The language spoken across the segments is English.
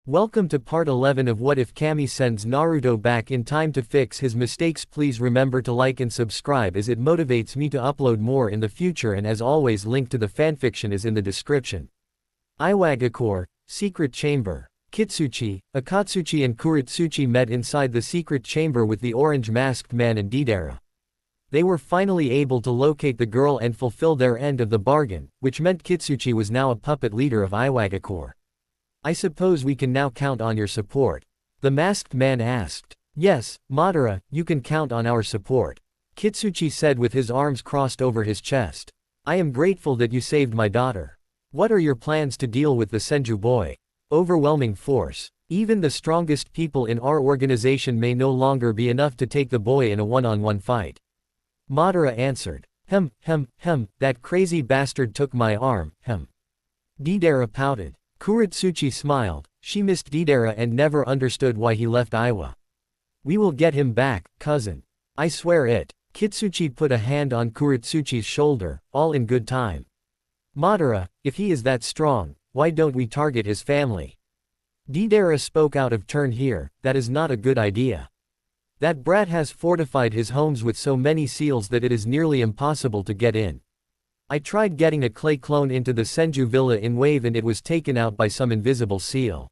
Welcome to part 11 of What If Kami Sends Naruto Back in Time to Fix His Mistakes. Please remember to like and subscribe as it motivates me to upload more in the future, and as always, link to the fanfiction is in the description. Iwagakure, Secret Chamber. Kitsuchi, Akatsuki and Kuritsuchi met inside the secret chamber with the orange-masked man and Deidara. They were finally able to locate the girl and fulfill their end of the bargain, which meant Kitsuchi was now a puppet leader of Iwagakure. I suppose we can now count on your support? The masked man asked. Yes, Madara, you can count on our support, Kitsuchi said with his arms crossed over his chest. I am grateful that you saved my daughter. What are your plans to deal with the Senju boy? Overwhelming force. Even the strongest people in our organization may no longer be enough to take the boy in a one-on-one fight. Madara answered. That crazy bastard took my arm, Deidara pouted. Kuritsuchi smiled. She missed Deidara and never understood why he left Iwa. We will get him back, cousin. I swear it. Kitsuchi put a hand on Kuritsuchi's shoulder, all in good time. Madara, if he is that strong, why don't we target his family? Deidara spoke out of turn here. That is not a good idea. That brat has fortified his homes with so many seals that it is nearly impossible to get in. I tried getting a clay clone into the Senju villa in Wave and it was taken out by some invisible seal.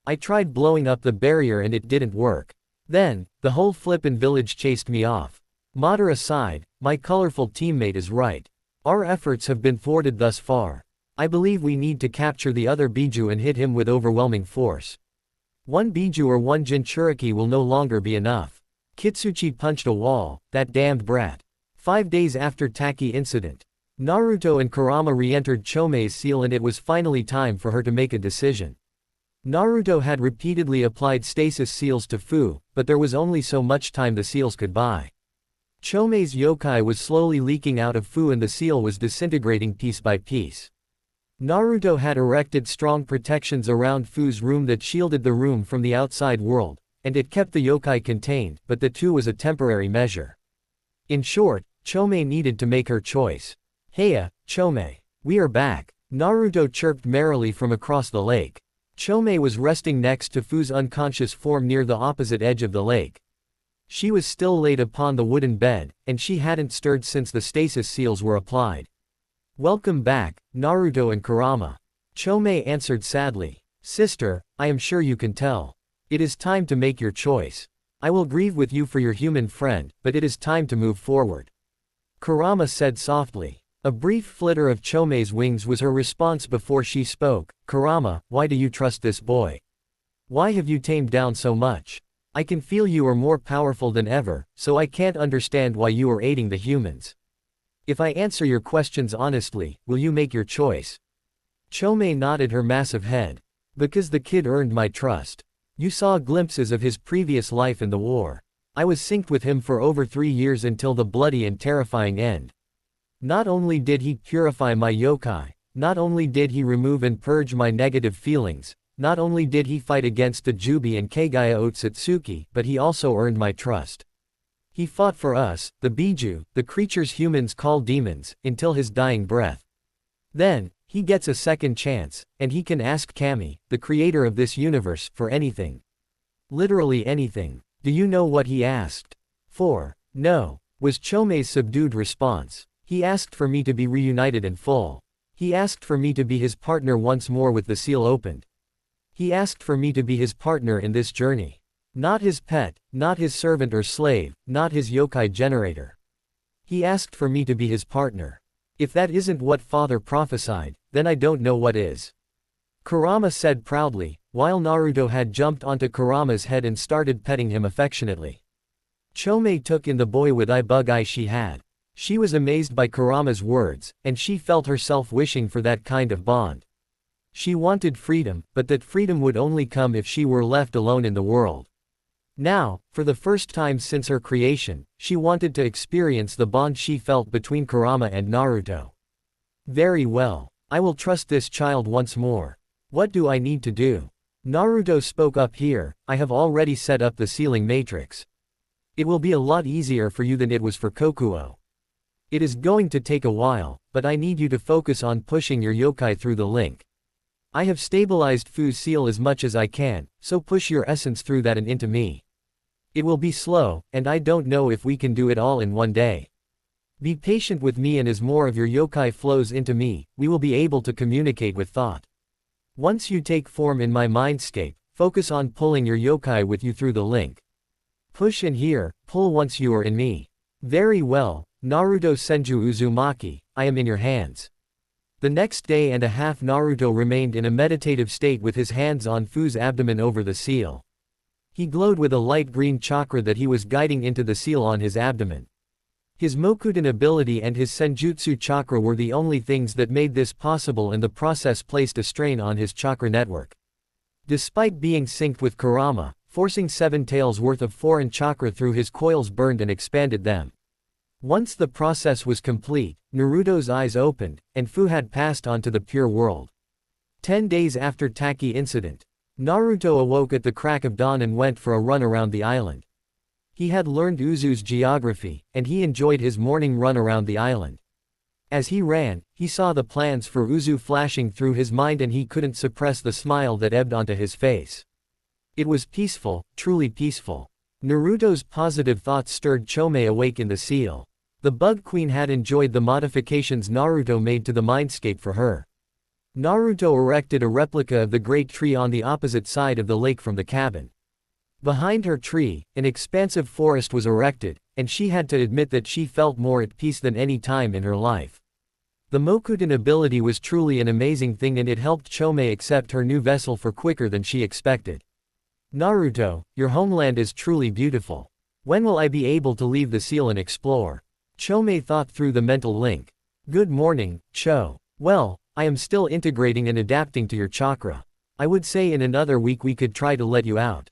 I tried blowing up the barrier and it didn't work. Then, the whole flippin' village chased me off. Madara sighed. My colorful teammate is right. Our efforts have been thwarted thus far. I believe we need to capture the other Biju and hit him with overwhelming force. One Biju or one Jinchuriki will no longer be enough. Kitsuchi punched a wall. That damned brat. 5 days after Taki incident, Naruto and Kurama re-entered Chomei's seal and it was finally time for her to make a decision. Naruto had repeatedly applied stasis seals to Fu, but there was only so much time the seals could buy. Chomei's yokai was slowly leaking out of Fu and the seal was disintegrating piece by piece. Naruto had erected strong protections around Fu's room that shielded the room from the outside world, and it kept the yokai contained, but that too was a temporary measure. In short, Chomei needed to make her choice. Heya, Chomei. We are back, Naruto chirped merrily from across the lake. Chomei was resting next to Fu's unconscious form near the opposite edge of the lake. She was still laid upon the wooden bed, and she hadn't stirred since the stasis seals were applied. Welcome back, Naruto and Kurama. Chomei answered sadly. Sister, I am sure you can tell. It is time to make your choice. I will grieve with you for your human friend, but it is time to move forward. Kurama said softly. A brief flitter of Chomei's wings was her response before she spoke. Kurama, why do you trust this boy? Why have you tamed down so much? I can feel you are more powerful than ever, so I can't understand why you are aiding the humans. If I answer your questions honestly, will you make your choice? Chomei nodded her massive head. Because the kid earned my trust. You saw glimpses of his previous life in the war. I was synced with him for over 3 years until the bloody and terrifying end. Not only did he purify my yokai, not only did he remove and purge my negative feelings, not only did he fight against the Jubi and Kagaya Otsutsuki, but he also earned my trust. He fought for us, the Biju, the creatures humans call demons, until his dying breath. Then, he gets a second chance, and he can ask Kami, the creator of this universe, for anything. Literally anything. Do you know what he asked? For, no, was Chomei's subdued response. He asked for me to be reunited in full. He asked for me to be his partner once more with the seal opened. He asked for me to be his partner in this journey. Not his pet, not his servant or slave, not his yokai generator. He asked for me to be his partner. If that isn't what father prophesied, then I don't know what is. Kurama said proudly, while Naruto had jumped onto Kurama's head and started petting him affectionately. Chomei took in the boy with eye-bug eye she had. She was amazed by Kurama's words, and she felt herself wishing for that kind of bond. She wanted freedom, but that freedom would only come if she were left alone in the world. Now, for the first time since her creation, she wanted to experience the bond she felt between Kurama and Naruto. Very well. I will trust this child once more. What do I need to do? Naruto spoke up here. I have already set up the sealing matrix. It will be a lot easier for you than it was for Kokuo. It is going to take a while, but I need you to focus on pushing your yokai through the link. I have stabilized Fu's seal as much as I can, so push your essence through that and into me. It will be slow, and I don't know if we can do it all in one day. Be patient with me, and as more of your yokai flows into me, we will be able to communicate with thought. Once you take form in my mindscape, focus on pulling your yokai with you through the link. Push and here, pull once you are in me. Very well, Naruto Senju Uzumaki, I am in your hands. The next day and a half Naruto remained in a meditative state with his hands on Fu's abdomen over the seal. He glowed with a light green chakra that he was guiding into the seal on his abdomen. His Mokudan ability and his Senjutsu chakra were the only things that made this possible, and the process placed a strain on his chakra network. Despite being synced with Kurama, forcing 7 taels worth of foreign chakra through his coils burned and expanded them. Once the process was complete, Naruto's eyes opened, and Fu had passed on to the pure world. 10 days after Taki incident, Naruto awoke at the crack of dawn and went for a run around the island. He had learned Uzu's geography, and he enjoyed his morning run around the island. As he ran, he saw the plans for Uzu flashing through his mind, and he couldn't suppress the smile that ebbed onto his face. It was peaceful, truly peaceful. Naruto's positive thoughts stirred Chomei awake in the seal. The Bug Queen had enjoyed the modifications Naruto made to the mindscape for her. Naruto erected a replica of the great tree on the opposite side of the lake from the cabin. Behind her tree, an expansive forest was erected, and she had to admit that she felt more at peace than any time in her life. The Mokudan ability was truly an amazing thing, and it helped Chomei accept her new vessel for quicker than she expected. Naruto, your homeland is truly beautiful. When will I be able to leave the seal and explore? Chomei thought through the mental link. Good morning, Cho. Well, I am still integrating and adapting to your chakra. I would say in another week we could try to let you out.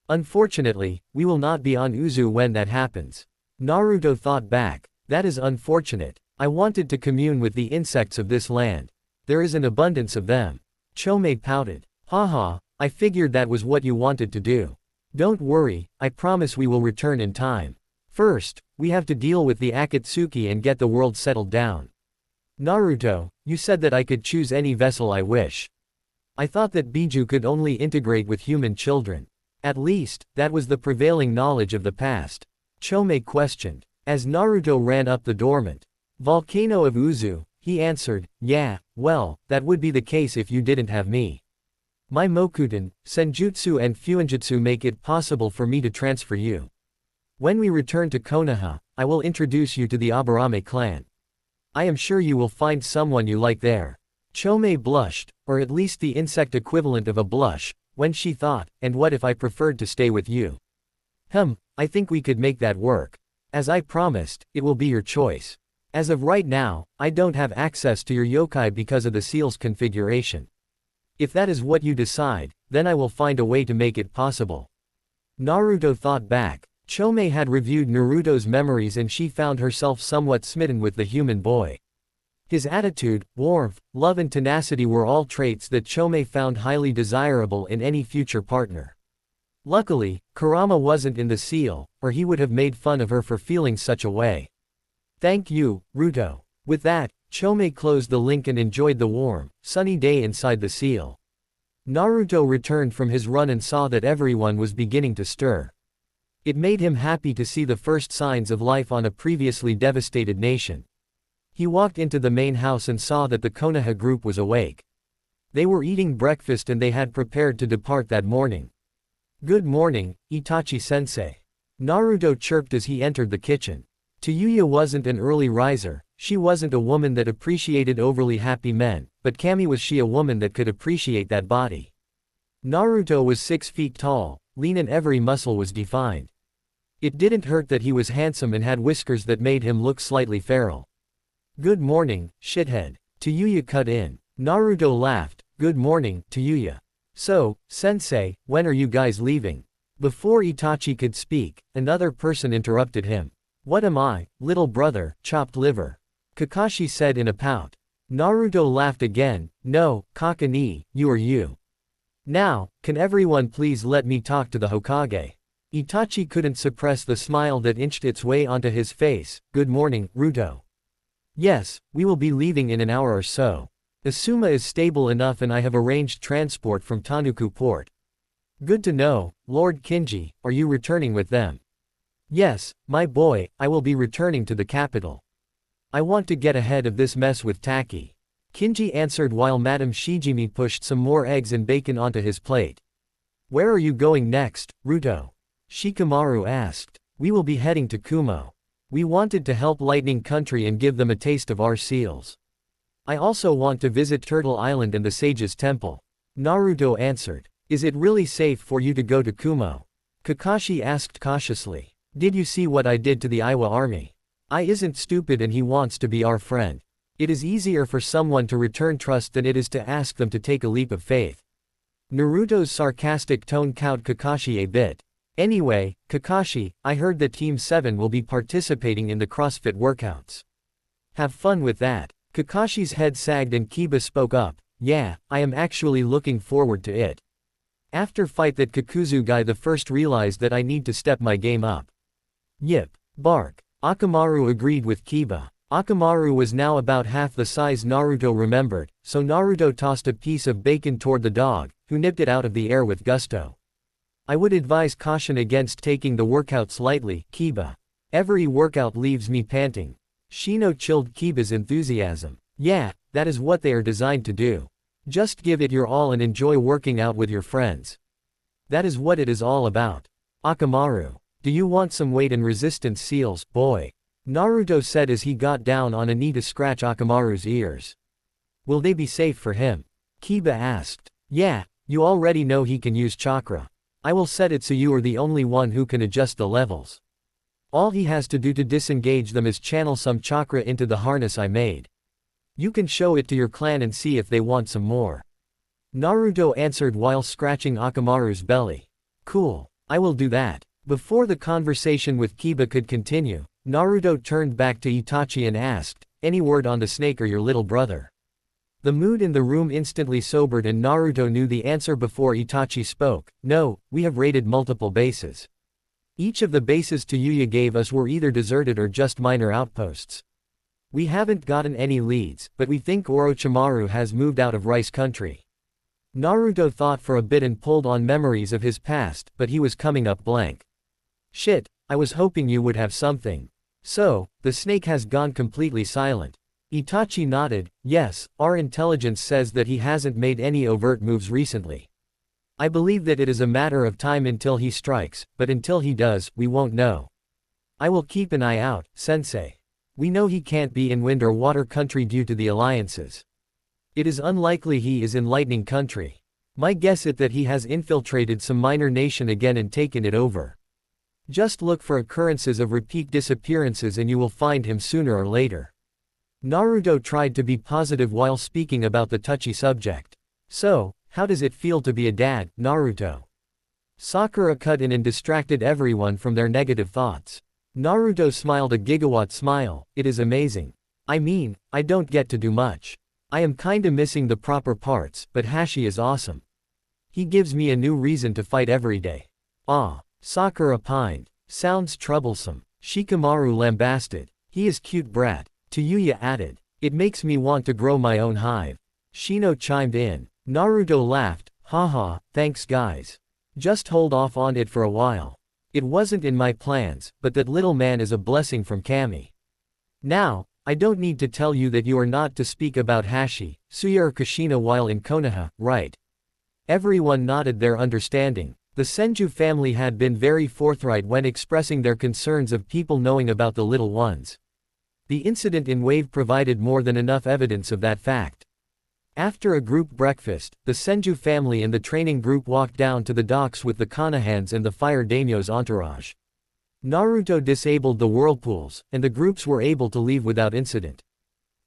Unfortunately, we will not be on Uzu when that happens. Naruto thought back. That is unfortunate. I wanted to commune with the insects of this land. There is an abundance of them. Chomei pouted. Haha, I figured that was what you wanted to do. Don't worry, I promise we will return in time. First, we have to deal with the Akatsuki and get the world settled down. Naruto, you said that I could choose any vessel I wish. I thought that Biju could only integrate with human children. At least, that was the prevailing knowledge of the past. Chomei questioned. As Naruto ran up the dormant volcano of Uzu, he answered, yeah, well, that would be the case if you didn't have me. My Mokudan, Senjutsu and Fuinjutsu make it possible for me to transfer you. When we return to Konoha, I will introduce you to the Aburame clan. I am sure you will find someone you like there. Chomei blushed, or at least the insect equivalent of a blush, when she thought, and what if I preferred to stay with you? I think we could make that work. As I promised, it will be your choice. As of right now, I don't have access to your yokai because of the seal's configuration. If that is what you decide, then I will find a way to make it possible. Naruto thought back. Chomei had reviewed Naruto's memories, and she found herself somewhat smitten with the human boy. His attitude, warmth, love and tenacity were all traits that Chomei found highly desirable in any future partner. Luckily, Kurama wasn't in the seal, or he would have made fun of her for feeling such a way. Thank you, Ruto. With that, Chomei closed the link and enjoyed the warm, sunny day inside the seal. Naruto returned from his run and saw that everyone was beginning to stir. It made him happy to see the first signs of life on a previously devastated nation. He walked into the main house and saw that the Konoha group was awake. They were eating breakfast and they had prepared to depart that morning. Good morning, Itachi-sensei. Naruto chirped as he entered the kitchen. Tayuya wasn't an early riser, she wasn't a woman that appreciated overly happy men, but Kami was she a woman that could appreciate that body. Naruto was 6 feet tall, lean and every muscle was defined. It didn't hurt that he was handsome and had whiskers that made him look slightly feral. Good morning, shithead. Tayuya cut in. Naruto laughed. Good morning, Tayuya. So, sensei, when are you guys leaving? Before Itachi could speak, another person interrupted him. What am I, little brother, chopped liver? Kakashi said in a pout. Naruto laughed again. No, Kakani, you are you. Now, can everyone please let me talk to the Hokage? Itachi couldn't suppress the smile that inched its way onto his face. Good morning, Ruto. Yes, we will be leaving in an hour or so. Asuma is stable enough and I have arranged transport from Tanuku port. Good to know, Lord Kinji, are you returning with them? Yes, my boy, I will be returning to the capital. I want to get ahead of this mess with Taki. Kinji answered while Madame Shijimi pushed some more eggs and bacon onto his plate. Where are you going next, Ruto? Shikamaru asked. We will be heading to Kumo. We wanted to help Lightning Country and give them a taste of our seals. I also want to visit Turtle Island and the Sage's Temple. Naruto answered. Is it really safe for you to go to Kumo? Kakashi asked cautiously. Did you see what I did to the Iwa army? I isn't stupid and he wants to be our friend. It is easier for someone to return trust than it is to ask them to take a leap of faith. Naruto's sarcastic tone cowed Kakashi a bit. Anyway, Kakashi, I heard that Team 7 will be participating in the CrossFit workouts. Have fun with that. Kakashi's head sagged and Kiba spoke up. Yeah, I am actually looking forward to it. After fight that Kakuzu the first realized that I need to step my game up. Yip. Bark. Akamaru agreed with Kiba. Akamaru was now about half the size Naruto remembered, so Naruto tossed a piece of bacon toward the dog, who nipped it out of the air with gusto. I would advise caution against taking the workouts lightly, Kiba. Every workout leaves me panting. Shino chilled Kiba's enthusiasm. Yeah, that is what they are designed to do. Just give it your all and enjoy working out with your friends. That is what it is all about. Akamaru. Do you want some weight and resistance seals, boy? Naruto said as he got down on a knee to scratch Akamaru's ears. Will they be safe for him? Kiba asked. Yeah, you already know he can use chakra. I will set it so you are the only one who can adjust the levels. All he has to do to disengage them is channel some chakra into the harness I made. You can show it to your clan and see if they want some more. Naruto answered while scratching Akamaru's belly. Cool, I will do that. Before the conversation with Kiba could continue, Naruto turned back to Itachi and asked, any word on the snake or your little brother? The mood in the room instantly sobered and Naruto knew the answer before Itachi spoke. No, we have raided multiple bases. Each of the bases Yuya gave us were either deserted or just minor outposts. We haven't gotten any leads, but we think Orochimaru has moved out of Rice Country. Naruto thought for a bit and pulled on memories of his past, but he was coming up blank. Shit, I was hoping you would have something. So, the snake has gone completely silent. Itachi nodded. Yes, our intelligence says that he hasn't made any overt moves recently. I believe that it is a matter of time until he strikes, but until he does, we won't know. I will keep an eye out, sensei. We know he can't be in Wind or Water Country due to the alliances. It is unlikely he is in Lightning Country. My guess is that he has infiltrated some minor nation again and taken it over. Just look for occurrences of repeat disappearances and you will find him sooner or later. Naruto tried to be positive while speaking about the touchy subject. So, how does it feel to be a dad, Naruto? Sakura cut in and distracted everyone from their negative thoughts. Naruto smiled a gigawatt smile. It is amazing. I mean, I don't get to do much. I am kinda missing the proper parts, but Hashi is awesome. He gives me a new reason to fight every day. Ah, Sakura pined. Sounds troublesome. Shikamaru lambasted. He is cute brat. Yuya added. It makes me want to grow my own hive. Shino chimed in. Naruto laughed. Haha, thanks guys. Just hold off on it for a while. It wasn't in my plans, but that little man is a blessing from Kami. Now, I don't need to tell you that you are not to speak about Hashi, Suya or Kushina while in Konoha, right? Everyone nodded their understanding. The Senju family had been very forthright when expressing their concerns of people knowing about the little ones. The incident in Wave provided more than enough evidence of that fact. After a group breakfast, the Senju family and the training group walked down to the docks with the Konohans and the Fire Daimyo's entourage. Naruto disabled the whirlpools, and the groups were able to leave without incident.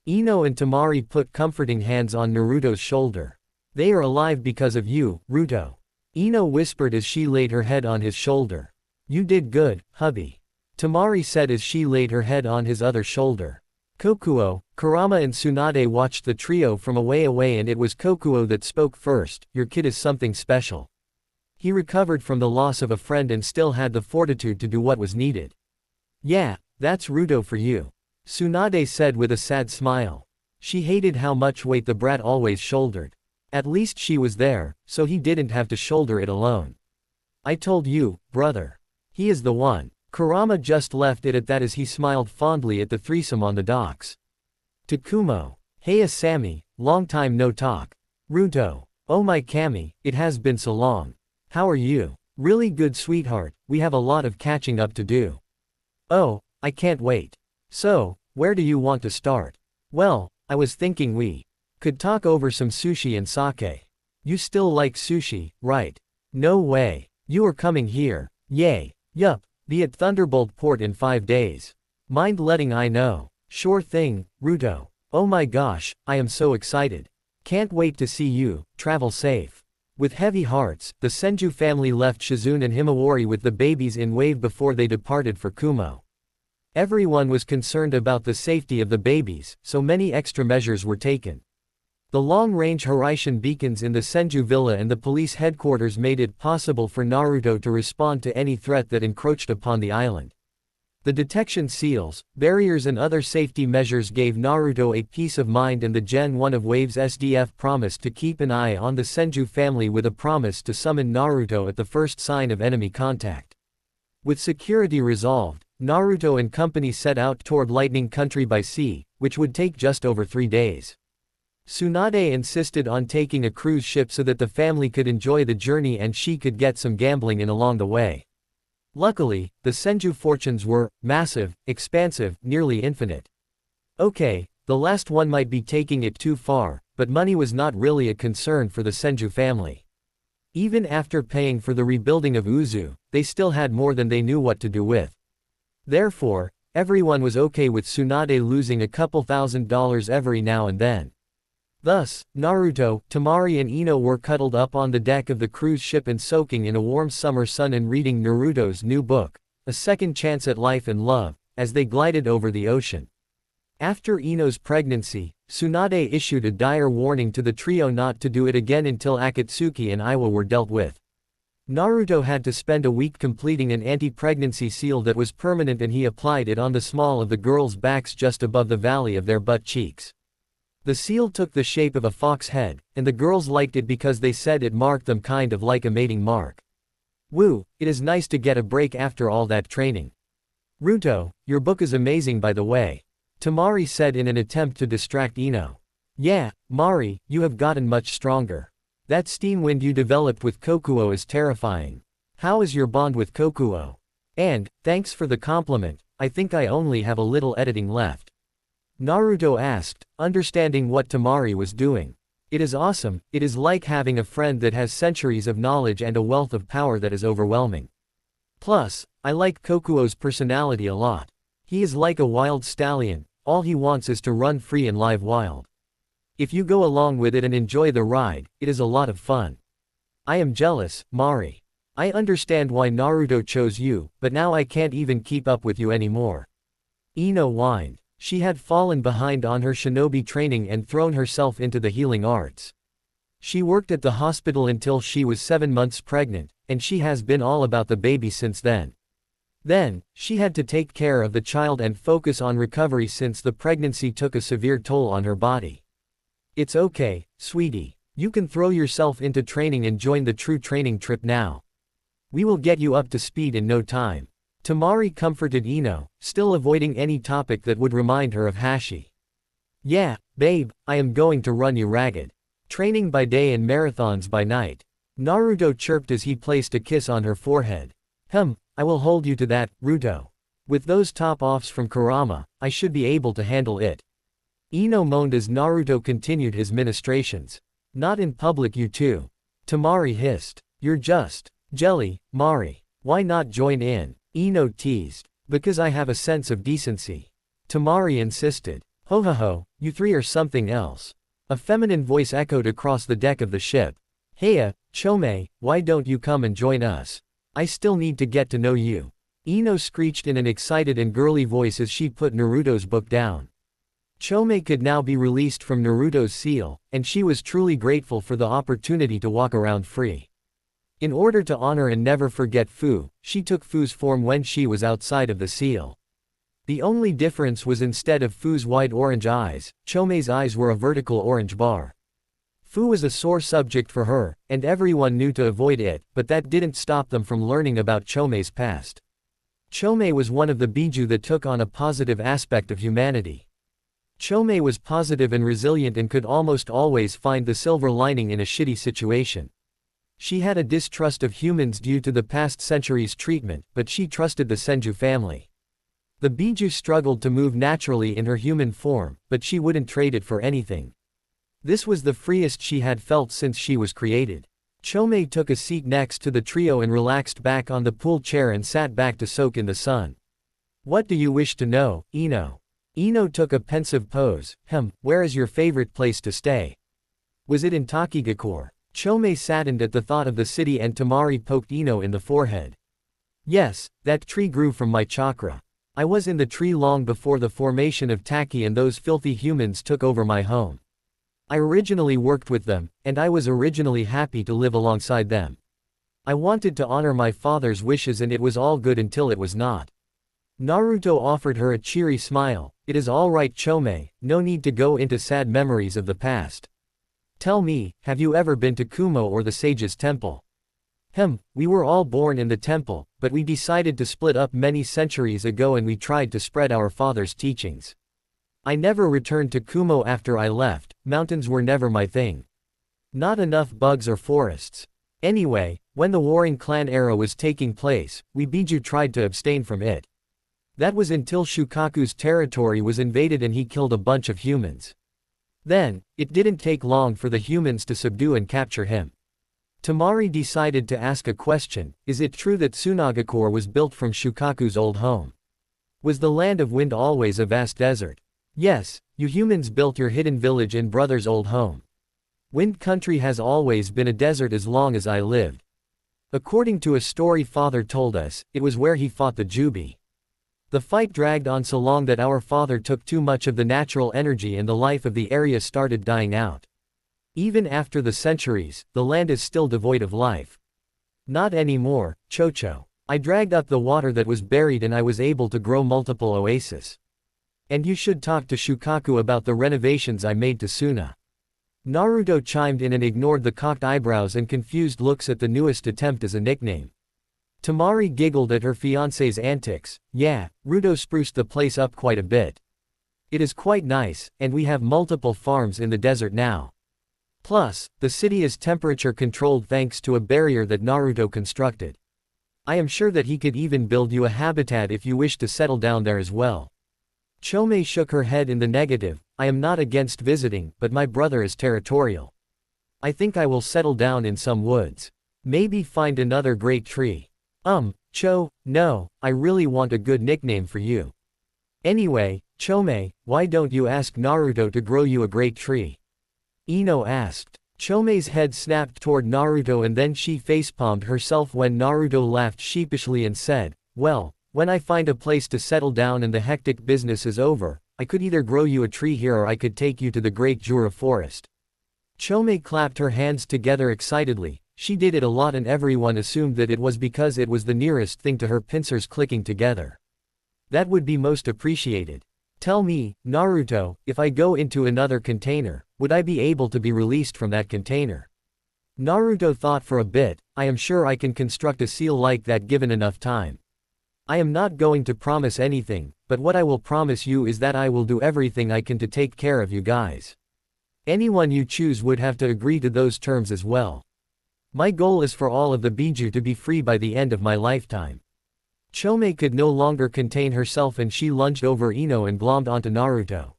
Ino and Tamari put comforting hands on Naruto's shoulder. They are alive because of you, Ruto. Ino whispered as she laid her head on his shoulder. You did good, hubby. Tamari said as she laid her head on his other shoulder. Kokuo, Kurama and Tsunade watched the trio from away and it was Kokuo that spoke first. Your kid is something special. He recovered from the loss of a friend and still had the fortitude to do what was needed. Yeah, that's Ruto for you. Tsunade said with a sad smile. She hated how much weight the brat always shouldered. At least she was there, so he didn't have to shoulder it alone. I told you, brother. He is the one. Kurama just left it at that as he smiled fondly at the threesome on the docks. To Kumo. Heya Sammy, long time no talk. Ruto. Oh my Kami, it has been so long. How are you? Really good sweetheart, we have a lot of catching up to do. Oh, I can't wait. So, where do you want to start? Well, I was thinking we could talk over some sushi and sake. You still like sushi, right? No way. You are coming here. Yay. Yup. Be at Thunderbolt Port in 5 days. Mind letting I know. Sure thing, Ruto. Oh my gosh, I am so excited. Can't wait to see you. Travel safe. With heavy hearts, the Senju family left Shizune and Himawari with the babies in wave before they departed for Kumo. Everyone was concerned about the safety of the babies, so many extra measures were taken. The long-range Horizon beacons in the Senju villa and the police headquarters made it possible for Naruto to respond to any threat that encroached upon the island. The detection seals, barriers and other safety measures gave Naruto a peace of mind, and the Gen 1 of Wave's SDF promised to keep an eye on the Senju family with a promise to summon Naruto at the first sign of enemy contact. With security resolved, Naruto and company set out toward Lightning Country by sea, which would take just over 3 days. Tsunade insisted on taking a cruise ship so that the family could enjoy the journey and she could get some gambling in along the way. Luckily, the Senju fortunes were massive, expansive, nearly infinite. Okay, the last one might be taking it too far, but money was not really a concern for the Senju family. Even after paying for the rebuilding of Uzu, they still had more than they knew what to do with. Therefore, everyone was okay with Tsunade losing a couple $1,000s every now and then. Thus, Naruto, Temari and Ino were cuddled up on the deck of the cruise ship and soaking in a warm summer sun and reading Naruto's new book, A Second Chance at Life and Love, as they glided over the ocean. After Ino's pregnancy, Tsunade issued a dire warning to the trio not to do it again until Akatsuki and Iwa were dealt with. Naruto had to spend a week completing an anti-pregnancy seal that was permanent, and he applied it on the small of the girls' backs just above the valley of their butt cheeks. The seal took the shape of a fox head, and the girls liked it because they said it marked them kind of like a mating mark. Woo, it is nice to get a break after all that training. Ruto, your book is amazing by the way. Temari said in an attempt to distract Ino. Yeah, Mari, you have gotten much stronger. That steam wind you developed with Kokuo is terrifying. How is your bond with Kokuo? And, thanks for the compliment, I think I only have a little editing left. Naruto asked, understanding what Temari was doing. It is awesome, it is like having a friend that has centuries of knowledge and a wealth of power that is overwhelming. Plus, I like Kokuo's personality a lot. He is like a wild stallion, all he wants is to run free and live wild. If you go along with it and enjoy the ride, it is a lot of fun. I am jealous, Mari. I understand why Naruto chose you, but now I can't even keep up with you anymore. Ino whined. She had fallen behind on her shinobi training and thrown herself into the healing arts. She worked at the hospital until she was 7 months pregnant, and she has been all about the baby since then. Then, she had to take care of the child and focus on recovery since the pregnancy took a severe toll on her body. It's okay, sweetie. You can throw yourself into training and join the true training trip now. We will get you up to speed in no time. Temari comforted Ino, still avoiding any topic that would remind her of Hashi. Yeah, babe, I am going to run you ragged. Training by day and marathons by night. Naruto chirped as he placed a kiss on her forehead. I will hold you to that, Ruto. With those top-offs from Kurama, I should be able to handle it. Ino moaned as Naruto continued his ministrations. Not in public, you two. Temari hissed. You're just jelly, Mari. Why not join in? Ino teased. Because I have a sense of decency. Temari insisted. Ho ho ho, you three are something else. A feminine voice echoed across the deck of the ship. Heya, Chomei, why don't you come and join us? I still need to get to know you. Ino screeched in an excited and girly voice as she put Naruto's book down. Chomei could now be released from Naruto's seal, and she was truly grateful for the opportunity to walk around free. In order to honor and never forget Fu, she took Fu's form when she was outside of the seal. The only difference was instead of Fu's wide orange eyes, Chomei's eyes were a vertical orange bar. Fu was a sore subject for her, and everyone knew to avoid it, but that didn't stop them from learning about Chomei's past. Chomei was one of the Biju that took on a positive aspect of humanity. Chomei was positive and resilient and could almost always find the silver lining in a shitty situation. She had a distrust of humans due to the past century's treatment, but she trusted the Senju family. The Biju struggled to move naturally in her human form, but she wouldn't trade it for anything. This was the freest she had felt since she was created. Chomei took a seat next to the trio and relaxed back on the pool chair and sat back to soak in the sun. What do you wish to know, Ino? Ino took a pensive pose. Where is your favorite place to stay? Was it in Takigakure? Chomei saddened at the thought of the city and Tamari poked Ino in the forehead. Yes, that tree grew from my chakra. I was in the tree long before the formation of Taki and those filthy humans took over my home. I originally worked with them, and I was originally happy to live alongside them. I wanted to honor my father's wishes and it was all good until it was not. Naruto offered her a cheery smile. It is all right, Chomei, no need to go into sad memories of the past. Tell me, have you ever been to Kumo or the Sage's Temple? We were all born in the temple, but we decided to split up many centuries ago and we tried to spread our father's teachings. I never returned to Kumo after I left, mountains were never my thing. Not enough bugs or forests. Anyway, when the Warring Clan era was taking place, we Biju tried to abstain from it. That was until Shukaku's territory was invaded and he killed a bunch of humans. Then, it didn't take long for the humans to subdue and capture him. Tamari decided to ask a question. Is it true that Tsunagakure was built from Shukaku's old home? Was the land of wind always a vast desert? Yes, you humans built your hidden village in brother's old home. Wind Country has always been a desert as long as I lived. According to a story father told us, it was where he fought the Jubi. The fight dragged on so long that our father took too much of the natural energy and the life of the area started dying out. Even after the centuries, the land is still devoid of life. Not anymore, Chocho. I dragged up the water that was buried and I was able to grow multiple oases. And you should talk to Shukaku about the renovations I made to Suna. Naruto chimed in and ignored the cocked eyebrows and confused looks at the newest attempt as a nickname. Tamari giggled at her fiancé's antics. Yeah, Ruto spruced the place up quite a bit. It is quite nice, and we have multiple farms in the desert now. Plus, the city is temperature controlled thanks to a barrier that Naruto constructed. I am sure that he could even build you a habitat if you wish to settle down there as well. Chomei shook her head in the negative. I am not against visiting, but my brother is territorial. I think I will settle down in some woods. Maybe find another great tree. No, I really want a good nickname for you. Anyway, Chomei, why don't you ask Naruto to grow you a great tree? Ino asked. Chomei's head snapped toward Naruto and then she facepalmed herself when Naruto laughed sheepishly and said, well, when I find a place to settle down and the hectic business is over, I could either grow you a tree here or I could take you to the Great Jura Forest. Chomei clapped her hands together excitedly. She did it a lot and everyone assumed that it was because it was the nearest thing to her pincers clicking together. That would be most appreciated. Tell me, Naruto, if I go into another container, would I be able to be released from that container? Naruto thought for a bit. I am sure I can construct a seal like that given enough time. I am not going to promise anything, but what I will promise you is that I will do everything I can to take care of you guys. Anyone you choose would have to agree to those terms as well. My goal is for all of the Biju to be free by the end of my lifetime. Chomei could no longer contain herself and she lunged over Ino and glommed onto Naruto.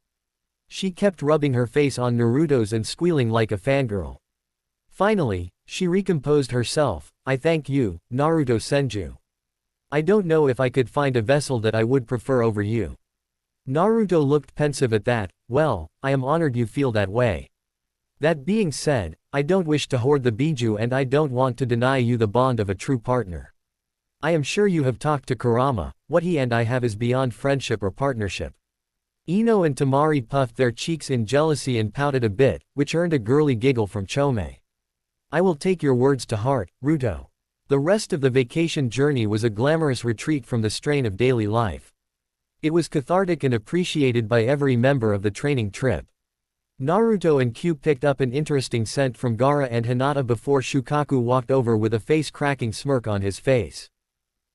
She kept rubbing her face on Naruto's and squealing like a fangirl. Finally, she recomposed herself. I thank you, Naruto Senju. I don't know if I could find a vessel that I would prefer over you. Naruto looked pensive at that. Well, I am honored you feel that way. That being said, I don't wish to hoard the Biju and I don't want to deny you the bond of a true partner. I am sure you have talked to Kurama. What he and I have is beyond friendship or partnership. Ino and Tamari puffed their cheeks in jealousy and pouted a bit, which earned a girly giggle from Chomei. I will take your words to heart, Ruto. The rest of the vacation journey was a glamorous retreat from the strain of daily life. It was cathartic and appreciated by every member of the training trip. Naruto and Q picked up an interesting scent from Gaara and Hinata before Shukaku walked over with a face-cracking smirk on his face.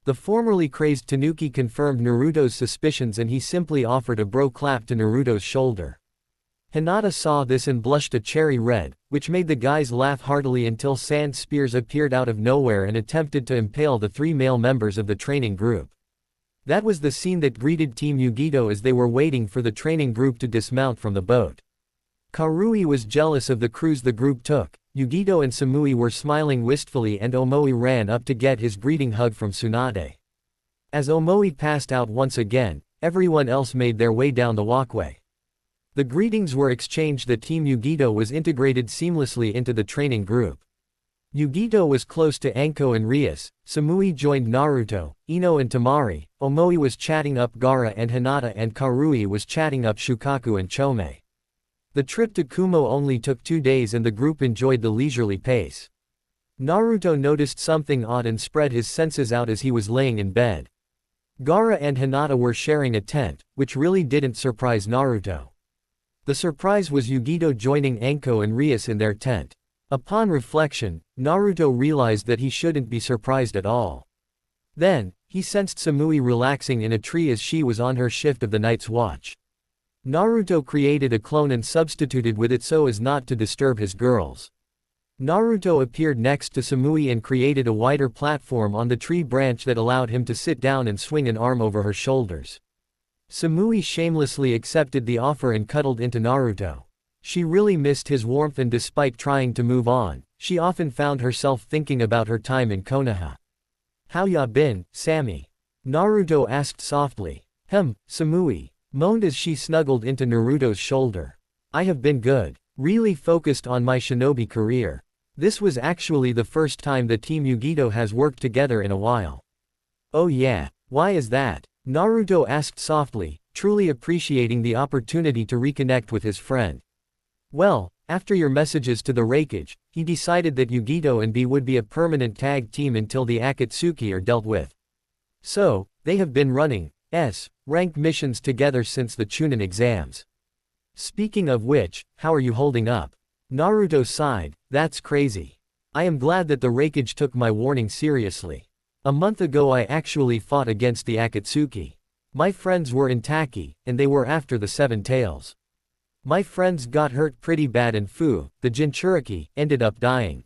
The formerly crazed Tanuki confirmed Naruto's suspicions and he simply offered a bro clap to Naruto's shoulder. Hinata saw this and blushed a cherry red, which made the guys laugh heartily until sand spears appeared out of nowhere and attempted to impale the 3 male members of the training group. That was the scene that greeted Team Yugito as they were waiting for the training group to dismount from the boat. Karui was jealous of the cruise the group took. Yugito and Samui were smiling wistfully and Omoi ran up to get his greeting hug from Tsunade. As Omoi passed out once again, everyone else made their way down the walkway. The greetings were exchanged. The Team Yugito was integrated seamlessly into the training group. Yugito was close to Anko and Rias, Samui joined Naruto, Ino and Tamari, Omoi was chatting up Gaara and Hinata and Karui was chatting up Shukaku and Chomei. The trip to Kumo only took 2 days and the group enjoyed the leisurely pace. Naruto noticed something odd and spread his senses out as he was laying in bed. Gaara and Hinata were sharing a tent, which really didn't surprise Naruto. The surprise was Yugito joining Anko and Rias in their tent. Upon reflection, Naruto realized that he shouldn't be surprised at all. Then, he sensed Samui relaxing in a tree as she was on her shift of the night's watch. Naruto created a clone and substituted with it so as not to disturb his girls. Naruto appeared next to Samui and created a wider platform on the tree branch that allowed him to sit down and swing an arm over her shoulders. Samui shamelessly accepted the offer and cuddled into Naruto. She really missed his warmth and despite trying to move on, she often found herself thinking about her time in Konoha. "How ya been, Sammy?" Naruto asked softly. Samui moaned as she snuggled into Naruto's shoulder. "I have been good. Really focused on my shinobi career." This was actually the first time the Team Yugito has worked together in a while. "Oh yeah, why is that?" Naruto asked softly, truly appreciating the opportunity to reconnect with his friend. "Well, after your messages to the Raikage, he decided that Yugito and B would be a permanent tag team until the Akatsuki are dealt with. So, they have been running ranked missions together since the Chunin exams. Speaking of which, how are you holding up?" Naruto sighed. "That's crazy. I am glad that the Raikage took my warning seriously. A month ago I actually fought against the Akatsuki. My friends were in Taki, and they were after the 7 tails. My friends got hurt pretty bad and Fu, the Jinchuriki, ended up dying."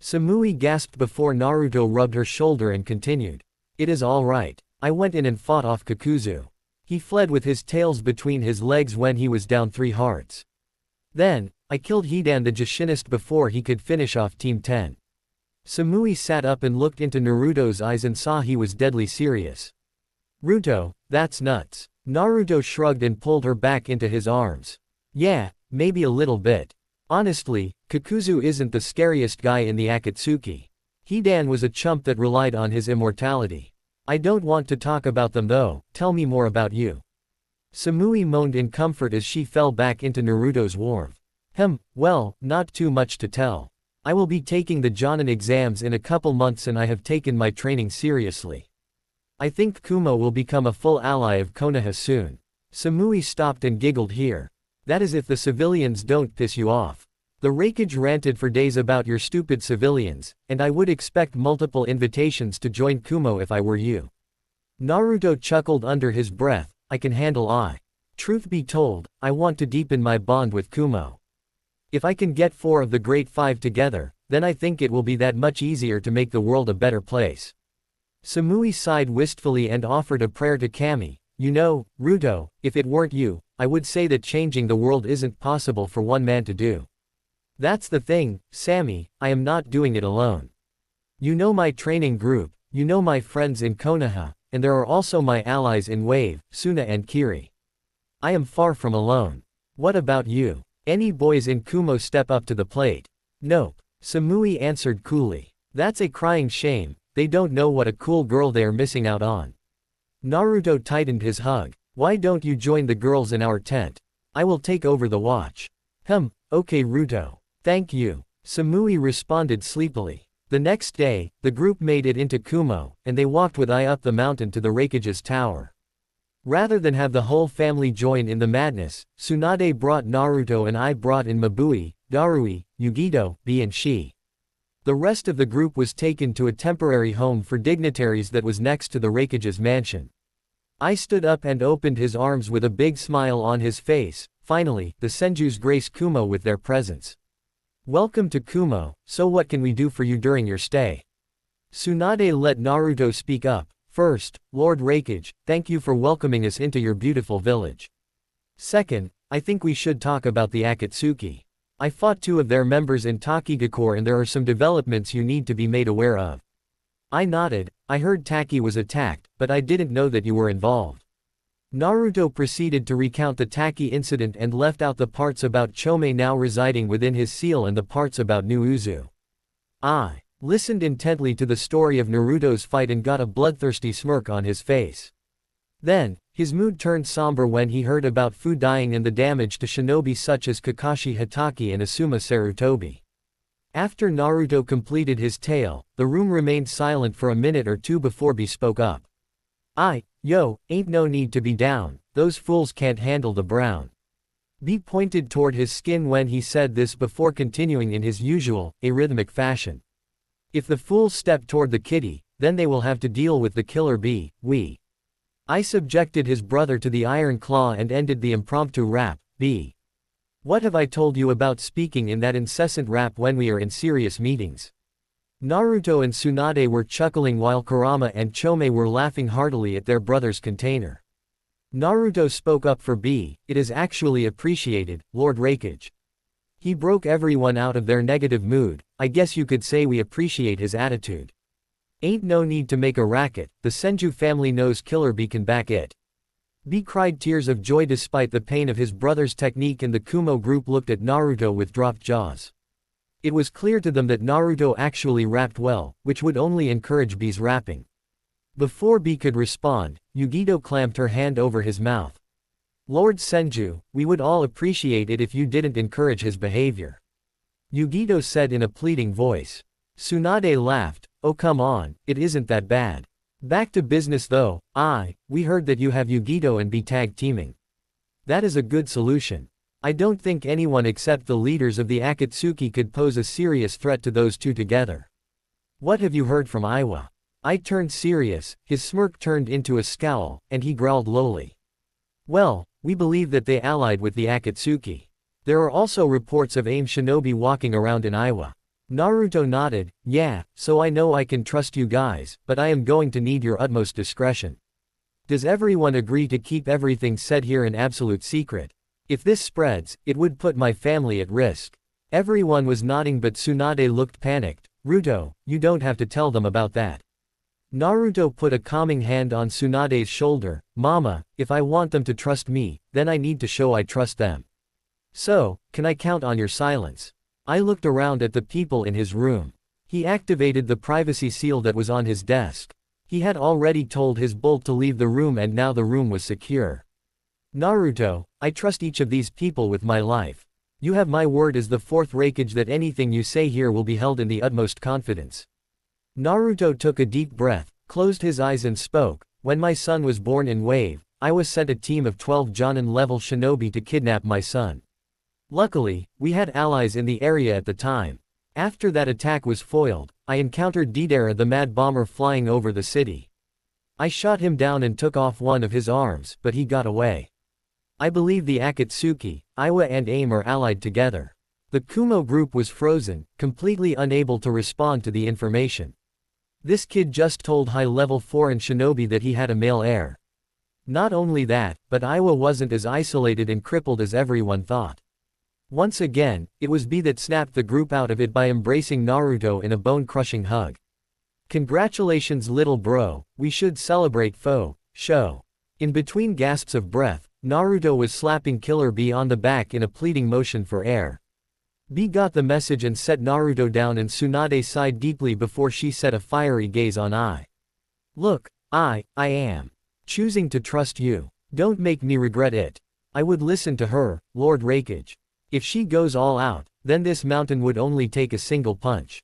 Samui gasped before Naruto rubbed her shoulder and continued. "It is all right. I went in and fought off Kakuzu. He fled with his tails between his legs when he was down 3 hearts. Then, I killed Hidan the Jushinist before he could finish off Team 10. Samui sat up and looked into Naruto's eyes and saw he was deadly serious. "Ruto, that's nuts." Naruto shrugged and pulled her back into his arms. "Yeah, maybe a little bit. Honestly, Kakuzu isn't the scariest guy in the Akatsuki. Hidan was a chump that relied on his immortality. I don't want to talk about them though, tell me more about you." Samui moaned in comfort as she fell back into Naruto's warmth. Well, not too much to tell. I will be taking the Jonin exams in a couple months and I have taken my training seriously. I think Kumo will become a full ally of Konoha soon." Samui stopped and giggled here. "That is if the civilians don't piss you off. The Raikage ranted for days about your stupid civilians, and I would expect multiple invitations to join Kumo if I were you." Naruto chuckled under his breath. "I can handle Truth be told, I want to deepen my bond with Kumo. If I can get 4 of the Great 5 together, then I think it will be that much easier to make the world a better place." Samui sighed wistfully and offered a prayer to Kami. "You know, Ruto, if it weren't you, I would say that changing the world isn't possible for one man to do. That's the thing, Sammy, I am not doing it alone. You know my training group, you know my friends in Konoha, and there are also my allies in Wave, Suna and Kiri. I am far from alone. What about you? Any boys in Kumo step up to the plate?" "Nope," Samui answered coolly. "That's a crying shame, they don't know what a cool girl they are missing out on." Naruto tightened his hug. "Why don't you join the girls in our tent? I will take over the watch." Okay Ruto. Thank you," Samui responded sleepily. The next day, the group made it into Kumo, and they walked with Ai up the mountain to the Raikage's tower. Rather than have the whole family join in the madness, Tsunade brought Naruto and I brought in Mabui, Darui, Yugito, B and Shi. The rest of the group was taken to a temporary home for dignitaries that was next to the Raikage's mansion. I stood up and opened his arms with a big smile on his face. Finally, the Senjus grace Kumo with their presence. Welcome to Kumo, so what can we do for you during your stay? Tsunade let Naruto speak up. First, Lord Raikage, thank you for welcoming us into your beautiful village. Second, I think we should talk about the Akatsuki. I fought 2 of their members in Takigakure and there are some developments you need to be made aware of. I nodded. I heard Taki was attacked, but I didn't know that you were involved. Naruto proceeded to recount the Taki incident and left out the parts about Chomei now residing within his seal and the parts about New Uzu. I listened intently to the story of Naruto's fight and got a bloodthirsty smirk on his face. Then, his mood turned somber when he heard about Fu dying and the damage to shinobi such as Kakashi Hatake and Asuma Sarutobi. After Naruto completed his tale, the room remained silent for a minute or two before B spoke up. Yo, ain't no need to be down, those fools can't handle the brown. B pointed toward his skin when he said this before continuing in his usual, arrhythmic fashion. If the fools step toward the kitty, then they will have to deal with the killer B, we. I subjected his brother to the iron claw and ended the impromptu rap. B. What have I told you about speaking in that incessant rap when we are in serious meetings? Naruto and Tsunade were chuckling while Kurama and Chomei were laughing heartily at their brother's container. Naruto spoke up for B, it is actually appreciated, Lord Raikage. He broke everyone out of their negative mood, I guess you could say we appreciate his attitude. Ain't no need to make a racket, the Senju family knows Killer B can back it. B cried tears of joy despite the pain of his brother's technique and the Kumo group looked at Naruto with dropped jaws. It was clear to them that Naruto actually rapped well, which would only encourage B's rapping. Before B could respond, Yugito clamped her hand over his mouth. Lord Senju, we would all appreciate it if you didn't encourage his behavior. Yugito said in a pleading voice. Tsunade laughed, oh come on, it isn't that bad. Back to business though, we heard that you have Yugito and B tag teaming. That is a good solution. I don't think anyone except the leaders of the Akatsuki could pose a serious threat to those two together. What have you heard from Iwa? I turned serious, his smirk turned into a scowl, and he growled lowly. Well, we believe that they allied with the Akatsuki. There are also reports of AIM shinobi walking around in Iwa. Naruto nodded, yeah, so I know I can trust you guys, but I am going to need your utmost discretion. Does everyone agree to keep everything said here an absolute secret? If this spreads, it would put my family at risk. Everyone was nodding but Tsunade looked panicked. Ruto, you don't have to tell them about that. Naruto put a calming hand on Tsunade's shoulder. Mama, if I want them to trust me, then I need to show I trust them. So, can I count on your silence? I looked around at the people in his room. He activated the privacy seal that was on his desk. He had already told his bolt to leave the room and now the room was secure. Naruto, I trust each of these people with my life. You have my word as the 4th Raikage that anything you say here will be held in the utmost confidence. Naruto took a deep breath, closed his eyes and spoke. When my son was born in Wave, I was sent a team of 12 Jonin-level shinobi to kidnap my son. Luckily, we had allies in the area at the time. After that attack was foiled, I encountered Deidara the Mad Bomber flying over the city. I shot him down and took off one of his arms, but he got away. I believe the Akatsuki, Iwa and AIM are allied together. The Kumo group was frozen, completely unable to respond to the information. This kid just told high-level foreign shinobi that he had a male heir. Not only that, but Iwa wasn't as isolated and crippled as everyone thought. Once again, it was B that snapped the group out of it by embracing Naruto in a bone-crushing hug. Congratulations little bro, we should celebrate show. In between gasps of breath, Naruto was slapping Killer B on the back in a pleading motion for air. B got the message and set Naruto down and Tsunade sighed deeply before she set a fiery gaze on I. Look, I am choosing to trust you. Don't make me regret it. I would listen to her, Lord Raikage. If she goes all out, then this mountain would only take a single punch.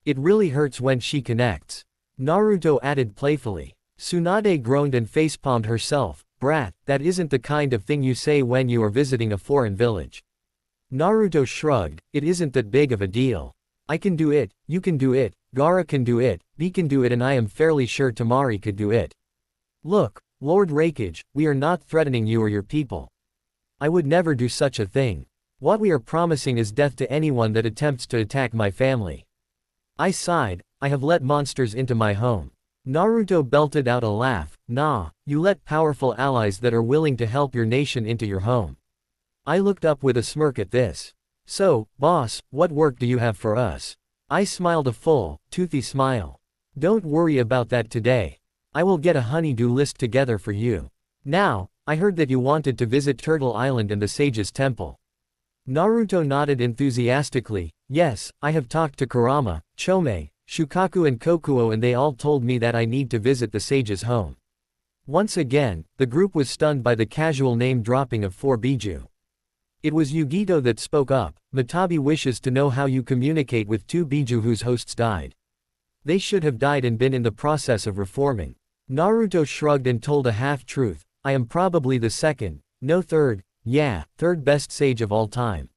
It really hurts when she connects. Naruto added playfully. Tsunade groaned and facepalmed herself. brat, that isn't the kind of thing you say when you are visiting a foreign village. Naruto shrugged, it isn't that big of a deal. I can do it, you can do it, Gaara can do it, B can do it, and I am fairly sure Temari could do it. Look, Lord Raikage, we are not threatening you or your people. I would never do such a thing. What we are promising is death to anyone that attempts to attack my family. I sighed, I have let monsters into my home. Naruto belted out a laugh, nah, you let powerful allies that are willing to help your nation into your home. I looked up with a smirk at this. So, boss, what work do you have for us? I smiled a full, toothy smile. Don't worry about that today. I will get a honey-do list together for you. Now, I heard that you wanted to visit Turtle Island and the Sage's Temple. Naruto nodded enthusiastically, yes, I have talked to Kurama, Chomei, Shukaku and Kokuo, and they all told me that I need to visit the Sage's home. Once again, the group was stunned by the casual name-dropping of 4 Biju. It was Yugito that spoke up, Matabi wishes to know how you communicate with 2 Biju whose hosts died. They should have died and been in the process of reforming. Naruto shrugged and told a half-truth, I am probably the second, no third, yeah, third best sage of all time.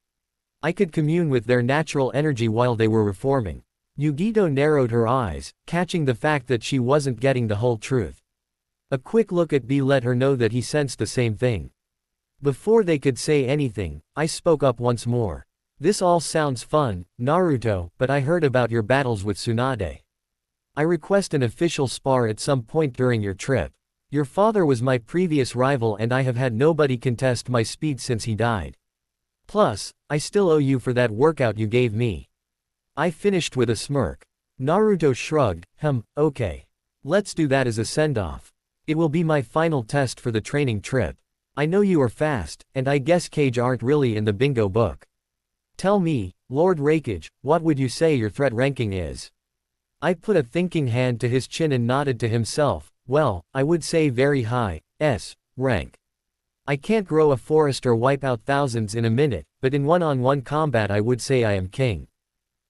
I could commune with their natural energy while they were reforming. Yugito narrowed her eyes, catching the fact that she wasn't getting the whole truth. A quick look at B let her know that he sensed the same thing. Before they could say anything, I spoke up once more. This all sounds fun, Naruto, but I heard about your battles with Tsunade. I request an official spar at some point during your trip. Your father was my previous rival and I have had nobody contest my speed since he died. Plus, I still owe you for that workout you gave me. I finished with a smirk. Naruto shrugged, okay. Let's do that as a send-off. It will be my final test for the training trip. I know you are fast, and I guess Kage aren't really in the bingo book. Tell me, Lord Raikage, what would you say your threat ranking is? I put a thinking hand to his chin and nodded to himself, well, I would say very high, S, rank. I can't grow a forest or wipe out thousands in a minute, but in one-on-one combat I would say I am king.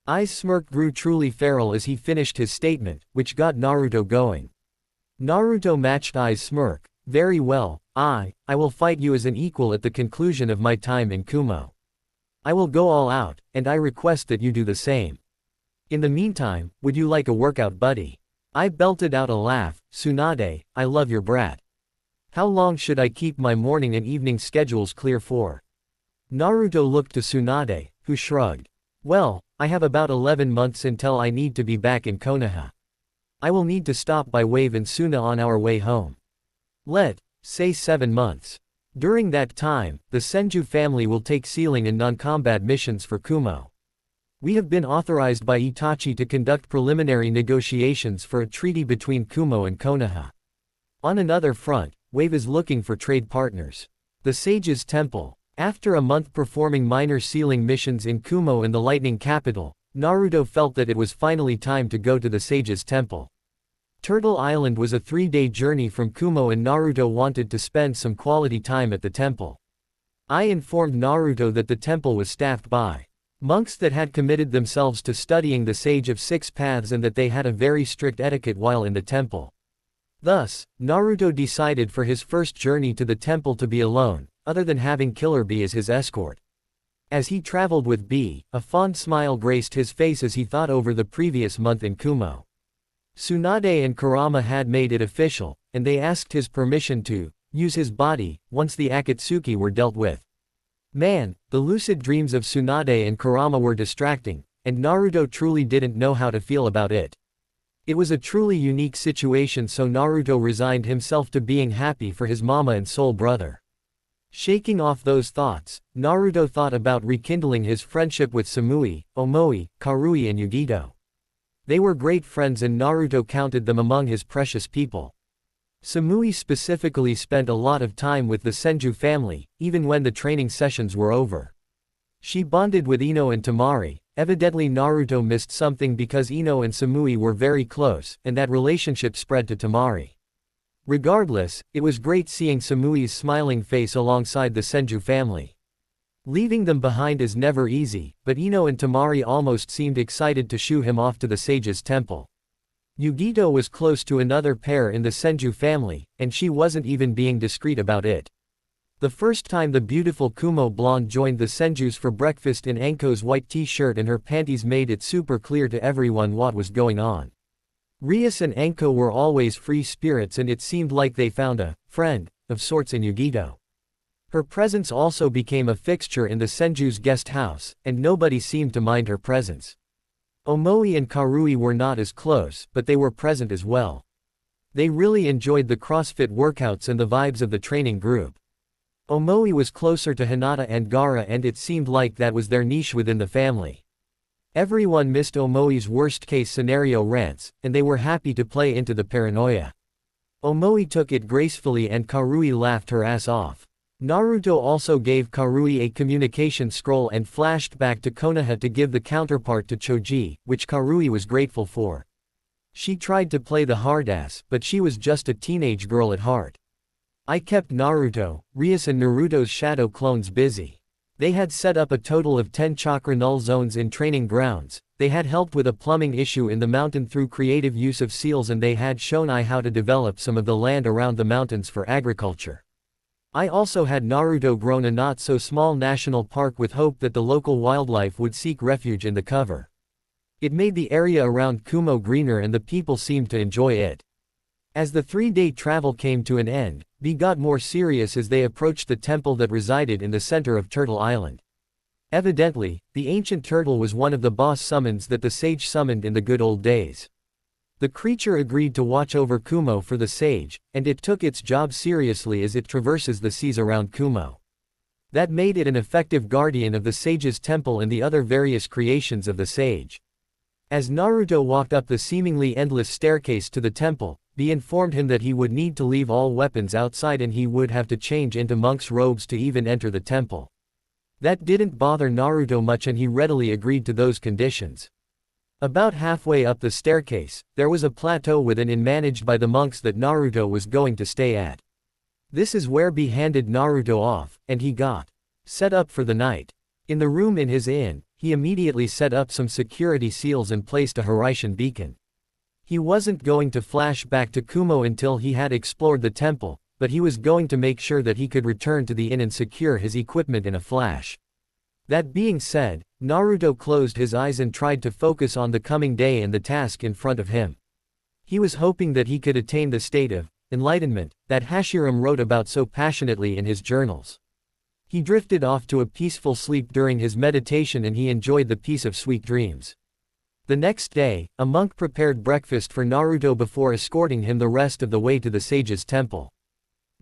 I's smirk grew truly feral as he finished his statement, which got Naruto going. Naruto matched I's smirk, very well, I will fight you as an equal at the conclusion of my time in Kumo. I will go all out, and I request that you do the same. In the meantime, would you like a workout buddy? I belted out a laugh, Tsunade, I love your brat. How long should I keep my morning and evening schedules clear for? Naruto looked to Tsunade, who shrugged. Well, I have about 11 months until I need to be back in Konoha. I will need to stop by Wave and Suna on our way home. Let's say 7 months. During that time, the Senju family will take sealing and non-combat missions for Kumo. We have been authorized by Itachi to conduct preliminary negotiations for a treaty between Kumo and Konoha. On another front, Wave is looking for trade partners. The Sage's Temple. After a month performing minor sealing missions in Kumo and the Lightning Capital, Naruto felt that it was finally time to go to the Sage's Temple. Turtle Island was a 3-day journey from Kumo and Naruto wanted to spend some quality time at the temple. I informed Naruto that the temple was staffed by monks that had committed themselves to studying the Sage of Six Paths and that they had a very strict etiquette while in the temple. Thus, Naruto decided for his first journey to the temple to be alone, other than having Killer Bee as his escort. As he traveled with Bee, a fond smile graced his face as he thought over the previous month in Kumo. Tsunade and Kurama had made it official, and they asked his permission to use his body once the Akatsuki were dealt with. Man, the lucid dreams of Tsunade and Kurama were distracting, and Naruto truly didn't know how to feel about it. It was a truly unique situation, so Naruto resigned himself to being happy for his mama and soul brother. Shaking off those thoughts, Naruto thought about rekindling his friendship with Samui, Omoi, Karui and Yugito. They were great friends and Naruto counted them among his precious people. Samui specifically spent a lot of time with the Senju family, even when the training sessions were over. She bonded with Ino and Temari. Evidently Naruto missed something because Ino and Samui were very close, and that relationship spread to Temari. Regardless, it was great seeing Samui's smiling face alongside the Senju family. Leaving them behind is never easy, but Ino and Temari almost seemed excited to shoo him off to the Sage's Temple. Yugito was close to another pair in the Senju family, and she wasn't even being discreet about it. The first time the beautiful Kumo blonde joined the Senjus for breakfast in Anko's white t-shirt and her panties made it super clear to everyone what was going on. Rias and Anko were always free spirits and it seemed like they found a friend of sorts in Yugito. Her presence also became a fixture in the Senju's guest house, and nobody seemed to mind her presence. Omoi and Karui were not as close, but they were present as well. They really enjoyed the CrossFit workouts and the vibes of the training group. Omoi was closer to Hinata and Gaara and it seemed like that was their niche within the family. Everyone missed Omoi's worst-case scenario rants, and they were happy to play into the paranoia. Omoi took it gracefully and Karui laughed her ass off. Naruto also gave Karui a communication scroll and flashed back to Konoha to give the counterpart to Choji, which Karui was grateful for. She tried to play the hardass, but she was just a teenage girl at heart. I kept Naruto, Rias and Naruto's shadow clones busy. They had set up a total of 10 chakra null zones in training grounds, they had helped with a plumbing issue in the mountain through creative use of seals and they had shown I how to develop some of the land around the mountains for agriculture. I also had Naruto grown a not-so-small national park with hope that the local wildlife would seek refuge in the cover. It made the area around Kumo greener and the people seemed to enjoy it. As the 3-day travel came to an end, B got more serious as they approached the temple that resided in the center of Turtle Island. Evidently, the ancient turtle was one of the boss summons that the sage summoned in the good old days. The creature agreed to watch over Kumo for the sage, and it took its job seriously as it traverses the seas around Kumo. That made it an effective guardian of the sage's temple and the other various creations of the sage. As Naruto walked up the seemingly endless staircase to the temple, B informed him that he would need to leave all weapons outside and he would have to change into monk's robes to even enter the temple. That didn't bother Naruto much and he readily agreed to those conditions. About halfway up the staircase, there was a plateau with an inn managed by the monks that Naruto was going to stay at. This is where B handed Naruto off, and he got set up for the night. In the room in his inn, he immediately set up some security seals and placed a Hiraishin beacon. He wasn't going to flash back to Kumo until he had explored the temple, but he was going to make sure that he could return to the inn and secure his equipment in a flash. That being said, Naruto closed his eyes and tried to focus on the coming day and the task in front of him. He was hoping that he could attain the state of enlightenment that Hashiram wrote about so passionately in his journals. He drifted off to a peaceful sleep during his meditation and he enjoyed the peace of sweet dreams. The next day, a monk prepared breakfast for Naruto before escorting him the rest of the way to the sage's temple.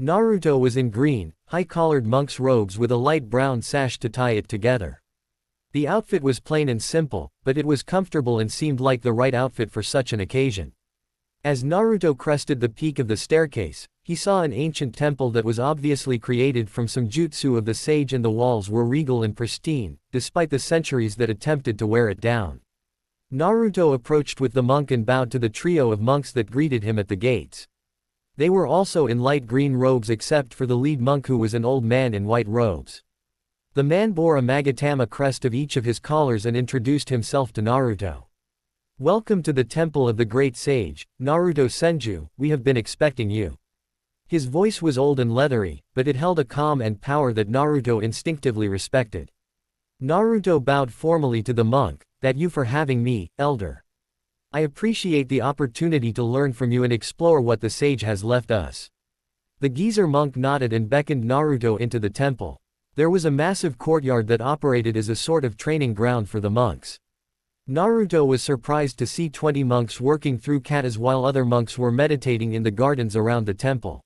Naruto was in green, high-collared monk's robes with a light brown sash to tie it together. The outfit was plain and simple, but it was comfortable and seemed like the right outfit for such an occasion. As Naruto crested the peak of the staircase, he saw an ancient temple that was obviously created from some jutsu of the sage and the walls were regal and pristine, despite the centuries that attempted to wear it down. Naruto approached with the monk and bowed to the trio of monks that greeted him at the gates. They were also in light green robes except for the lead monk who was an old man in white robes. The man bore a Magatama crest of each of his collars and introduced himself to Naruto. "Welcome to the temple of the great sage, Naruto Senju, we have been expecting you." His voice was old and leathery, but it held a calm and power that Naruto instinctively respected. Naruto bowed formally to the monk, "That you for having me, elder. I appreciate the opportunity to learn from you and explore what the sage has left us." The geezer monk nodded and beckoned Naruto into the temple. There was a massive courtyard that operated as a sort of training ground for the monks. Naruto was surprised to see 20 monks working through katas while other monks were meditating in the gardens around the temple.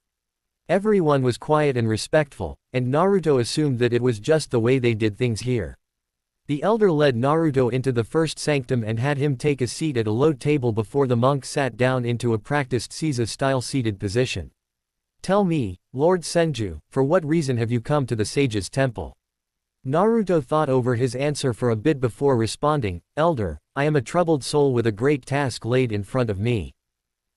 Everyone was quiet and respectful, and Naruto assumed that it was just the way they did things here. The elder led Naruto into the first sanctum and had him take a seat at a low table before the monk sat down into a practiced Seiza-style seated position. "Tell me, Lord Senju, for what reason have you come to the sage's temple?" Naruto thought over his answer for a bit before responding, "Elder, I am a troubled soul with a great task laid in front of me.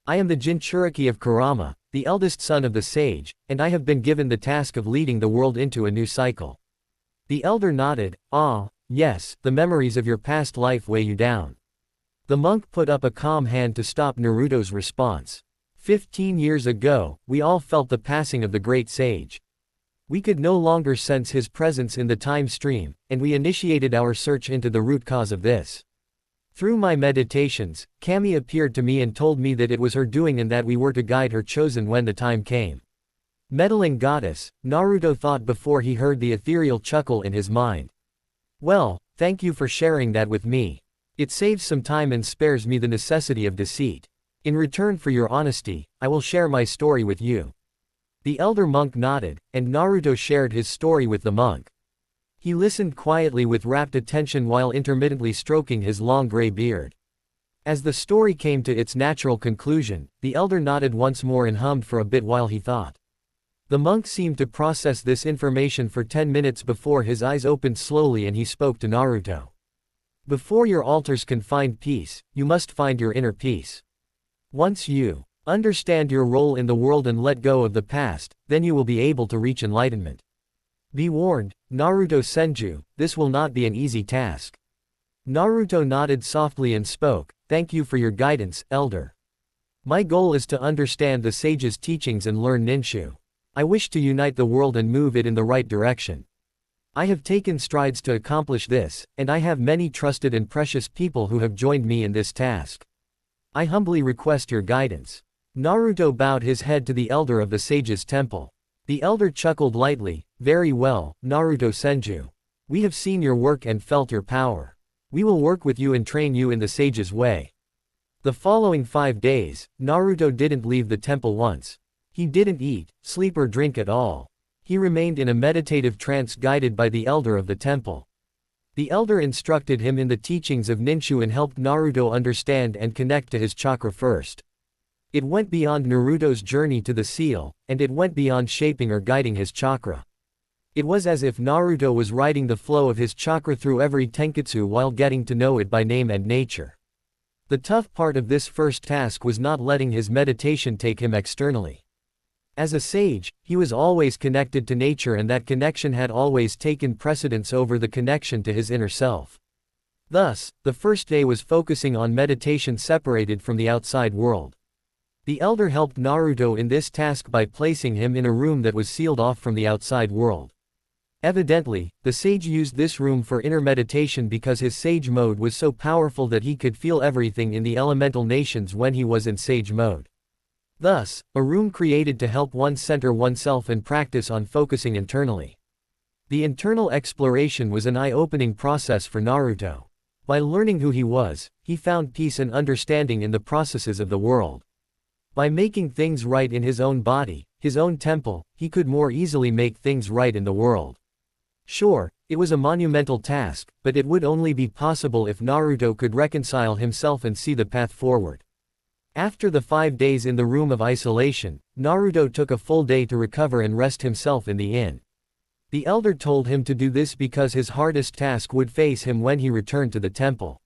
I am the Jinchuriki of Kurama, the eldest son of the sage, and I have been given the task of leading the world into a new cycle." The elder nodded, "Ah, yes, the memories of your past life weigh you down." The monk put up a calm hand to stop Naruto's response. 15 years ago, we all felt the passing of the great sage. We could no longer sense his presence in the time stream, and we initiated our search into the root cause of this. Through my meditations, Kami appeared to me and told me that it was her doing and that we were to guide her chosen when the time came. Meddling goddess, Naruto thought before he heard the ethereal chuckle in his mind. Well, thank you for sharing that with me. It saves some time and spares me the necessity of deceit. In return for your honesty, I will share my story with you. The elder monk nodded, and Naruto shared his story with the monk. He listened quietly with rapt attention while intermittently stroking his long gray beard. As the story came to its natural conclusion, the elder nodded once more and hummed for a bit while he thought. The monk seemed to process this information for 10 minutes before his eyes opened slowly and he spoke to Naruto. Before your altars can find peace, you must find your inner peace. Once you understand your role in the world and let go of the past, then you will be able to reach enlightenment. Be warned, Naruto Senju, this will not be an easy task. Naruto nodded softly and spoke, thank you for your guidance, elder. My goal is to understand the sage's teachings and learn ninshu. I wish to unite the world and move it in the right direction. I have taken strides to accomplish this, and I have many trusted and precious people who have joined me in this task. I humbly request your guidance. Naruto bowed his head to the elder of the sage's temple. The elder chuckled lightly, very well, Naruto Senju. We have seen your work and felt your power. We will work with you and train you in the sage's way. The following 5 days, Naruto didn't leave the temple once. He didn't eat, sleep or drink at all. He remained in a meditative trance guided by the elder of the temple. The elder instructed him in the teachings of ninshu and helped Naruto understand and connect to his chakra first. It went beyond Naruto's journey to the seal, and it went beyond shaping or guiding his chakra. It was as if Naruto was riding the flow of his chakra through every tenketsu while getting to know it by name and nature. The tough part of this first task was not letting his meditation take him externally. As a sage, he was always connected to nature and that connection had always taken precedence over the connection to his inner self. Thus, the first day was focusing on meditation separated from the outside world. The elder helped Naruto in this task by placing him in a room that was sealed off from the outside world. Evidently, the sage used this room for inner meditation because his sage mode was so powerful that he could feel everything in the elemental nations when he was in sage mode. Thus, a room created to help one center oneself and practice on focusing internally. The internal exploration was an eye-opening process for Naruto. By learning who he was, he found peace and understanding in the processes of the world. By making things right in his own body, his own temple, he could more easily make things right in the world. Sure, it was a monumental task, but it would only be possible if Naruto could reconcile himself and see the path forward. After the 5 days in the room of isolation, Naruto took a full day to recover and rest himself in the inn. The elder told him to do this because his hardest task would face him when he returned to the temple.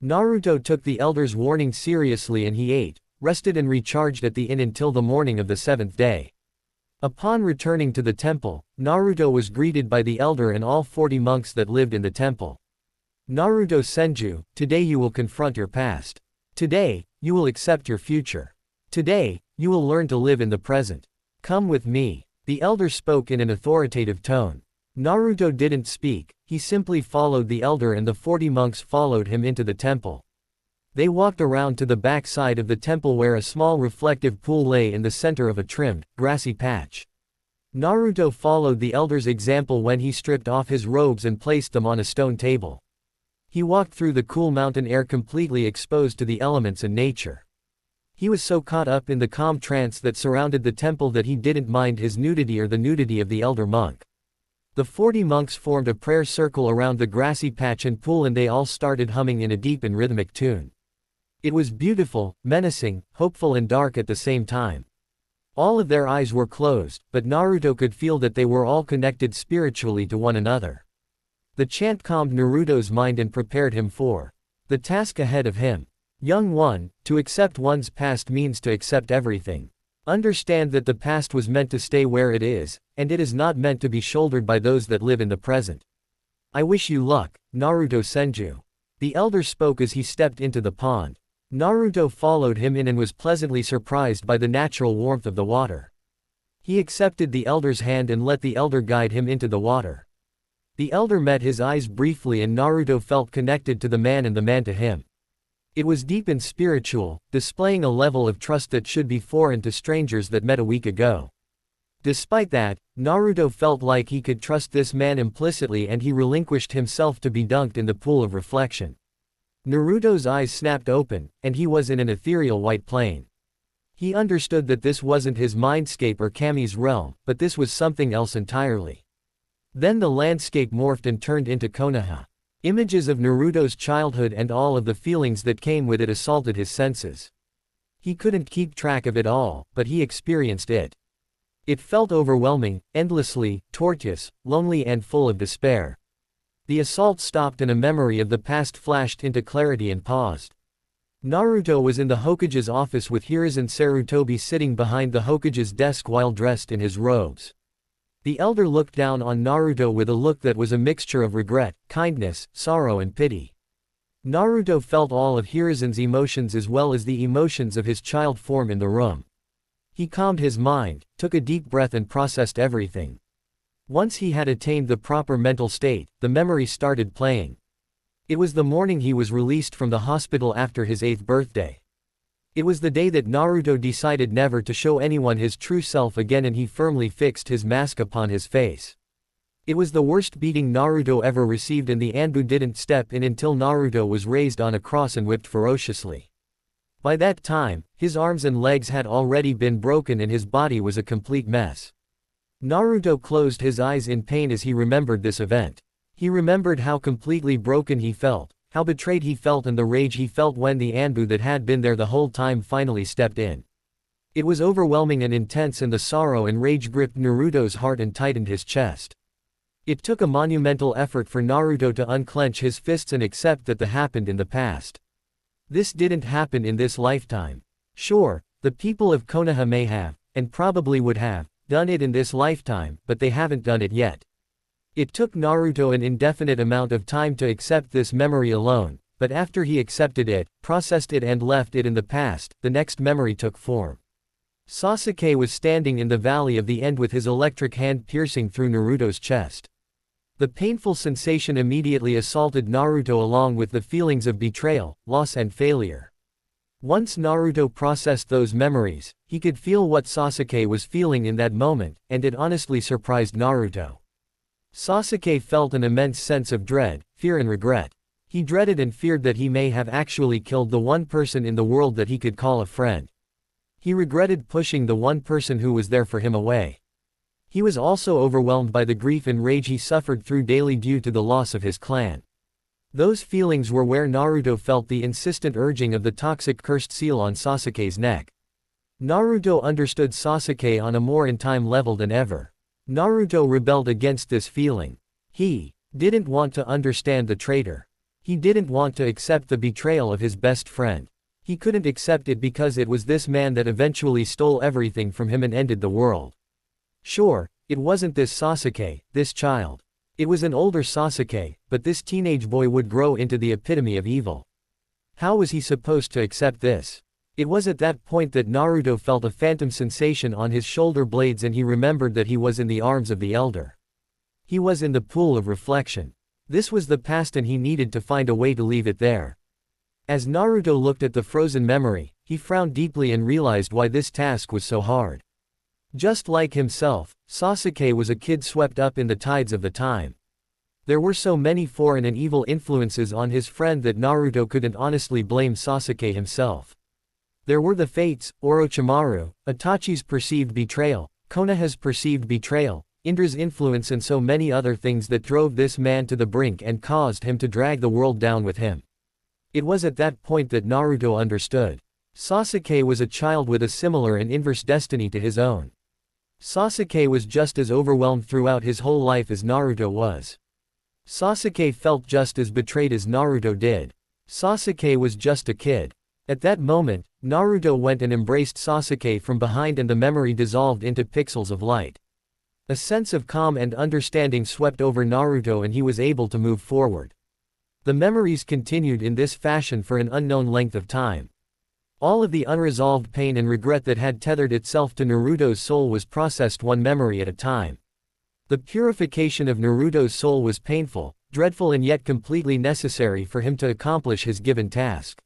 Naruto took the elder's warning seriously and he ate, rested and recharged at the inn until the morning of the 7th day. Upon returning to the temple, Naruto was greeted by the elder and all 40 monks that lived in the temple. Naruto Senju, today you will confront your past. Today, you will accept your future. Today, you will learn to live in the present. Come with me. The elder spoke in an authoritative tone. Naruto didn't speak, he simply followed the elder and the 40 monks followed him into the temple. They walked around to the back side of the temple where a small reflective pool lay in the center of a trimmed, grassy patch. Naruto followed the elder's example when he stripped off his robes and placed them on a stone table. He walked through the cool mountain air completely exposed to the elements and nature. He was so caught up in the calm trance that surrounded the temple that he didn't mind his nudity or the nudity of the elder monk. The 40 monks formed a prayer circle around the grassy patch and pool and they all started humming in a deep and rhythmic tune. It was beautiful, menacing, hopeful and dark at the same time. All of their eyes were closed, but Naruto could feel that they were all connected spiritually to one another. The chant calmed Naruto's mind and prepared him for the task ahead of him. Young one, to accept one's past means to accept everything. Understand that the past was meant to stay where it is, and it is not meant to be shouldered by those that live in the present. I wish you luck, Naruto Senju. The elder spoke as he stepped into the pond. Naruto followed him in and was pleasantly surprised by the natural warmth of the water. He accepted the elder's hand and let the elder guide him into the water. The elder met his eyes briefly and Naruto felt connected to the man and the man to him. It was deep and spiritual, displaying a level of trust that should be foreign to strangers that met a week ago. Despite that, Naruto felt like he could trust this man implicitly and he relinquished himself to be dunked in the pool of reflection. Naruto's eyes snapped open, and he was in an ethereal white plane. He understood that this wasn't his mindscape or Kami's realm, but this was something else entirely. Then the landscape morphed and turned into Konoha. Images of Naruto's childhood and all of the feelings that came with it assaulted his senses. He couldn't keep track of it all, but he experienced it. It felt overwhelming, endlessly, tortuous, lonely and full of despair. The assault stopped and a memory of the past flashed into clarity and paused. Naruto was in the Hokage's office with Hiruzen Sarutobi sitting behind the Hokage's desk while dressed in his robes. The elder looked down on Naruto with a look that was a mixture of regret, kindness, sorrow and pity. Naruto felt all of Hiruzen's emotions as well as the emotions of his child form in the room. He calmed his mind, took a deep breath and processed everything. Once he had attained the proper mental state, the memory started playing. It was the morning he was released from the hospital after his 8th birthday. It was the day that Naruto decided never to show anyone his true self again and he firmly fixed his mask upon his face. It was the worst beating Naruto ever received and the Anbu didn't step in until Naruto was raised on a cross and whipped ferociously. By that time, his arms and legs had already been broken and his body was a complete mess. Naruto closed his eyes in pain as he remembered this event. He remembered how completely broken he felt, how betrayed he felt and the rage he felt when the Anbu that had been there the whole time finally stepped in. It was overwhelming and intense and the sorrow and rage gripped Naruto's heart and tightened his chest. It took a monumental effort for Naruto to unclench his fists and accept that happened in the past. This didn't happen in this lifetime. Sure, the people of Konoha may have, and probably would have, done it in this lifetime, but they haven't done it yet. It took Naruto an indefinite amount of time to accept this memory alone, but after he accepted it, processed it and left it in the past, the next memory took form. Sasuke was standing in the Valley of the End with his electric hand piercing through Naruto's chest. The painful sensation immediately assaulted Naruto along with the feelings of betrayal, loss and failure. Once Naruto processed those memories, he could feel what Sasuke was feeling in that moment, and it honestly surprised Naruto. Sasuke felt an immense sense of dread, fear and regret. He dreaded and feared that he may have actually killed the one person in the world that he could call a friend. He regretted pushing the one person who was there for him away. He was also overwhelmed by the grief and rage he suffered through daily due to the loss of his clan. Those feelings were where Naruto felt the insistent urging of the toxic cursed seal on Sasuke's neck. Naruto understood Sasuke on a more in-time level than ever. Naruto rebelled against this feeling. He didn't want to understand the traitor. He didn't want to accept the betrayal of his best friend. He couldn't accept it because it was this man that eventually stole everything from him and ended the world. Sure, it wasn't this Sasuke, this child. It was an older Sasuke, but this teenage boy would grow into the epitome of evil. How was he supposed to accept this? It was at that point that Naruto felt a phantom sensation on his shoulder blades and he remembered that he was in the arms of the elder. He was in the pool of reflection. This was the past and he needed to find a way to leave it there. As Naruto looked at the frozen memory, he frowned deeply and realized why this task was so hard. Just like himself, Sasuke was a kid swept up in the tides of the time. There were so many foreign and evil influences on his friend that Naruto couldn't honestly blame Sasuke himself. There were the fates, Orochimaru, Itachi's perceived betrayal, Konoha's perceived betrayal, Indra's influence and so many other things that drove this man to the brink and caused him to drag the world down with him. It was at that point that Naruto understood. Sasuke was a child with a similar and inverse destiny to his own. Sasuke was just as overwhelmed throughout his whole life as Naruto was. Sasuke felt just as betrayed as Naruto did. Sasuke was just a kid. At that moment, Naruto went and embraced Sasuke from behind and the memory dissolved into pixels of light. A sense of calm and understanding swept over Naruto and he was able to move forward. The memories continued in this fashion for an unknown length of time. All of the unresolved pain and regret that had tethered itself to Naruto's soul was processed one memory at a time. The purification of Naruto's soul was painful, dreadful and yet completely necessary for him to accomplish his given task.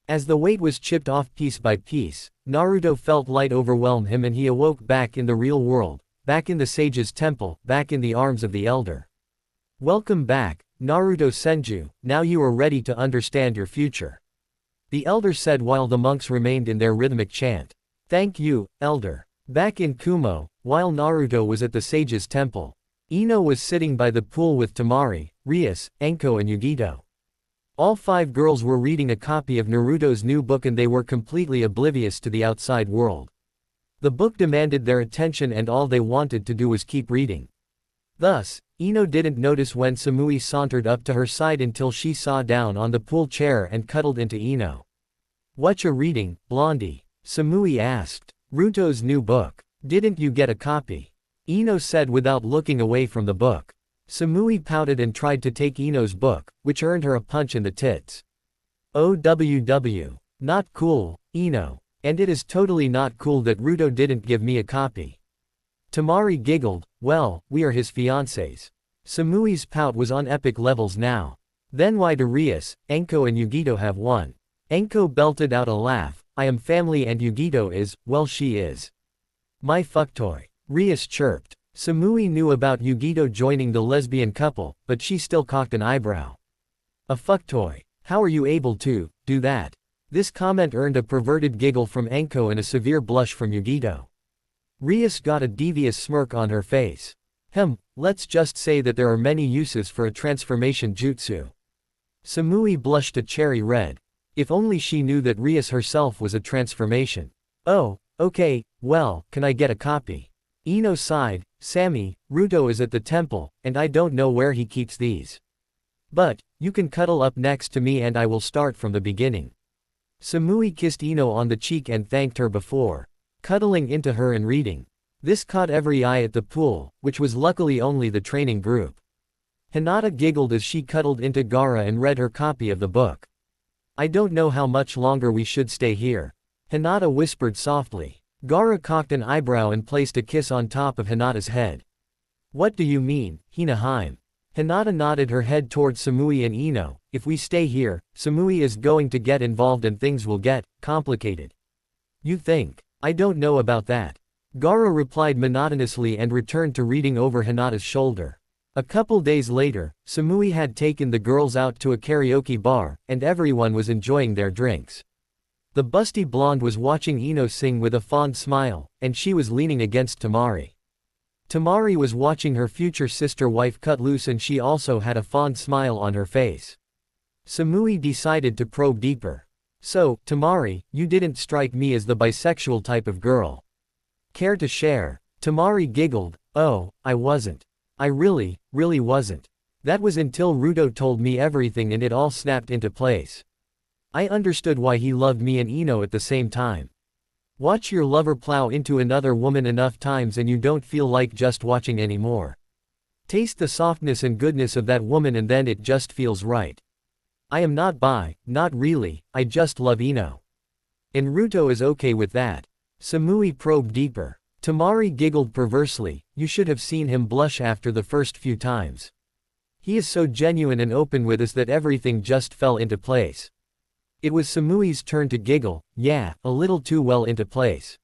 As the weight was chipped off piece by piece, Naruto felt light overwhelm him and he awoke back in the real world, back in the sage's temple, back in the arms of the elder. Welcome back, Naruto Senju, now you are ready to understand your future. The elder said while the monks remained in their rhythmic chant. Thank you, elder. Back in Kumo, while Naruto was at the sage's temple, Ino was sitting by the pool with Temari, Rias, Enko and Yugito. All 5 girls were reading a copy of Naruto's new book and they were completely oblivious to the outside world. The book demanded their attention and all they wanted to do was keep reading. Thus, Ino didn't notice when Samui sauntered up to her side until she saw down on the pool chair and cuddled into Ino. Whatcha reading, Blondie? Samui asked. Ruto's new book. Didn't you get a copy? Ino said without looking away from the book. Samui pouted and tried to take Ino's book, which earned her a punch in the tits. OWW. Not cool, Ino. And it is totally not cool that Ruto didn't give me a copy. Temari giggled, well, we are his fiancés. Samui's pout was on epic levels now. Then why do Rias, Enko and Yugito have one? Enko belted out a laugh, I am family and Yugito is, well she is. My fucktoy. Rias chirped. Samui knew about Yugito joining the lesbian couple, but she still cocked an eyebrow. A fucktoy. How are you able to do that? This comment earned a perverted giggle from Enko and a severe blush from Yugito. Rias got a devious smirk on her face. Let's just say that there are many uses for a transformation jutsu. Samui blushed a cherry red. If only she knew that Rias herself was a transformation. Oh, okay, well, can I get a copy? Ino sighed, Sammy, Ruto is at the temple, and I don't know where he keeps these. But, you can cuddle up next to me and I will start from the beginning. Samui kissed Ino on the cheek and thanked her before cuddling into her and reading. This caught every eye at the pool, which was luckily only the training group. Hinata giggled as she cuddled into Gaara and read her copy of the book. I don't know how much longer we should stay here. Hinata whispered softly. Gaara cocked an eyebrow and placed a kiss on top of Hinata's head. What do you mean, Hinaheim? Hinata nodded her head towards Samui and Ino. If we stay here, Samui is going to get involved and things will get complicated. You think? I don't know about that. Gaara replied monotonously and returned to reading over Hinata's shoulder. A couple days later, Samui had taken the girls out to a karaoke bar, and everyone was enjoying their drinks. The busty blonde was watching Ino sing with a fond smile, and she was leaning against Temari. Temari was watching her future sister-wife cut loose and she also had a fond smile on her face. Samui decided to probe deeper. So, Temari, you didn't strike me as the bisexual type of girl. Care to share? Temari giggled, oh, I wasn't. I really wasn't. That was until Ruto told me everything and it all snapped into place. I understood why he loved me and Ino at the same time. Watch your lover plow into another woman enough times and you don't feel like just watching anymore. Taste the softness and goodness of that woman and then it just feels right. I am not bi, not really, I just love Ino. And Ruto is okay with that. Samui probed deeper. Temari giggled perversely, you should have seen him blush after the first few times. He is so genuine and open with us that everything just fell into place. It was Samui's turn to giggle, yeah, a little too well into place.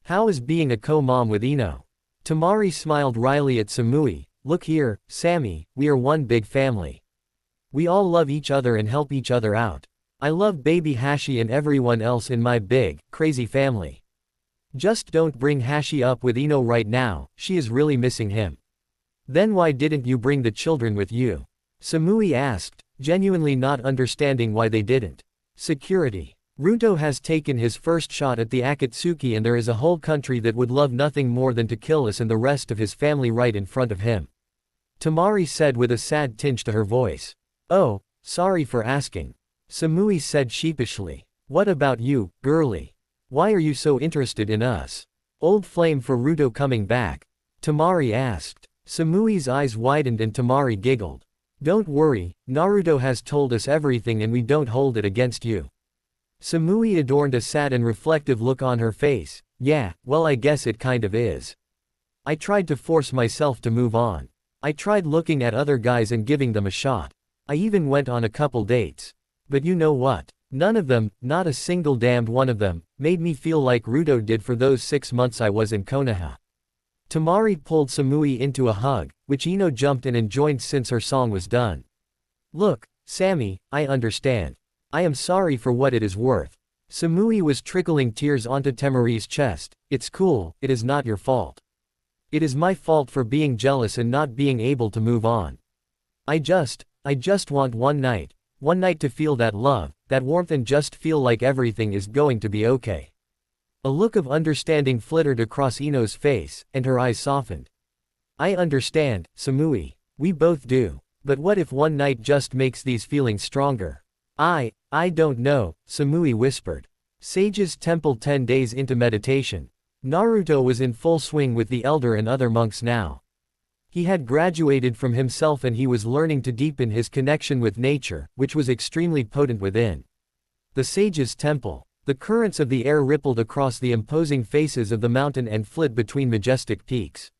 How is being a co-mom with Ino? Temari smiled wryly at Samui, look here, Sammy, we are one big family. We all love each other and help each other out. I love baby Hashi and everyone else in my big, crazy family. Just don't bring Hashi up with Ino right now, she is really missing him. Then why didn't you bring the children with you? Samui asked, genuinely not understanding why they didn't. Security. Ruto has taken his first shot at the Akatsuki and there is a whole country that would love nothing more than to kill us and the rest of his family right in front of him. Temari said with a sad tinge to her voice. Oh, sorry for asking. Samui said sheepishly. What about you, girlie? Why are you so interested in us? Old flame for Ruto coming back? Temari asked. Samui's eyes widened and Temari giggled. Don't worry, Naruto has told us everything and we don't hold it against you. Samui adorned a sad and reflective look on her face. Yeah, well I guess it kind of is. I tried to force myself to move on. I tried looking at other guys and giving them a shot. I even went on a couple dates. But you know what? None of them, not a single damned one of them, made me feel like Ruto did for those 6 months I was in Konoha. Tamari pulled Samui into a hug, which Ino jumped in and joined since her song was done. Look, Sammy, I understand. I am sorry for what it is worth. Samui was trickling tears onto Tamari's chest. It's cool, it is not your fault. It is my fault for being jealous and not being able to move on. I just want one night to feel that love, that warmth and just feel like everything is going to be okay. A look of understanding flittered across Ino's face, and her eyes softened. I understand, Samui. We both do. But what if one night just makes these feelings stronger? I don't know, Samui whispered. Sage's Temple 10 days into meditation. Naruto was in full swing with the elder and other monks now. He had graduated from himself and he was learning to deepen his connection with nature, which was extremely potent within. The Sage's Temple. The currents of the air rippled across the imposing faces of the mountain and flit between majestic peaks.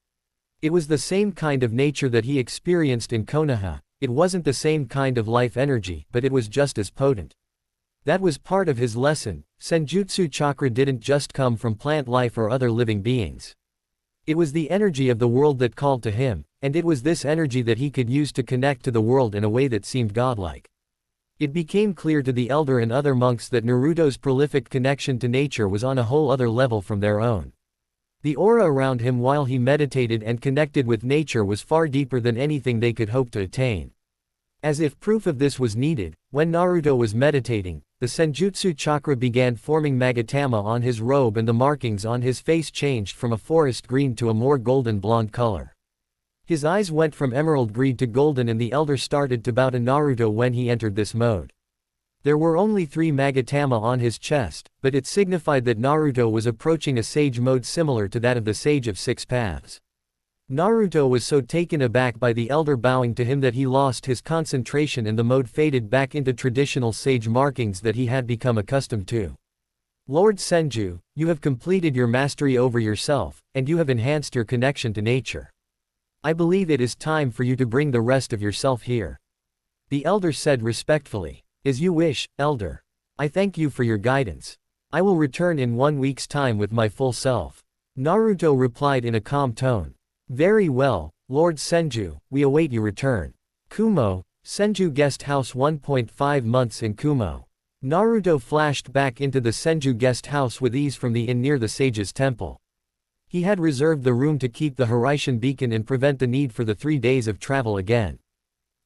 It was the same kind of nature that he experienced in Konoha. It wasn't the same kind of life energy, but it was just as potent. That was part of his lesson. Senjutsu chakra didn't just come from plant life or other living beings. It was the energy of the world that called to him, and it was this energy that he could use to connect to the world in a way that seemed godlike. It became clear to the elder and other monks that Naruto's prolific connection to nature was on a whole other level from their own. The aura around him while he meditated and connected with nature was far deeper than anything they could hope to attain. As if proof of this was needed, when Naruto was meditating, the Senjutsu chakra began forming magatama on his robe and the markings on his face changed from a forest green to a more golden blonde color. His eyes went from emerald green to golden and the elder started to bow to Naruto when he entered this mode. There were only 3 magatama on his chest, but it signified that Naruto was approaching a sage mode similar to that of the Sage of 6 Paths. Naruto was so taken aback by the elder bowing to him that he lost his concentration and the mode faded back into traditional sage markings that he had become accustomed to. Lord Senju, you have completed your mastery over yourself, and you have enhanced your connection to nature. I believe it is time for you to bring the rest of yourself here. The elder said respectfully. As you wish, elder. I thank you for your guidance. I will return in 1 week's time with my full self. Naruto replied in a calm tone. Very well, Lord Senju, we await your return. Kumo, Senju Guest House 1.5 months in Kumo. Naruto flashed back into the Senju Guest House with ease from the inn near the Sage's Temple. He had reserved the room to keep the Horizon beacon and prevent the need for the 3 days of travel again.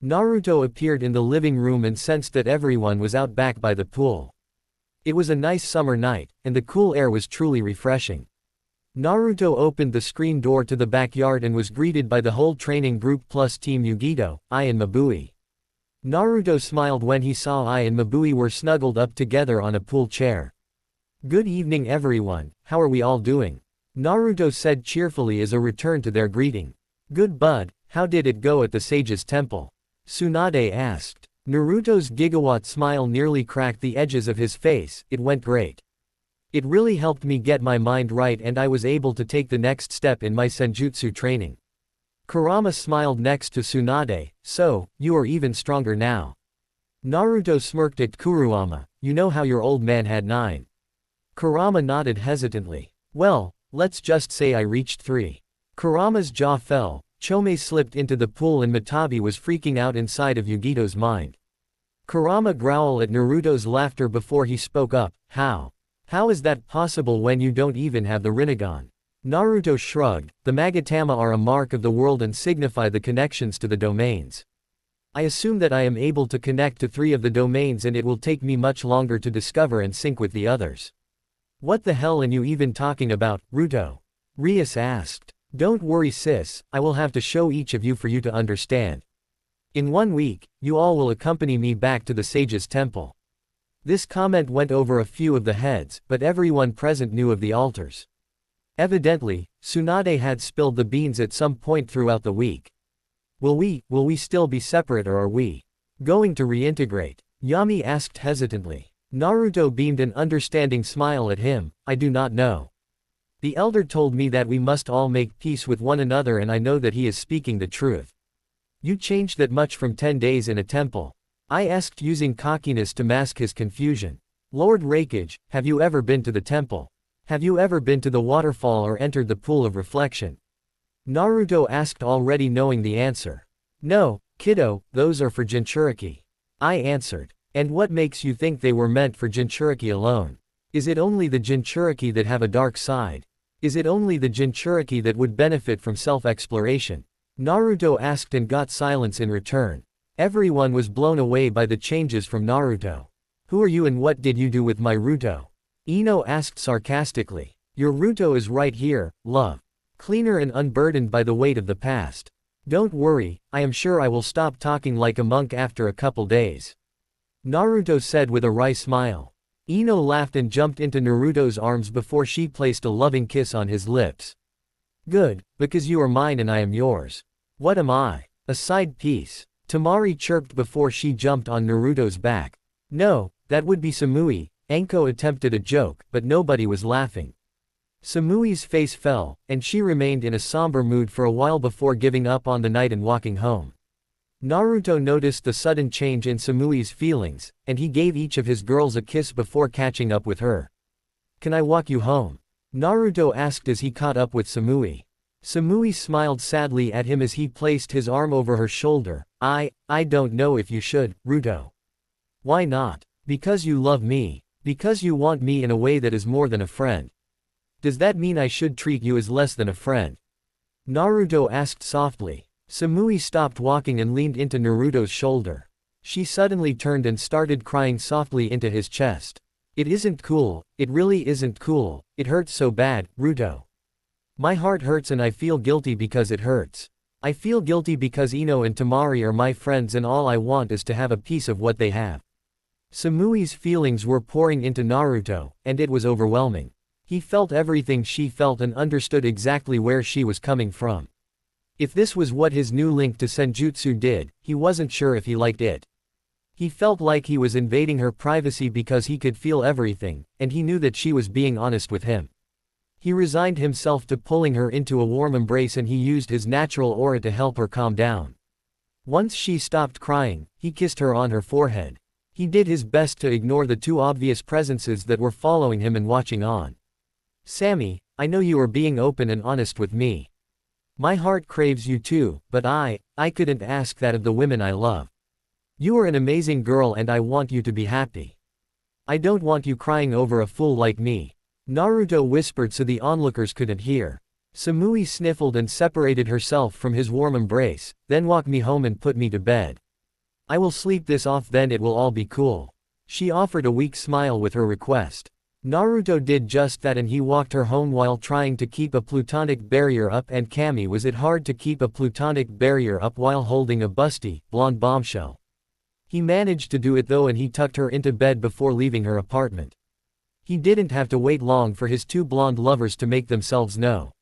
Naruto appeared in the living room and sensed that everyone was out back by the pool. It was a nice summer night, and the cool air was truly refreshing. Naruto opened the screen door to the backyard and was greeted by the whole training group plus Team Yugito, Ai and Mabui. Naruto smiled when he saw Ai and Mabui were snuggled up together on a pool chair. Good evening everyone, how are we all doing? Naruto said cheerfully as a return to their greeting. Good bud, how did it go at the Sage's Temple? Tsunade asked. Naruto's gigawatt smile nearly cracked the edges of his face. It went great. It really helped me get my mind right and I was able to take the next step in my senjutsu training. Kurama smiled next to Tsunade. So, you are even stronger now. Naruto smirked at Kurama. You know how your old man had 9. Kurama nodded hesitantly. Well, let's just say I reached 3. Kurama's jaw fell. Chomei slipped into the pool and Matabi was freaking out inside of Yugito's mind. Kurama growled at Naruto's laughter before he spoke up. How? How is that possible when you don't even have the Rinnegan? Naruto shrugged. The Magatama are a mark of the world and signify the connections to the domains. I assume that I am able to connect to 3 of the domains and it will take me much longer to discover and sync with the others. What the hell are you even talking about, Ruto? Rias asked. Don't worry sis, I will have to show each of you for you to understand. In 1 week, you all will accompany me back to the Sage's Temple. This comment went over a few of the heads, but everyone present knew of the altars. Evidently, Tsunade had spilled the beans at some point throughout the week. Will we still be separate or are we going to reintegrate? Yami asked hesitantly. Naruto beamed an understanding smile at him. I do not know. The elder told me that we must all make peace with one another and I know that he is speaking the truth. You changed that much from 10 days in a temple? I asked using cockiness to mask his confusion. Lord Raikage, have you ever been to the temple? Have you ever been to the waterfall or entered the pool of reflection? Naruto asked already knowing the answer. No, kiddo, those are for Jinchuriki. I answered. And what makes you think they were meant for Jinchuriki alone? Is it only the Jinchuriki that have a dark side? Is it only the Jinchuriki that would benefit from self-exploration? Naruto asked and got silence in return. Everyone was blown away by the changes from Naruto. Who are you and what did you do with my Ruto? Ino asked sarcastically. Your Ruto is right here, love. Cleaner and unburdened by the weight of the past. Don't worry, I am sure I will stop talking like a monk after a couple days. Naruto said with a wry smile. Ino laughed and jumped into Naruto's arms before she placed a loving kiss on his lips. Good, because you are mine and I am yours. What am I? A side piece. Tamari chirped before she jumped on Naruto's back. No, that would be Samui. Anko attempted a joke, but nobody was laughing. Samui's face fell, and she remained in a somber mood for a while before giving up on the night and walking home. Naruto noticed the sudden change in Samui's feelings, and he gave each of his girls a kiss before catching up with her. Can I walk you home? Naruto asked as he caught up with Samui. Samui smiled sadly at him as he placed his arm over her shoulder. I don't know if you should, Ruto. Why not? Because you love me. Because you want me in a way that is more than a friend. Does that mean I should treat you as less than a friend? Naruto asked softly. Samui stopped walking and leaned into Naruto's shoulder. She suddenly turned and started crying softly into his chest. It isn't cool, it really isn't cool, it hurts so bad, Ruto. My heart hurts and I feel guilty because it hurts. I feel guilty because Ino and Tamari are my friends and all I want is to have a piece of what they have. Samui's feelings were pouring into Naruto, and it was overwhelming. He felt everything she felt and understood exactly where she was coming from. If this was what his new link to Senjutsu did, he wasn't sure if he liked it. He felt like he was invading her privacy because he could feel everything, and he knew that she was being honest with him. He resigned himself to pulling her into a warm embrace and he used his natural aura to help her calm down. Once she stopped crying, he kissed her on her forehead. He did his best to ignore the two obvious presences that were following him and watching on. Sammy, I know you are being open and honest with me. My heart craves you too, but I couldn't ask that of the women I love. You are an amazing girl and I want you to be happy. I don't want you crying over a fool like me. Naruto whispered so the onlookers couldn't hear. Samui sniffled and separated herself from his warm embrace, then walk me home and put me to bed. I will sleep this off then it will all be cool. She offered a weak smile with her request. Naruto did just that and he walked her home while trying to keep a plutonic barrier up and Kami was it hard to keep a plutonic barrier up while holding a busty, blonde bombshell. He managed to do it though and he tucked her into bed before leaving her apartment. He didn't have to wait long for his two blonde lovers to make themselves know.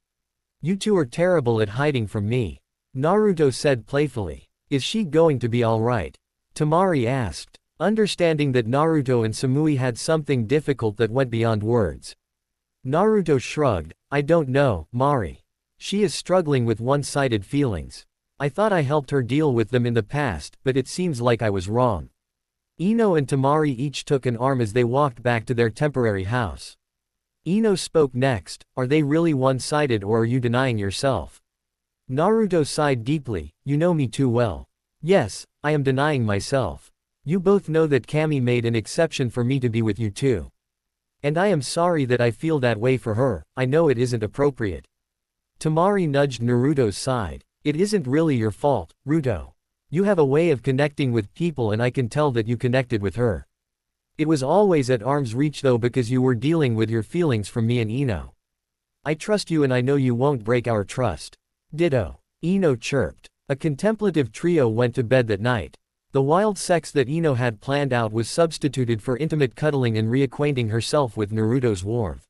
You two are terrible at hiding from me. Naruto said playfully. Is she going to be alright? Tamari asked. Understanding that Naruto and Samui had something difficult that went beyond words. Naruto shrugged. I don't know, Mari. She is struggling with one-sided feelings. I thought I helped her deal with them in the past, but it seems like I was wrong. Ino and Tamari each took an arm as they walked back to their temporary house. Ino spoke next. Are they really one-sided or are you denying yourself? Naruto sighed deeply. You know me too well. Yes, I am denying myself. You both know that Kami made an exception for me to be with you too. And I am sorry that I feel that way for her, I know it isn't appropriate. Tamari nudged Naruto's side. It isn't really your fault, Ruto. You have a way of connecting with people and I can tell that you connected with her. It was always at arm's reach though because you were dealing with your feelings from me and Ino. I trust you and I know you won't break our trust. Ditto. Ino chirped. A contemplative trio went to bed that night. The wild sex that Ino had planned out was substituted for intimate cuddling and reacquainting herself with Naruto's warmth.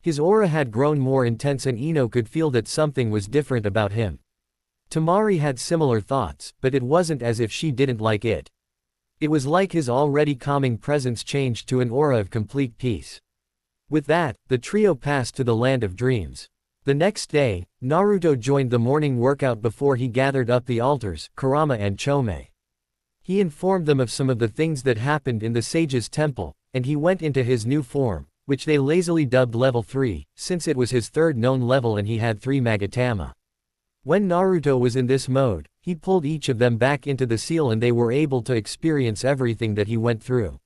His aura had grown more intense and Ino could feel that something was different about him. Tamari had similar thoughts, but it wasn't as if she didn't like it. It was like his already calming presence changed to an aura of complete peace. With that, the trio passed to the land of dreams. The next day, Naruto joined the morning workout before he gathered up the altars, Kurama and Chomei. He informed them of some of the things that happened in the sage's temple, and he went into his new form, which they lazily dubbed Level 3, since it was his third known level and he had 3 Magatama. When Naruto was in this mode, he pulled each of them back into the seal and they were able to experience everything that he went through.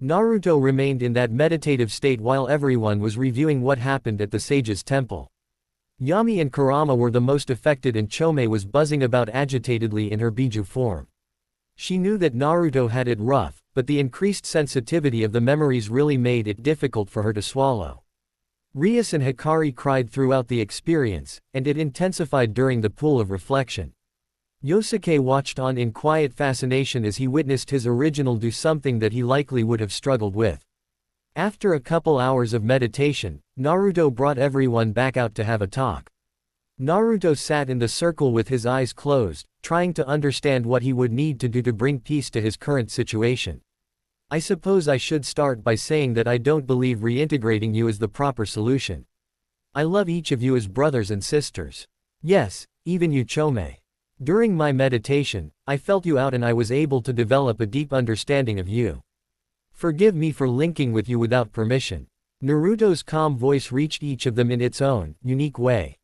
Naruto remained in that meditative state while everyone was reviewing what happened at the sage's temple. Yami and Kurama were the most affected and Chomei was buzzing about agitatedly in her Biju form. She knew that Naruto had it rough, but the increased sensitivity of the memories really made it difficult for her to swallow. Rias and Hikari cried throughout the experience, and it intensified during the pool of reflection. Yosuke watched on in quiet fascination as he witnessed his original do something that he likely would have struggled with. After a couple hours of meditation, Naruto brought everyone back out to have a talk. Naruto sat in the circle with his eyes closed, trying to understand what he would need to do to bring peace to his current situation. I suppose I should start by saying that I don't believe reintegrating you is the proper solution. I love each of you as brothers and sisters. Yes, even you Chomei. During my meditation, I felt you out and I was able to develop a deep understanding of you. Forgive me for linking with you without permission. Naruto's calm voice reached each of them in its own, unique way.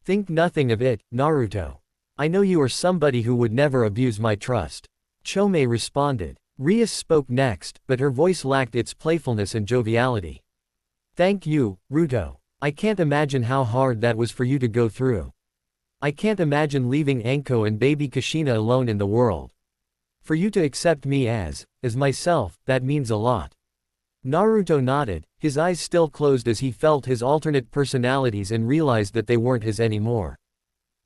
Think nothing of it, Naruto. I know you are somebody who would never abuse my trust. Chomei responded. Rias spoke next, but her voice lacked its playfulness and joviality. Thank you, Ruto. I can't imagine how hard that was for you to go through. I can't imagine leaving Anko and baby Kushina alone in the world. For you to accept me as myself, that means a lot. Naruto nodded, his eyes still closed as he felt his alternate personalities and realized that they weren't his anymore.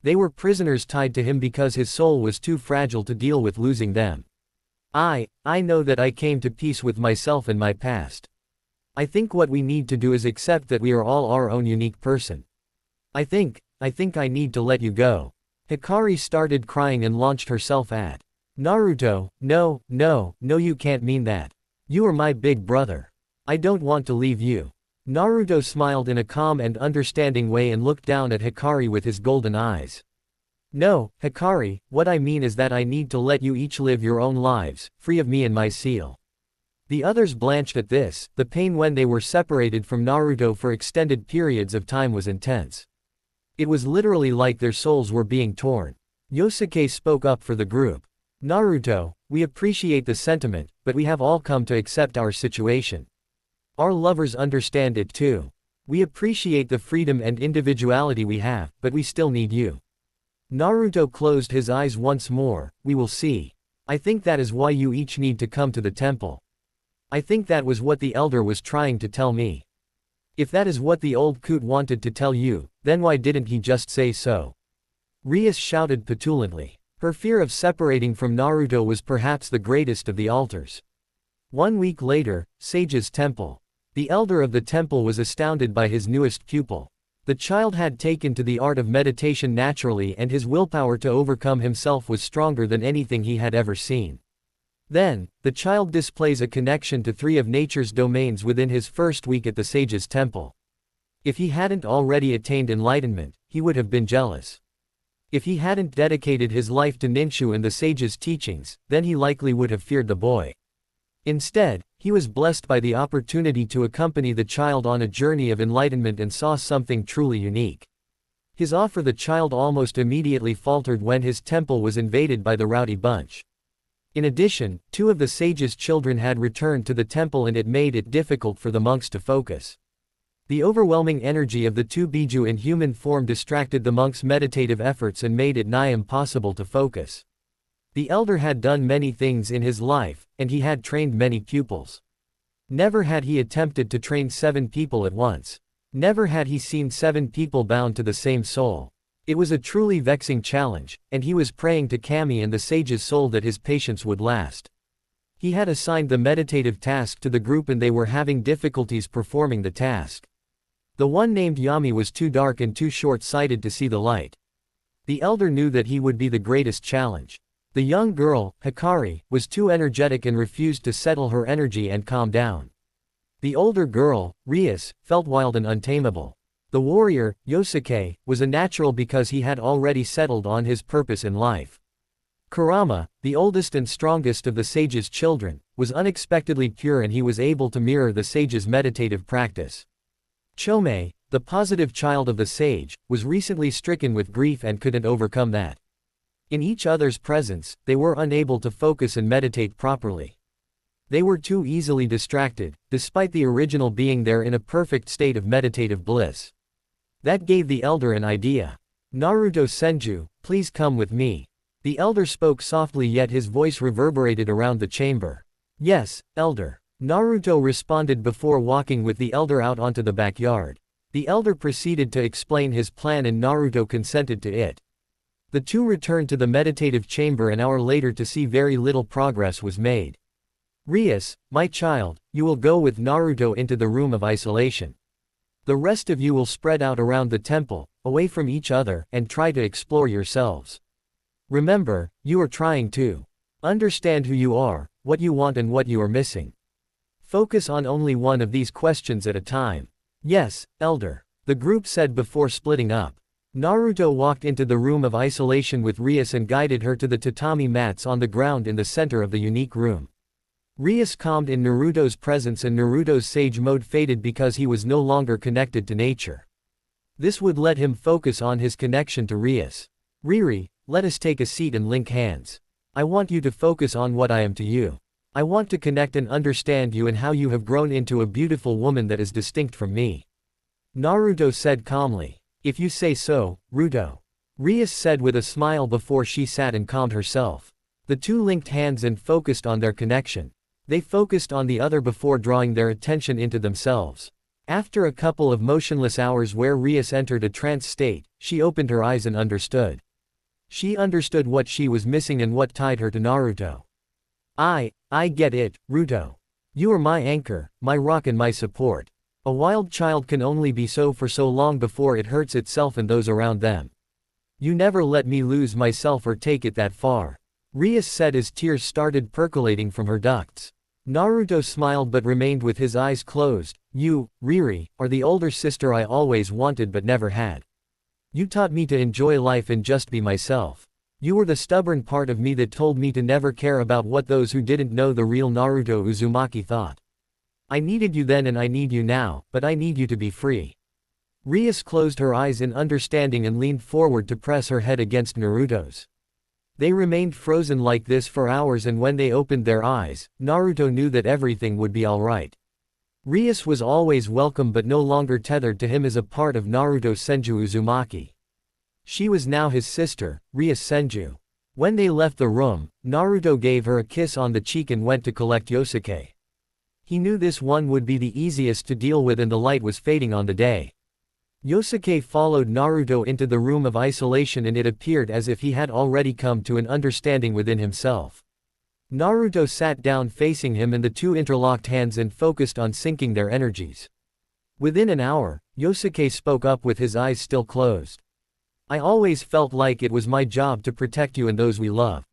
They were prisoners tied to him because his soul was too fragile to deal with losing them. I know that I came to peace with myself and my past. I think what we need to do is accept that we are all our own unique person. I think I need to let you go. Hikari started crying and launched herself at Naruto. No, you can't mean that. You are my big brother. I don't want to leave you. Naruto smiled in a calm and understanding way and looked down at Hikari with his golden eyes. No, Hikari, what I mean is that I need to let you each live your own lives, free of me and my seal. The others blanched at this, the pain when they were separated from Naruto for extended periods of time was intense. It was literally like their souls were being torn. Yosuke spoke up for the group. Naruto, we appreciate the sentiment, but we have all come to accept our situation. Our lovers understand it too. We appreciate the freedom and individuality we have, but we still need you. Naruto closed his eyes once more. We will see. I think that is why you each need to come to the temple. I think that was what the elder was trying to tell me. If that is what the old coot wanted to tell you, then why didn't he just say so? Rias shouted petulantly. Her fear of separating from Naruto was perhaps the greatest of the altars. 1 week later, Sage's temple. The elder of the temple was astounded by his newest pupil. The child had taken to the art of meditation naturally and his willpower to overcome himself was stronger than anything he had ever seen. Then, the child displays a connection to 3 of nature's domains within his first week at the Sage's temple. If he hadn't already attained enlightenment, he would have been jealous. If he hadn't dedicated his life to Ninshu and the Sage's teachings, then he likely would have feared the boy. Instead, he was blessed by the opportunity to accompany the child on a journey of enlightenment and saw something truly unique. His awe for the child almost immediately faltered when his temple was invaded by the rowdy bunch. In addition, 2 of the Sage's children had returned to the temple and it made it difficult for the monks to focus. The overwhelming energy of the 2 Biju in human form distracted the monks' meditative efforts and made it nigh impossible to focus. The elder had done many things in his life, and he had trained many pupils. Never had he attempted to train 7 people at once. Never had he seen 7 people bound to the same soul. It was a truly vexing challenge, and he was praying to Kami and the Sage's soul that his patience would last. He had assigned the meditative task to the group and they were having difficulties performing the task. The one named Yami was too dark and too short-sighted to see the light. The elder knew that he would be the greatest challenge. The young girl, Hikari, was too energetic and refused to settle her energy and calm down. The older girl, Rias, felt wild and untamable. The warrior, Yosuke, was a natural because he had already settled on his purpose in life. Kurama, the oldest and strongest of the sage's children, was unexpectedly pure and he was able to mirror the sage's meditative practice. Chomei, the positive child of the sage, was recently stricken with grief and couldn't overcome that. In each other's presence, they were unable to focus and meditate properly. They were too easily distracted, despite the original being there in a perfect state of meditative bliss. That gave the elder an idea. Naruto Senju, please come with me. The elder spoke softly yet his voice reverberated around the chamber. Yes, elder. Naruto responded before walking with the elder out onto the backyard. The elder proceeded to explain his plan and Naruto consented to it. The two returned to the meditative chamber an hour later to see very little progress was made. Rias, my child, you will go with Naruto into the room of isolation. The rest of you will spread out around the temple, away from each other, and try to explore yourselves. Remember, you are trying to understand who you are, what you want and what you are missing. Focus on only one of these questions at a time. Yes, elder. The group said before splitting up. Naruto walked into the room of isolation with Rias and guided her to the tatami mats on the ground in the center of the unique room. Rias calmed in Naruto's presence and Naruto's sage mode faded because he was no longer connected to nature. This would let him focus on his connection to Rias. Riri, let us take a seat and link hands. I want you to focus on what I am to you. I want to connect and understand you and how you have grown into a beautiful woman that is distinct from me. Naruto said calmly. If you say so, Ruto. Rias said with a smile before she sat and calmed herself. The two linked hands and focused on their connection. They focused on the other before drawing their attention into themselves. After a couple of motionless hours where Rias entered a trance state, she opened her eyes and understood. She understood what she was missing and what tied her to Naruto. I get it, Ruto. You are my anchor, my rock and my support. A wild child can only be so for so long before it hurts itself and those around them. You never let me lose myself or take it that far. Rias said as tears started percolating from her ducts. Naruto smiled but remained with his eyes closed. You, Riri, are the older sister I always wanted but never had. You taught me to enjoy life and just be myself. You were the stubborn part of me that told me to never care about what those who didn't know the real Naruto Uzumaki thought. I needed you then and I need you now, but I need you to be free. Rias closed her eyes in understanding and leaned forward to press her head against Naruto's. They remained frozen like this for hours and when they opened their eyes, Naruto knew that everything would be alright. Rias was always welcome but no longer tethered to him as a part of Naruto Senju Uzumaki. She was now his sister, Rias Senju. When they left the room, Naruto gave her a kiss on the cheek and went to collect Yosuke. He knew this one would be the easiest to deal with and the light was fading on the day. Yosuke followed Naruto into the room of isolation and it appeared as if he had already come to an understanding within himself. Naruto sat down facing him and the two interlocked hands and focused on syncing their energies. Within an hour, Yosuke spoke up with his eyes still closed. I always felt like it was my job to protect you and those we love.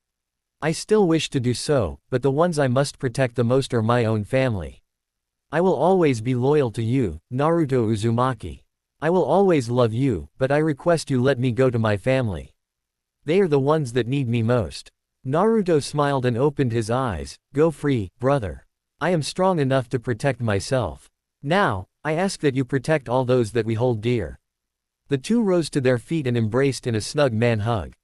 I still wish to do so, but the ones I must protect the most are my own family. I will always be loyal to you, Naruto Uzumaki. I will always love you, but I request you let me go to my family. They are the ones that need me most. Naruto smiled and opened his eyes. Go free, brother. I am strong enough to protect myself. Now, I ask that you protect all those that we hold dear. The two rose to their feet and embraced in a snug man hug.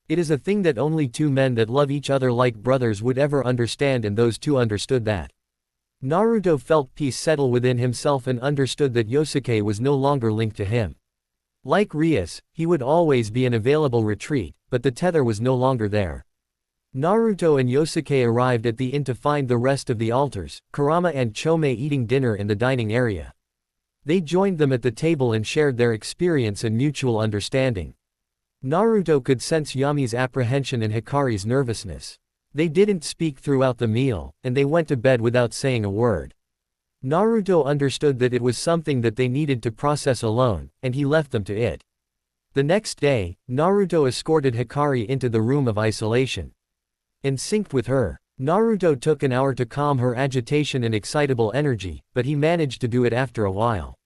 It is a thing that only two men that love each other like brothers would ever understand and those two understood that. Naruto felt peace settle within himself and understood that Yosuke was no longer linked to him. Like Rias, he would always be an available retreat, but the tether was no longer there. Naruto and Yosuke arrived at the inn to find the rest of the altars, Kurama and Chomei eating dinner in the dining area. They joined them at the table and shared their experience and mutual understanding. Naruto could sense Yami's apprehension and Hikari's nervousness. They didn't speak throughout the meal, and they went to bed without saying a word. Naruto understood that it was something that they needed to process alone, and he left them to it. The next day, Naruto escorted Hikari into the room of isolation. And synced with her. Naruto took an hour to calm her agitation and excitable energy, but he managed to do it after a while.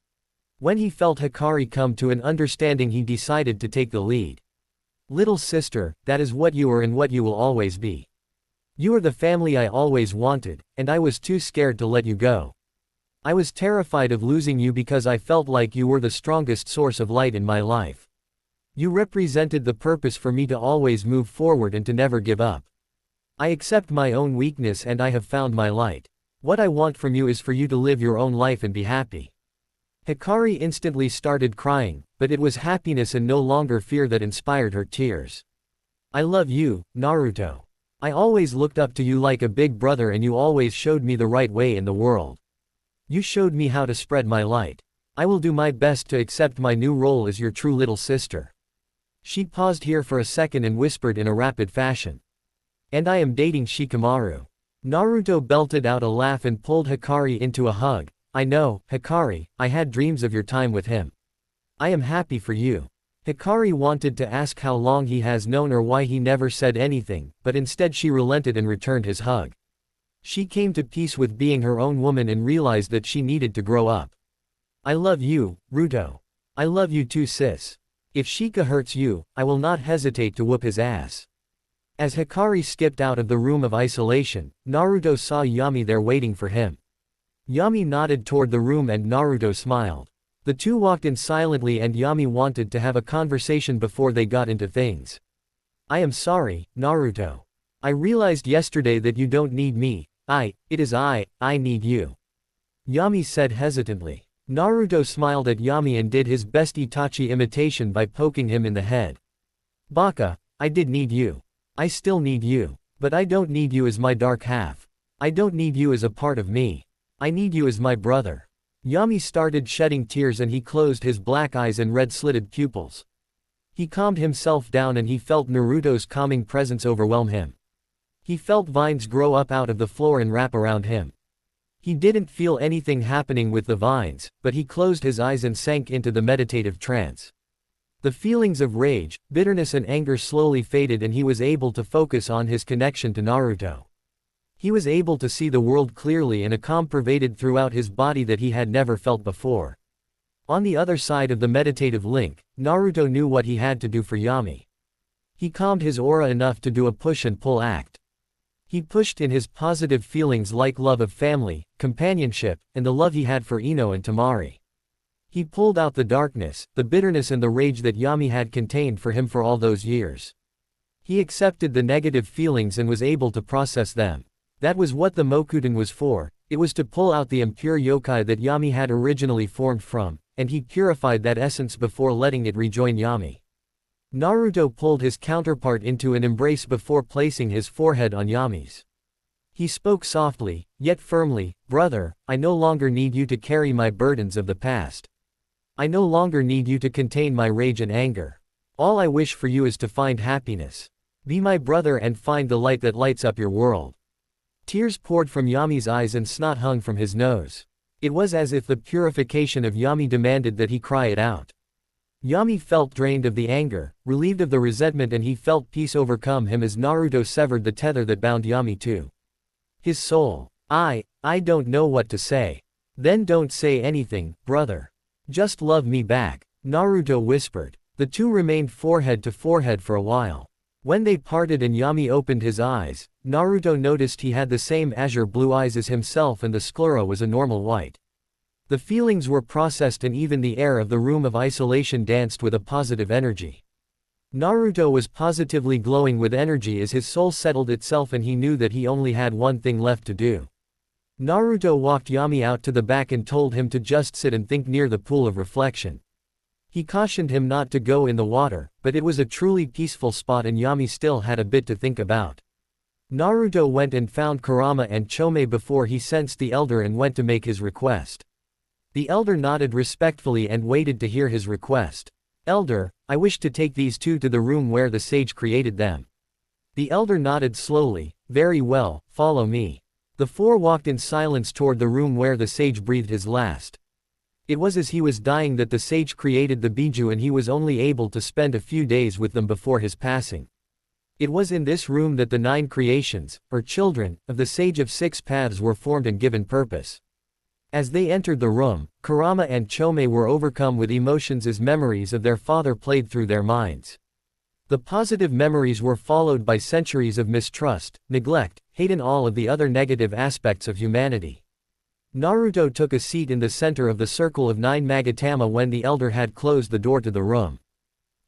When he felt Hikari come to an understanding, he decided to take the lead. Little sister, that is what you are and what you will always be. You are the family I always wanted, and I was too scared to let you go. I was terrified of losing you because I felt like you were the strongest source of light in my life. You represented the purpose for me to always move forward and to never give up. I accept my own weakness and I have found my light. What I want from you is for you to live your own life and be happy. Hikari instantly started crying, but it was happiness and no longer fear that inspired her tears. I love you, Naruto. I always looked up to you like a big brother and you always showed me the right way in the world. You showed me how to spread my light. I will do my best to accept my new role as your true little sister. She paused here for a second and whispered in a rapid fashion. And I am dating Shikamaru. Naruto belted out a laugh and pulled Hikari into a hug. I know, Hikari, I had dreams of your time with him. I am happy for you. Hikari wanted to ask how long he has known or why he never said anything, but instead she relented and returned his hug. She came to peace with being her own woman and realized that she needed to grow up. I love you, Ruto. I love you too, sis. If Shika hurts you, I will not hesitate to whoop his ass. As Hikari skipped out of the room of isolation, Naruto saw Yami there waiting for him. Yami nodded toward the room and Naruto smiled. The two walked in silently and Yami wanted to have a conversation before they got into things. I am sorry, Naruto. I realized yesterday that you don't need me. I need you. Yami said hesitantly. Naruto smiled at Yami and did his best Itachi imitation by poking him in the head. Baka, I did need you. I still need you. But I don't need you as my dark half. I don't need you as a part of me. I need you as my brother. Yami started shedding tears and he closed his black eyes and red-slitted pupils. He calmed himself down and he felt Naruto's calming presence overwhelm him. He felt vines grow up out of the floor and wrap around him. He didn't feel anything happening with the vines, but he closed his eyes and sank into the meditative trance. The feelings of rage, bitterness and anger slowly faded and he was able to focus on his connection to Naruto. He was able to see the world clearly and a calm pervaded throughout his body that he had never felt before. On the other side of the meditative link, Naruto knew what he had to do for Yami. He calmed his aura enough to do a push and pull act. He pushed in his positive feelings like love of family, companionship, and the love he had for Ino and Temari. He pulled out the darkness, the bitterness and the rage that Yami had contained for him for all those years. He accepted the negative feelings and was able to process them. That was what the Mokuden was for. It was to pull out the impure yokai that Yami had originally formed from, and he purified that essence before letting it rejoin Yami. Naruto pulled his counterpart into an embrace before placing his forehead on Yami's. He spoke softly, yet firmly, brother, I no longer need you to carry my burdens of the past. I no longer need you to contain my rage and anger. All I wish for you is to find happiness. Be my brother and find the light that lights up your world. Tears poured from Yami's eyes and snot hung from his nose. It was as if the purification of Yami demanded that he cry it out. Yami felt drained of the anger, relieved of the resentment and he felt peace overcome him as Naruto severed the tether that bound Yami to his soul. I don't know what to say. Then don't say anything, brother. Just love me back, Naruto whispered. The two remained forehead to forehead for a while. When they parted and Yami opened his eyes, Naruto noticed he had the same azure blue eyes as himself and the sclera was a normal white. The feelings were processed and even the air of the room of isolation danced with a positive energy. Naruto was positively glowing with energy as his soul settled itself and he knew that he only had one thing left to do. Naruto walked Yami out to the back and told him to just sit and think near the pool of reflection. He cautioned him not to go in the water, but it was a truly peaceful spot and Yami still had a bit to think about. Naruto went and found Kurama and Chomei before he sensed the elder and went to make his request. The elder nodded respectfully and waited to hear his request. Elder, I wish to take these two to the room where the sage created them. The elder nodded slowly. Very well, follow me. The four walked in silence toward the room where the sage breathed his last. It was as he was dying that the sage created the Biju and he was only able to spend a few days with them before his passing. It was in this room that the 9 creations, or children, of the Sage of 6 Paths were formed and given purpose. As they entered the room, Kurama and Chomei were overcome with emotions as memories of their father played through their minds. The positive memories were followed by centuries of mistrust, neglect, hate and all of the other negative aspects of humanity. Naruto took a seat in the center of the circle of 9 Magatama when the elder had closed the door to the room.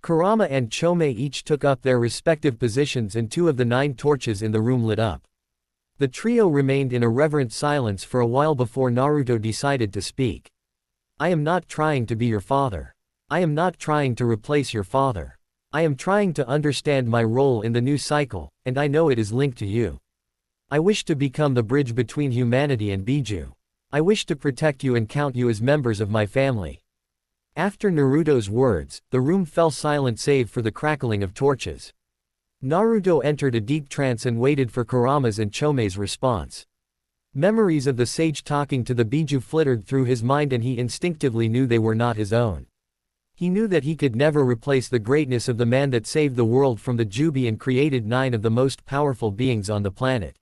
Kurama and Chomei each took up their respective positions and 2 of the 9 torches in the room lit up. The trio remained in a reverent silence for a while before Naruto decided to speak. I am not trying to be your father. I am not trying to replace your father. I am trying to understand my role in the new cycle, and I know it is linked to you. I wish to become the bridge between humanity and Biju. I wish to protect you and count you as members of my family. After Naruto's words, the room fell silent save for the crackling of torches. Naruto entered a deep trance and waited for Kurama's and Chomei's response. Memories of the sage talking to the Biju flitted through his mind and he instinctively knew they were not his own. He knew that he could never replace the greatness of the man that saved the world from the Jubi and created 9 of the most powerful beings on the planet.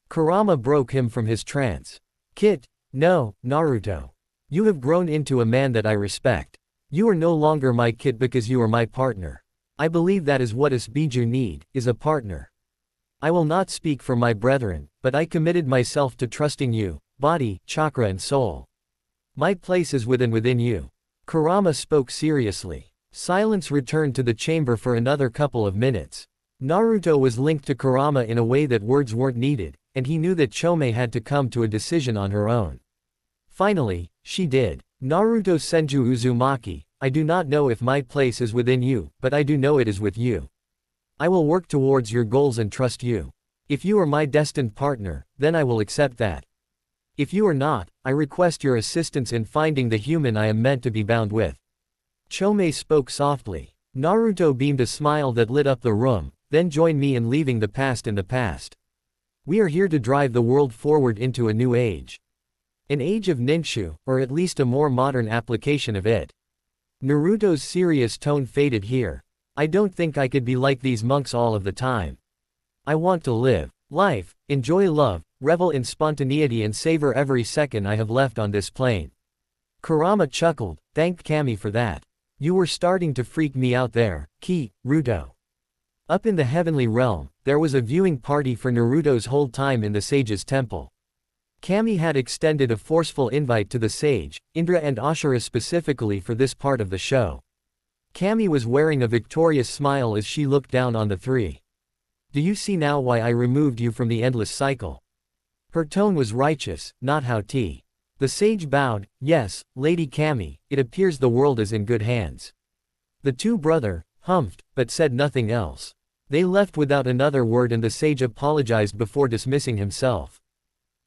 Kurama broke him from his trance. Kid, no, Naruto. You have grown into a man that I respect. You are no longer my kid because you are my partner. I believe that is what us Biju need, is a partner. I will not speak for my brethren, but I committed myself to trusting you, body, chakra and soul. My place is within you. Kurama spoke seriously. Silence returned to the chamber for another couple of minutes. Naruto was linked to Kurama in a way that words weren't needed, and he knew that Chomei had to come to a decision on her own. Finally, she did. Naruto Senju Uzumaki, I do not know if my place is within you, but I do know it is with you. I will work towards your goals and trust you. If you are my destined partner, then I will accept that. If you are not, I request your assistance in finding the human I am meant to be bound with. Chomei spoke softly. Naruto beamed a smile that lit up the room, then join me in leaving the past in the past. We are here to drive the world forward into a new age. An age of ninshū, or at least a more modern application of it. Naruto's serious tone faded here. I don't think I could be like these monks all of the time. I want to live life, enjoy love, revel in spontaneity and savor every second I have left on this plane. Kurama chuckled, thanked Kami for that. You were starting to freak me out there, Ruto. Up in the heavenly realm, there was a viewing party for Naruto's whole time in the sage's temple. Kami had extended a forceful invite to the sage, Indra and Ashura specifically for this part of the show. Kami was wearing a victorious smile as she looked down on the 3. Do you see now why I removed you from the endless cycle? Her tone was righteous, not haughty. The sage bowed, yes, Lady Kami, it appears the world is in good hands. The 2 brothers humphed, but said nothing else. They left without another word and the sage apologized before dismissing himself.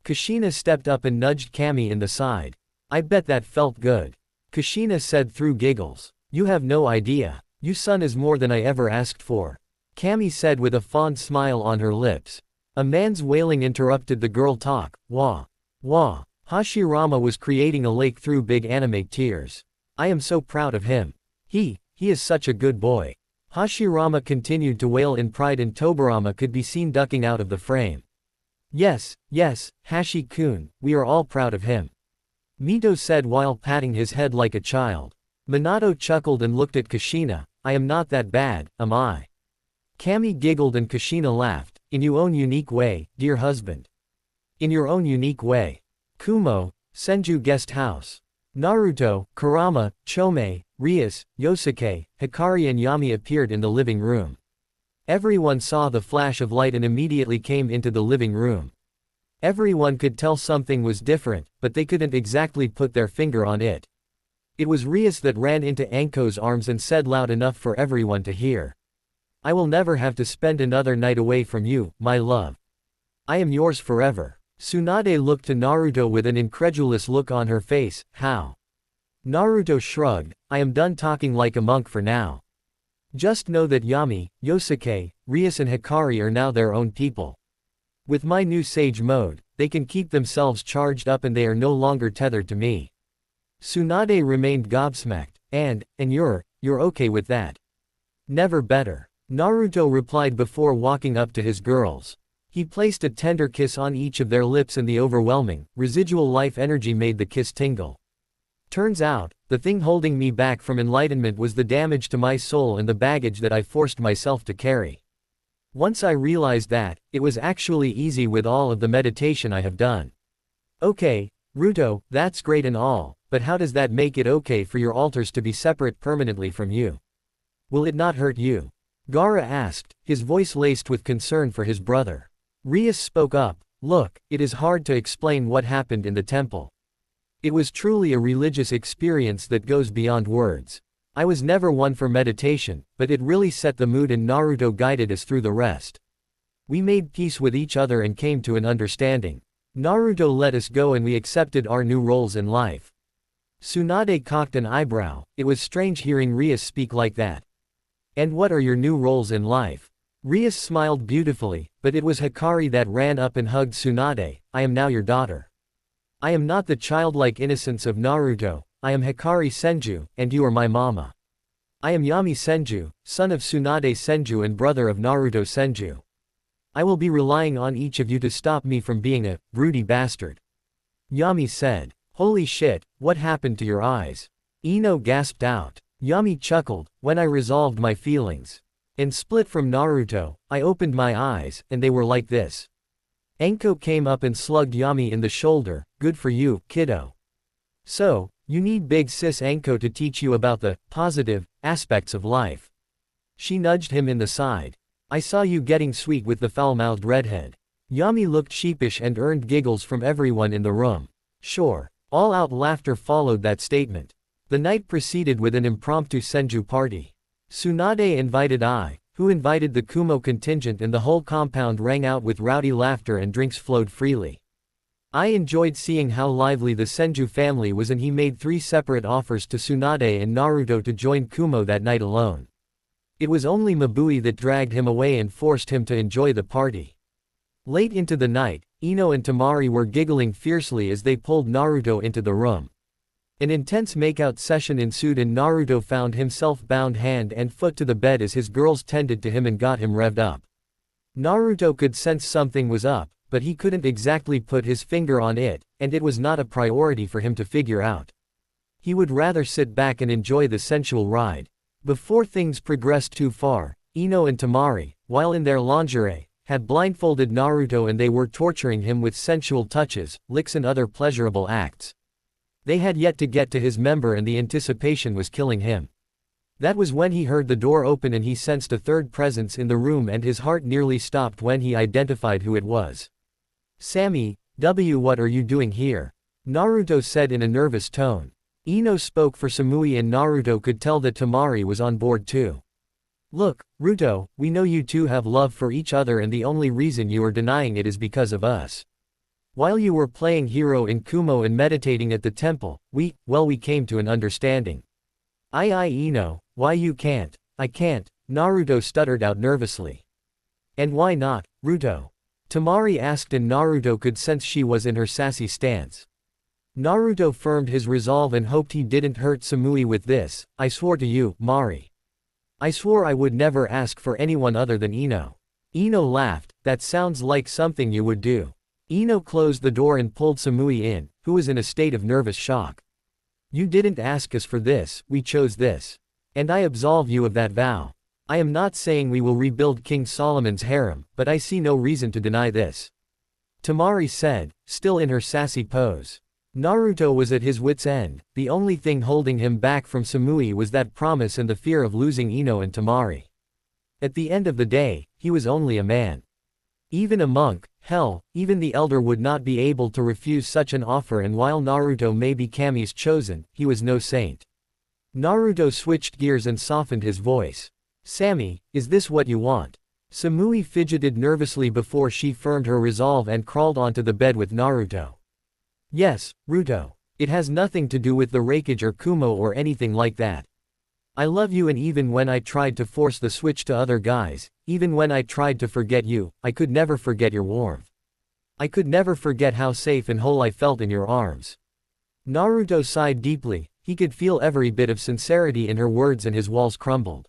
Kushina stepped up and nudged Kami in the side. I bet that felt good. Kushina said through giggles. You have no idea. You son is more than I ever asked for. Kami said with a fond smile on her lips. A man's wailing interrupted the girl talk. Wah. Wah. Hashirama was creating a lake through big anime tears. I am so proud of him. He is such a good boy. Hashirama continued to wail in pride and Tobirama could be seen ducking out of the frame. Yes, Hashi-kun, we are all proud of him. Mito said while patting his head like a child. Minato chuckled and looked at Kushina. I am not that bad, am I? Kami giggled and Kushina laughed. In your own unique way, dear husband. In your own unique way. Kumo, Senju guest house. Naruto, Kurama, Chomei, Rias, Yosuke, Hikari and Yami appeared in the living room. Everyone saw the flash of light and immediately came into the living room. Everyone could tell something was different, but they couldn't exactly put their finger on it. It was Rias that ran into Anko's arms and said loud enough for everyone to hear. I will never have to spend another night away from you, my love. I am yours forever. Tsunade looked to Naruto with an incredulous look on her face. How? Naruto shrugged. I am done talking like a monk for now. Just know that Yami, Yosuke, Rias and Hikari are now their own people. With my new sage mode, they can keep themselves charged up and they are no longer tethered to me. Tsunade remained gobsmacked, and you're okay with that? Never better. Naruto replied before walking up to his girls. He placed a tender kiss on each of their lips and the overwhelming, residual life energy made the kiss tingle. Turns out, the thing holding me back from enlightenment was the damage to my soul and the baggage that I forced myself to carry. Once I realized that, it was actually easy with all of the meditation I have done. Okay, Ruto, that's great and all, but how does that make it okay for your alters to be separate permanently from you? Will it not hurt you? Gaara asked, his voice laced with concern for his brother. Rias spoke up, look, it is hard to explain what happened in the temple. It was truly a religious experience that goes beyond words. I was never one for meditation, but it really set the mood and Naruto guided us through the rest. We made peace with each other and came to an understanding. Naruto let us go and we accepted our new roles in life. Tsunade cocked an eyebrow, it was strange hearing Rias speak like that. And what are your new roles in life? Rias smiled beautifully, but it was Hikari that ran up and hugged Tsunade, I am now your daughter. I am not the childlike innocence of Naruto, I am Hikari Senju, and you are my mama. I am Yami Senju, son of Tsunade Senju and brother of Naruto Senju. I will be relying on each of you to stop me from being a broody bastard. Yami said, holy shit, what happened to your eyes? Ino gasped out. Yami chuckled, when I resolved my feelings. And split from Naruto, I opened my eyes, and they were like this. Enko came up and slugged Yami in the shoulder, good for you, kiddo. So, you need big sis Enko to teach you about the positive aspects of life. She nudged him in the side. I saw you getting sweet with the foul-mouthed redhead. Yami looked sheepish and earned giggles from everyone in the room. Sure. All-out laughter followed that statement. The night proceeded with an impromptu Senju party. Tsunade invited who invited the Kumo contingent and the whole compound rang out with rowdy laughter and drinks flowed freely. I enjoyed seeing how lively the Senju family was and he made 3 separate offers to Tsunade and Naruto to join Kumo that night alone. It was only Mabui that dragged him away and forced him to enjoy the party. Late into the night, Ino and Temari were giggling fiercely as they pulled Naruto into the room. An intense makeout session ensued and Naruto found himself bound hand and foot to the bed as his girls tended to him and got him revved up. Naruto could sense something was up, but he couldn't exactly put his finger on it, and it was not a priority for him to figure out. He would rather sit back and enjoy the sensual ride. Before things progressed too far, Ino and Temari, while in their lingerie, had blindfolded Naruto and they were torturing him with sensual touches, licks and other pleasurable acts. They had yet to get to his member and the anticipation was killing him. That was when he heard the door open and he sensed a third presence in the room and his heart nearly stopped when he identified who it was. Sammy, what are you doing here? Naruto said in a nervous tone. Ino spoke for Samui and Naruto could tell that Temari was on board too. Look, Ruto, we know you two have love for each other and the only reason you are denying it is because of us. While you were playing hero in Kumo and meditating at the temple, we came to an understanding. Ino, why you can't? I can't, Naruto stuttered out nervously. And why not, Ruto? Temari asked and Naruto could sense she was in her sassy stance. Naruto firmed his resolve and hoped he didn't hurt Samui with this, I swore to you, Mari. I swore I would never ask for anyone other than Ino. Ino laughed, that sounds like something you would do. Ino closed the door and pulled Samui in, who was in a state of nervous shock. You didn't ask us for this, we chose this. And I absolve you of that vow. I am not saying we will rebuild King Solomon's harem, but I see no reason to deny this. Temari said, still in her sassy pose. Naruto was at his wit's end, the only thing holding him back from Samui was that promise and the fear of losing Ino and Temari. At the end of the day, he was only a man. Even a monk, hell, even the elder would not be able to refuse such an offer and while Naruto may be Kami's chosen, he was no saint. Naruto switched gears and softened his voice. Sammy, is this what you want? Samui fidgeted nervously before she firmed her resolve and crawled onto the bed with Naruto. Yes, Ruto. It has nothing to do with the Raikage or Kumo or anything like that. I love you and even when I tried to force the switch to other guys, even when I tried to forget you, I could never forget your warmth. I could never forget how safe and whole I felt in your arms. Naruto sighed deeply, he could feel every bit of sincerity in her words and his walls crumbled.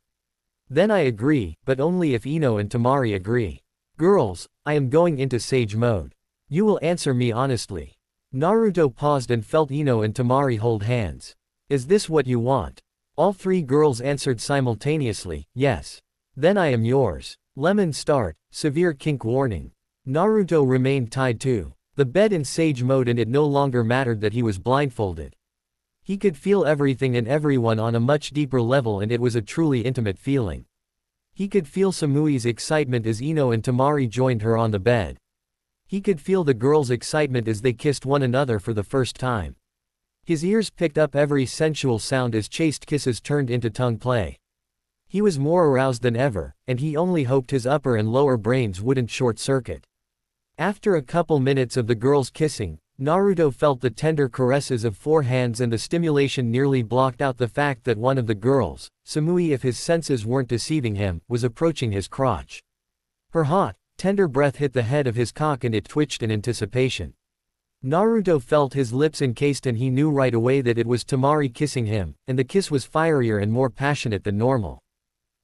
Then I agree, but only if Ino and Temari agree. Girls, I am going into sage mode. You will answer me honestly. Naruto paused and felt Ino and Temari hold hands. Is this what you want? All three girls answered simultaneously, yes. Then I am yours. Lemon start, severe kink warning. Naruto remained tied to the bed in sage mode, and it no longer mattered that he was blindfolded. He could feel everything and everyone on a much deeper level, and it was a truly intimate feeling. He could feel Samui's excitement as Ino and Temari joined her on the bed. He could feel the girls' excitement as they kissed one another for the first time. His ears picked up every sensual sound as chaste kisses turned into tongue play. He was more aroused than ever, and he only hoped his upper and lower brains wouldn't short-circuit. After a couple minutes of the girls kissing, Naruto felt the tender caresses of 4 hands, and the stimulation nearly blocked out the fact that one of the girls, Samui if his senses weren't deceiving him, was approaching his crotch. Her hot, tender breath hit the head of his cock and it twitched in anticipation. Naruto felt his lips encased, and he knew right away that it was Temari kissing him, and the kiss was fierier and more passionate than normal.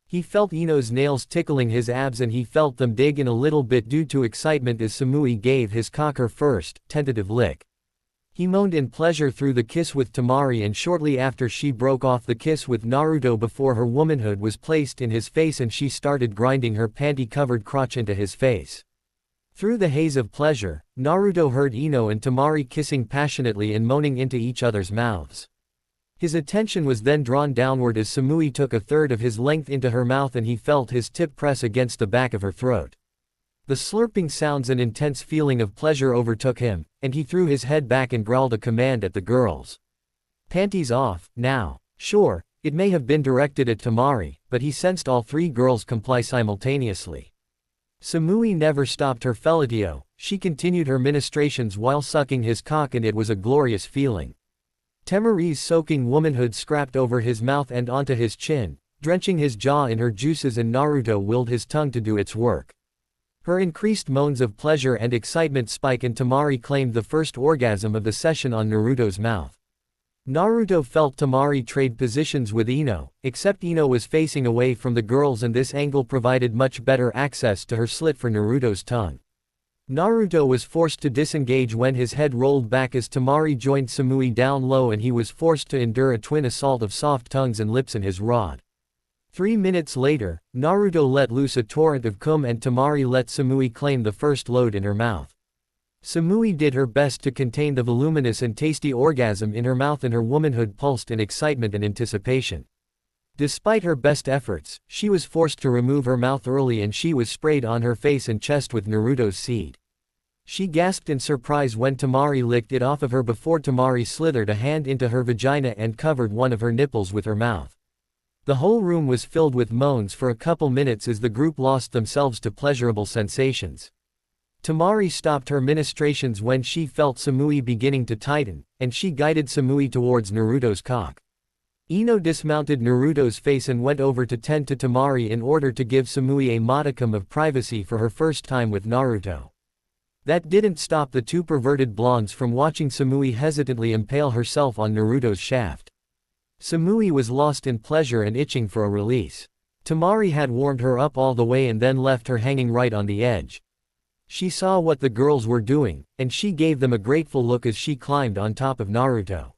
He felt Ino's nails tickling his abs, and he felt them dig in a little bit due to excitement as Samui gave his cock her first, tentative lick. He moaned in pleasure through the kiss with Temari, and shortly after she broke off the kiss with Naruto before her womanhood was placed in his face and she started grinding her panty-covered crotch into his face. Through the haze of pleasure, Naruto heard Ino and Temari kissing passionately and moaning into each other's mouths. His attention was then drawn downward as Samui took a third of his length into her mouth, and he felt his tip press against the back of her throat. The slurping sounds and intense feeling of pleasure overtook him, and he threw his head back and growled a command at the girls. Panties off, now. Sure, it may have been directed at Temari, but he sensed all 3 girls comply simultaneously. Samui never stopped her fellatio, she continued her ministrations while sucking his cock, and it was a glorious feeling. Temari's soaking womanhood scrapped over his mouth and onto his chin, drenching his jaw in her juices, and Naruto willed his tongue to do its work. Her increased moans of pleasure and excitement spike, and Temari claimed the first orgasm of the session on Naruto's mouth. Naruto felt Temari trade positions with Ino, except Ino was facing away from the girls, and this angle provided much better access to her slit for Naruto's tongue. Naruto was forced to disengage when his head rolled back as Temari joined Samui down low, and he was forced to endure a twin assault of soft tongues and lips in his rod. 3 minutes later, Naruto let loose a torrent of cum, and Temari let Samui claim the first load in her mouth. Samui did her best to contain the voluminous and tasty orgasm in her mouth, and her womanhood pulsed in excitement and anticipation. Despite her best efforts, she was forced to remove her mouth early, and she was sprayed on her face and chest with Naruto's seed. She gasped in surprise when Temari licked it off of her before Temari slithered a hand into her vagina and covered one of her nipples with her mouth. The whole room was filled with moans for a couple minutes as the group lost themselves to pleasurable sensations. Temari stopped her ministrations when she felt Samui beginning to tighten, and she guided Samui towards Naruto's cock. Ino dismounted Naruto's face and went over to tend to Temari in order to give Samui a modicum of privacy for her first time with Naruto. That didn't stop the 2 perverted blondes from watching Samui hesitantly impale herself on Naruto's shaft. Samui was lost in pleasure and itching for a release. Temari had warmed her up all the way and then left her hanging right on the edge. She saw what the girls were doing, and she gave them a grateful look as she climbed on top of Naruto.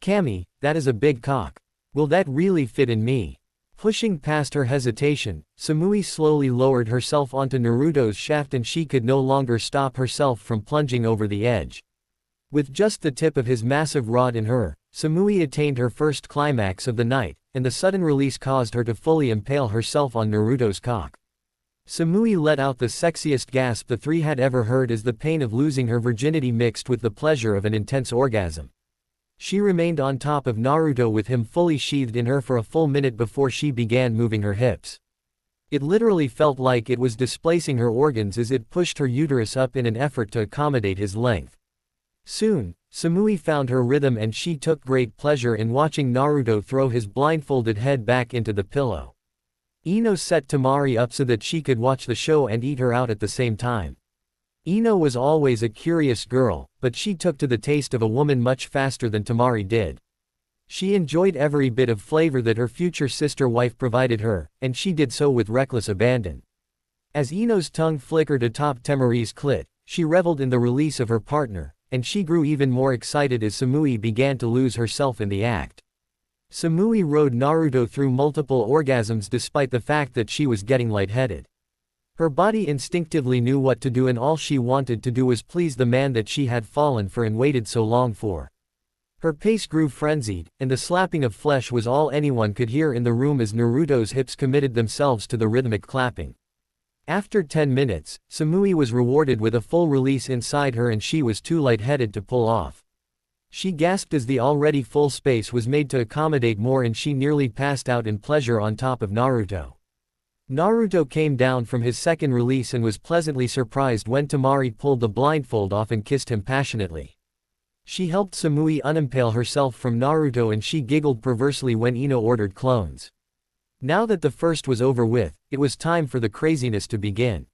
"Kami, that is a big cock. Will that really fit in me?" Pushing past her hesitation, Samui slowly lowered herself onto Naruto's shaft, and she could no longer stop herself from plunging over the edge. With just the tip of his massive rod in her, Samui attained her first climax of the night, and the sudden release caused her to fully impale herself on Naruto's cock. Samui let out the sexiest gasp the 3 had ever heard as the pain of losing her virginity mixed with the pleasure of an intense orgasm. She remained on top of Naruto with him fully sheathed in her for a full minute before she began moving her hips. It literally felt like it was displacing her organs as it pushed her uterus up in an effort to accommodate his length. Soon, Samui found her rhythm, and she took great pleasure in watching Naruto throw his blindfolded head back into the pillow. Ino set Temari up so that she could watch the show and eat her out at the same time. Ino was always a curious girl, but she took to the taste of a woman much faster than Temari did. She enjoyed every bit of flavor that her future sister-wife provided her, and she did so with reckless abandon. As Ino's tongue flickered atop Temari's clit, she reveled in the release of her partner, and she grew even more excited as Samui began to lose herself in the act. Samui rode Naruto through multiple orgasms despite the fact that she was getting lightheaded. Her body instinctively knew what to do, and all she wanted to do was please the man that she had fallen for and waited so long for. Her pace grew frenzied, and the slapping of flesh was all anyone could hear in the room as Naruto's hips committed themselves to the rhythmic clapping. After 10 minutes, Samui was rewarded with a full release inside her and she was too lightheaded to pull off. She gasped as the already full space was made to accommodate more and she nearly passed out in pleasure on top of Naruto. Naruto came down from his second release and was pleasantly surprised when Temari pulled the blindfold off and kissed him passionately. She helped Samui unimpale herself from Naruto and she giggled perversely when Ino ordered clones. Now that the first was over with, it was time for the craziness to begin.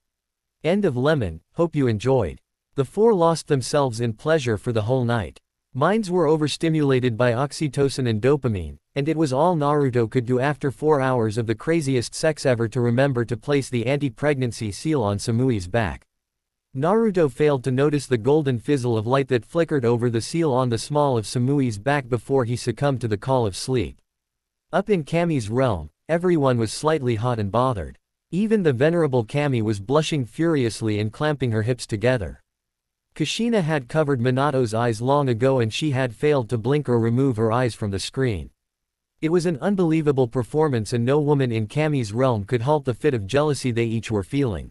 End of Lemon, hope you enjoyed. The four lost themselves in pleasure for the whole night. Minds were overstimulated by oxytocin and dopamine, and it was all Naruto could do after 4 hours of the craziest sex ever to remember to place the anti-pregnancy seal on Samui's back. Naruto failed to notice the golden fizzle of light that flickered over the seal on the small of Samui's back before he succumbed to the call of sleep. Up in Kami's realm, everyone was slightly hot and bothered. Even the venerable Kami was blushing furiously and clamping her hips together. Kushina had covered Minato's eyes long ago and she had failed to blink or remove her eyes from the screen. It was an unbelievable performance and no woman in Kami's realm could halt the fit of jealousy they each were feeling.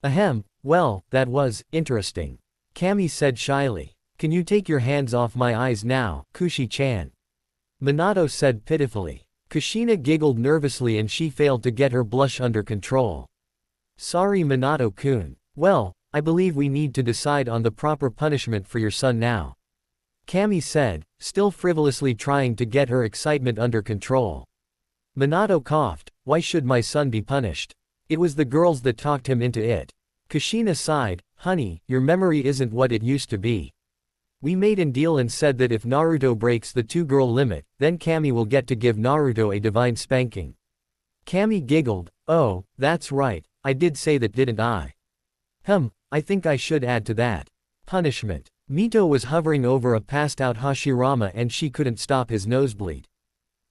Ahem, well, that was interesting. Kami said shyly. Can you take your hands off my eyes now, Kushi-chan? Minato said pitifully. Kushina giggled nervously and she failed to get her blush under control. Sorry Minato-kun. Well, I believe we need to decide on the proper punishment for your son now. Kami said, still frivolously trying to get her excitement under control. Minato coughed, why should my son be punished? It was the girls that talked him into it. Kushina sighed, honey, your memory isn't what it used to be. We made a deal and said that if Naruto breaks the 2-girl limit, then Kami will get to give Naruto a divine spanking. Kami giggled, oh, that's right, I did say that didn't I? I think I should add to that. Punishment. Mito was hovering over a passed-out Hashirama and she couldn't stop his nosebleed.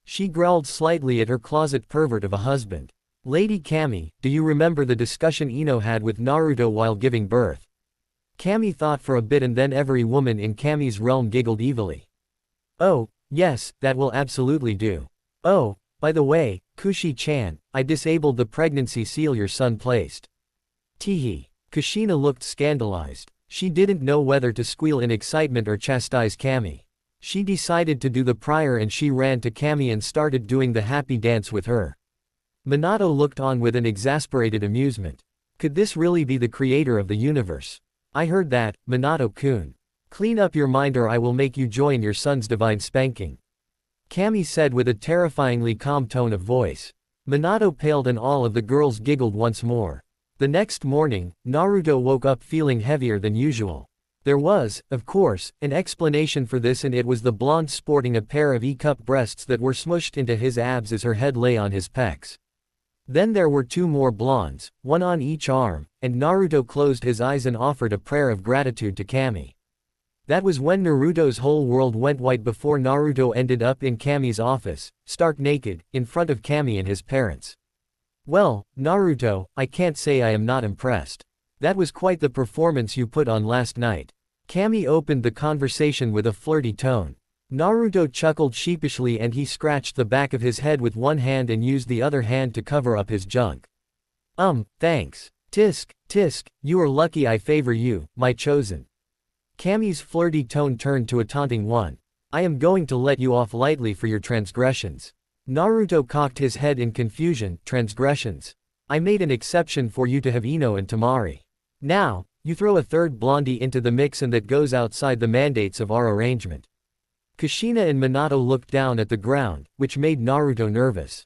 She growled slightly at her closet pervert of a husband. Lady Kami, do you remember the discussion Ino had with Naruto while giving birth? Kami thought for a bit and then every woman in Kami's realm giggled evilly. Oh, yes, that will absolutely do. Oh, by the way, Kushi-chan, I disabled the pregnancy seal your son placed. Teehee. Kushina looked scandalized. She didn't know whether to squeal in excitement or chastise Kami. She decided to do the prior and she ran to Kami and started doing the happy dance with her. Minato looked on with an exasperated amusement. Could this really be the creator of the universe? I heard that, Minato-kun. Clean up your mind or I will make you join your son's divine spanking. Kami said with a terrifyingly calm tone of voice. Minato paled and all of the girls giggled once more. The next morning, Naruto woke up feeling heavier than usual. There was, of course, an explanation for this and it was the blonde sporting a pair of E-cup breasts that were smushed into his abs as her head lay on his pecs. Then there were 2 more blondes, one on each arm, and Naruto closed his eyes and offered a prayer of gratitude to Kami. That was when Naruto's whole world went white before Naruto ended up in Kami's office, stark naked, in front of Kami and his parents. Well, Naruto, I can't say I am not impressed. That was quite the performance you put on last night. Kami opened the conversation with a flirty tone. Naruto chuckled sheepishly and he scratched the back of his head with one hand and used the other hand to cover up his junk. Thanks. Tisk, you are lucky I favor you, my chosen. Kami's flirty tone turned to a taunting one. I am going to let you off lightly for your transgressions. Naruto cocked his head in confusion. Transgressions. I made an exception for you to have Ino and Temari. Now, you throw a third blondie into the mix and that goes outside the mandates of our arrangement. Kushina and Minato looked down at the ground, which made Naruto nervous.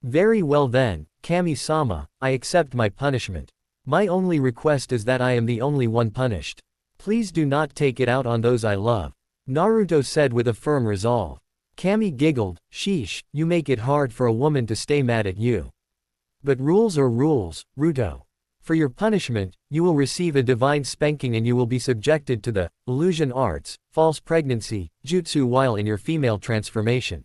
Very well then, Kami-sama, I accept my punishment. My only request is that I am the only one punished. Please do not take it out on those I love. Naruto said with a firm resolve. Kami giggled, sheesh, you make it hard for a woman to stay mad at you. But rules are rules, Ruto. For your punishment, you will receive a divine spanking and you will be subjected to the illusion arts, false pregnancy, jutsu while in your female transformation.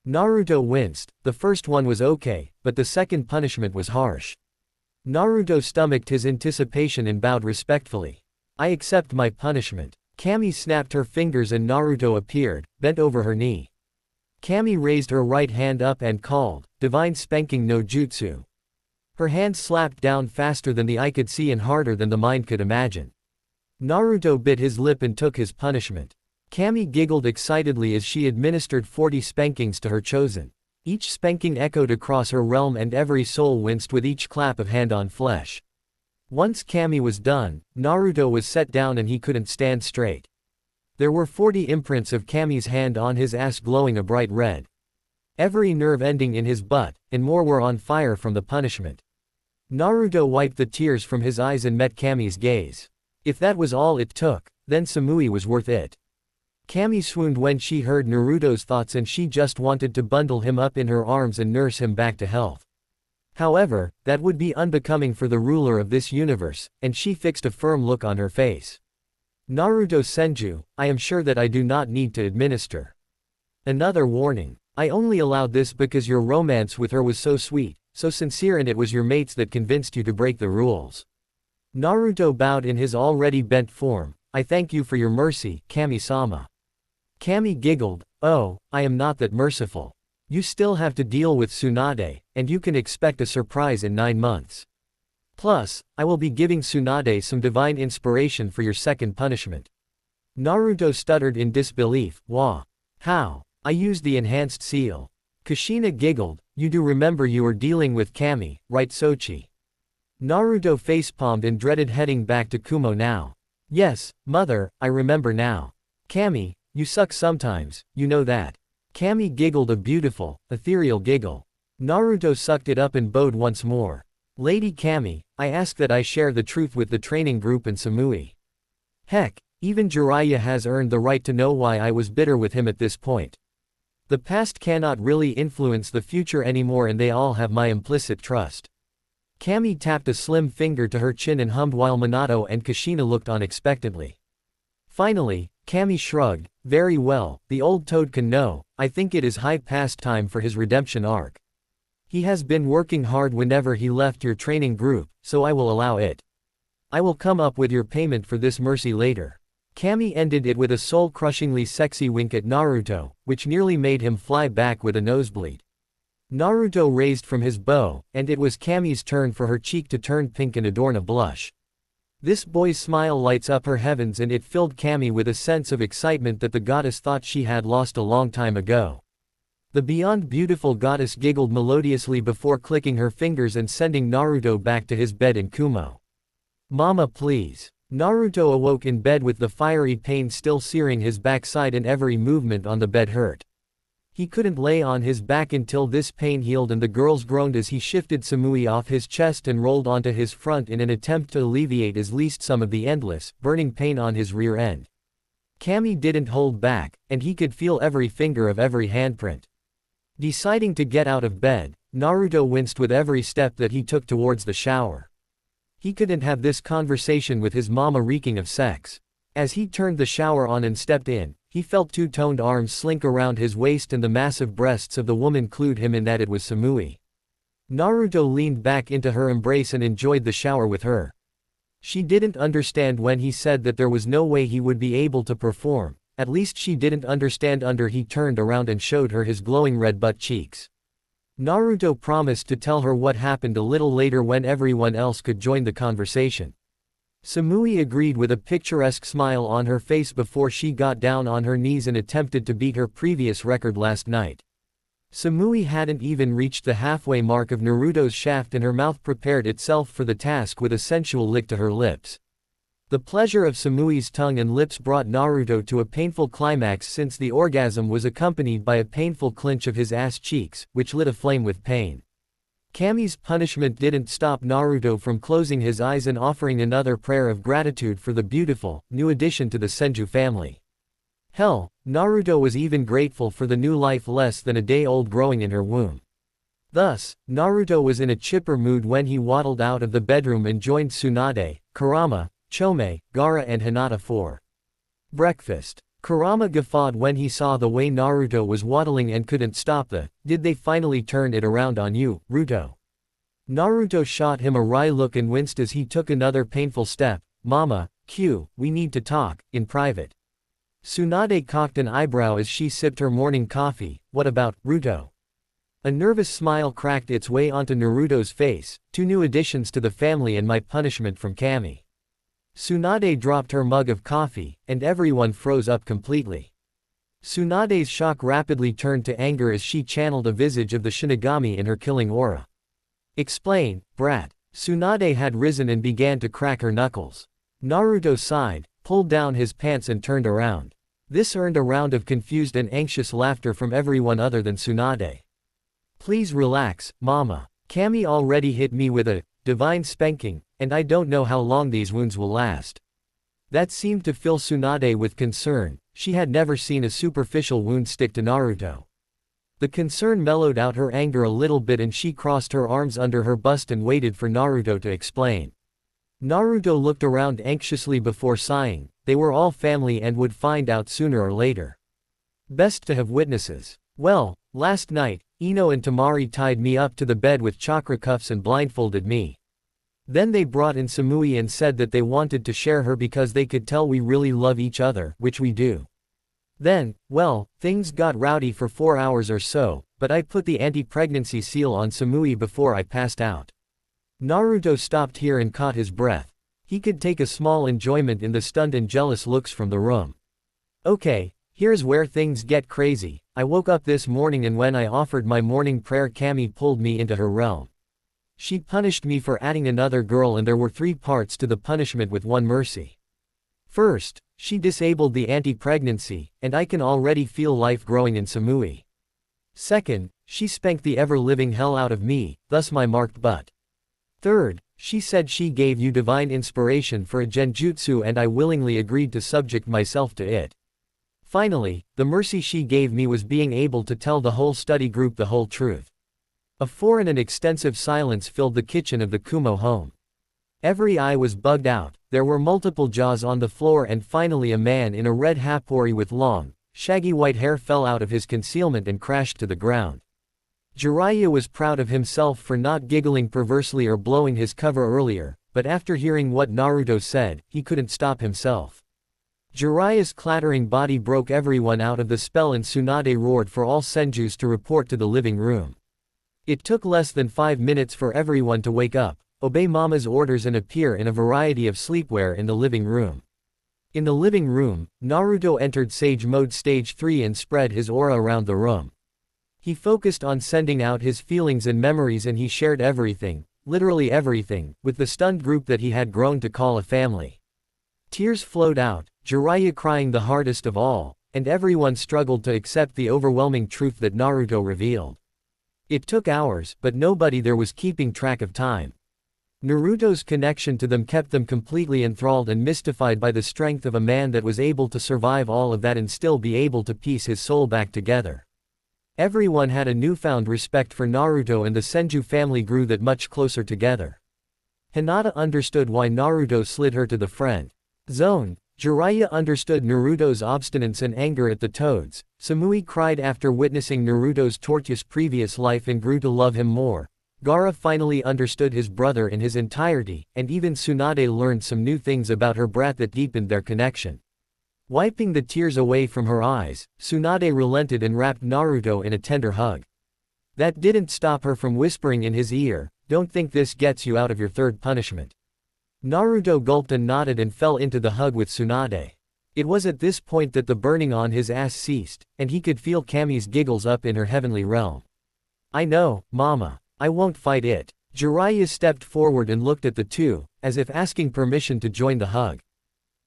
Naruto winced. The first one was okay, but the second punishment was harsh. Naruto stomached his anticipation and bowed respectfully. I accept my punishment. Kami snapped her fingers and Naruto appeared, bent over her knee. Kami raised her right hand up and called, Divine Spanking no Jutsu. Her hand slapped down faster than the eye could see and harder than the mind could imagine. Naruto bit his lip and took his punishment. Kami giggled excitedly as she administered 40 spankings to her chosen. Each spanking echoed across her realm and every soul winced with each clap of hand on flesh. Once Kami was done, Naruto was set down and he couldn't stand straight. There were 40 imprints of Kami's hand on his ass glowing a bright red. Every nerve ending in his butt, and more were on fire from the punishment. Naruto wiped the tears from his eyes and met Kami's gaze. If that was all it took, then Samui was worth it. Kami swooned when she heard Naruto's thoughts and she just wanted to bundle him up in her arms and nurse him back to health. However, that would be unbecoming for the ruler of this universe, and she fixed a firm look on her face. Naruto Senju, I am sure that I do not need to administer. Another warning. I only allowed this because your romance with her was so sweet, so sincere, and it was your mates that convinced you to break the rules. Naruto bowed in his already bent form. I thank you for your mercy, Kami-sama. Kami giggled, oh, I am not that merciful. You still have to deal with Tsunade, and you can expect a surprise in 9 months. Plus, I will be giving Tsunade some divine inspiration for your second punishment. Naruto stuttered in disbelief, wah. How? I used the enhanced seal. Kushina giggled, you do remember you were dealing with Kami, right Sochi? Naruto facepalmed and dreaded heading back to Kumo now. Yes, mother, I remember now. Kami, you suck sometimes, you know that. Kami giggled a beautiful, ethereal giggle. Naruto sucked it up and bowed once more. Lady Kami, I ask that I share the truth with the training group and Samui. Heck, even Jiraiya has earned the right to know why I was bitter with him at this point. The past cannot really influence the future anymore and they all have my implicit trust. Kami tapped a slim finger to her chin and hummed while Minato and Kushina looked on expectantly. Finally, Kami shrugged, very well, the old toad can know, I think it is high past time for his redemption arc. He has been working hard whenever he left your training group, so I will allow it. I will come up with your payment for this mercy later. Kami ended it with a soul-crushingly sexy wink at Naruto, which nearly made him fly back with a nosebleed. Naruto raised from his bow, and it was Kami's turn for her cheek to turn pink and adorn a blush. This boy's smile lights up her heavens and it filled Kami with a sense of excitement that the goddess thought she had lost a long time ago. The beyond beautiful goddess giggled melodiously before clicking her fingers and sending Naruto back to his bed in Kumo. Mama please. Naruto awoke in bed with the fiery pain still searing his backside and every movement on the bed hurt. He couldn't lay on his back until this pain healed and the girls groaned as he shifted Samui off his chest and rolled onto his front in an attempt to alleviate at least some of the endless, burning pain on his rear end. Kami didn't hold back, and he could feel every finger of every handprint. Deciding to get out of bed, Naruto winced with every step that he took towards the shower. He couldn't have this conversation with his mama reeking of sex. As he turned the shower on and stepped in, he felt two toned arms slink around his waist and the massive breasts of the woman clued him in that it was Samui. Naruto leaned back into her embrace and enjoyed the shower with her. She didn't understand when he said that there was no way he would be able to perform. At least she didn't understand until he turned around and showed her his glowing red butt cheeks. Naruto promised to tell her what happened a little later when everyone else could join the conversation. Samui agreed with a picturesque smile on her face before she got down on her knees and attempted to beat her previous record last night. Samui hadn't even reached the halfway mark of Naruto's shaft and her mouth prepared itself for the task with a sensual lick to her lips. The pleasure of Samui's tongue and lips brought Naruto to a painful climax since the orgasm was accompanied by a painful clench of his ass cheeks, which lit aflame with pain. Kami's punishment didn't stop Naruto from closing his eyes and offering another prayer of gratitude for the beautiful, new addition to the Senju family. Hell, Naruto was even grateful for the new life less than a day old growing in her womb. Thus, Naruto was in a chipper mood when he waddled out of the bedroom and joined Tsunade, Kurama, Chomei, Gaara and Hinata for breakfast. Kurama guffawed when he saw the way Naruto was waddling and couldn't stop the, "Did they finally turn it around on you, Ruto?" Naruto shot him a wry look and winced as he took another painful step. "Mama, we need to talk, in private." Tsunade cocked an eyebrow as she sipped her morning coffee. "What about, Ruto?" A nervous smile cracked its way onto Naruto's face. "Two new additions to the family and my punishment from Kami." Tsunade dropped her mug of coffee, and everyone froze up completely. Tsunade's shock rapidly turned to anger as she channeled a visage of the Shinigami in her killing aura. "Explain, brat." Tsunade had risen and began to crack her knuckles. Naruto sighed, pulled down his pants and turned around. This earned a round of confused and anxious laughter from everyone other than Tsunade. "Please relax, mama. Kami already hit me with a divine spanking, and I don't know how long these wounds will last." That seemed to fill Tsunade with concern. She had never seen a superficial wound stick to Naruto. The concern mellowed out her anger a little bit and she crossed her arms under her bust and waited for Naruto to explain. Naruto looked around anxiously before sighing. They were all family and would find out sooner or later. Best to have witnesses. "Well, last night, Ino and Tamari tied me up to the bed with chakra cuffs and blindfolded me. Then they brought in Samui and said that they wanted to share her because they could tell we really love each other, which we do. Then, well, things got rowdy for 4 hours or so, but I put the anti-pregnancy seal on Samui before I passed out." Naruto stopped here and caught his breath. He could take a small enjoyment in the stunned and jealous looks from the room. "Okay, here's where things get crazy. I woke up this morning and when I offered my morning prayer Kami pulled me into her realm. She punished me for adding another girl and there were 3 parts to the punishment with one mercy. First, she disabled the anti-pregnancy, and I can already feel life growing in Samui. Second, she spanked the ever-living hell out of me, thus my marked butt. Third, she said she gave you divine inspiration for a genjutsu and I willingly agreed to subject myself to it. Finally, the mercy she gave me was being able to tell the whole study group the whole truth." A foreign and extensive silence filled the kitchen of the Kumo home. Every eye was bugged out, there were multiple jaws on the floor and finally a man in a red hapori with long, shaggy white hair fell out of his concealment and crashed to the ground. Jiraiya was proud of himself for not giggling perversely or blowing his cover earlier, but after hearing what Naruto said, he couldn't stop himself. Jiraiya's clattering body broke everyone out of the spell and Tsunade roared for all senjus to report to the living room. It took less than 5 minutes for everyone to wake up, obey mama's orders and appear in a variety of sleepwear in the living room. In the living room, Naruto entered Sage Mode Stage 3 and spread his aura around the room. He focused on sending out his feelings and memories and he shared everything, literally everything, with the stunned group that he had grown to call a family. Tears flowed out, Jiraiya crying the hardest of all, and everyone struggled to accept the overwhelming truth that Naruto revealed. It took hours, but nobody there was keeping track of time. Naruto's connection to them kept them completely enthralled and mystified by the strength of a man that was able to survive all of that and still be able to piece his soul back together. Everyone had a newfound respect for Naruto and the Senju family grew that much closer together. Hinata understood why Naruto slid her to the friend zone. Jiraiya understood Naruto's obstinance and anger at the toads. Samui cried after witnessing Naruto's tortuous previous life and grew to love him more. Gaara finally understood his brother in his entirety, and even Tsunade learned some new things about her brat that deepened their connection. Wiping the tears away from her eyes, Tsunade relented and wrapped Naruto in a tender hug. That didn't stop her from whispering in his ear, "Don't think this gets you out of your third punishment." Naruto gulped and nodded and fell into the hug with Tsunade. It was at this point that the burning on his ass ceased, and he could feel Kami's giggles up in her heavenly realm. "I know, mama. I won't fight it." Jiraiya stepped forward and looked at the two, as if asking permission to join the hug.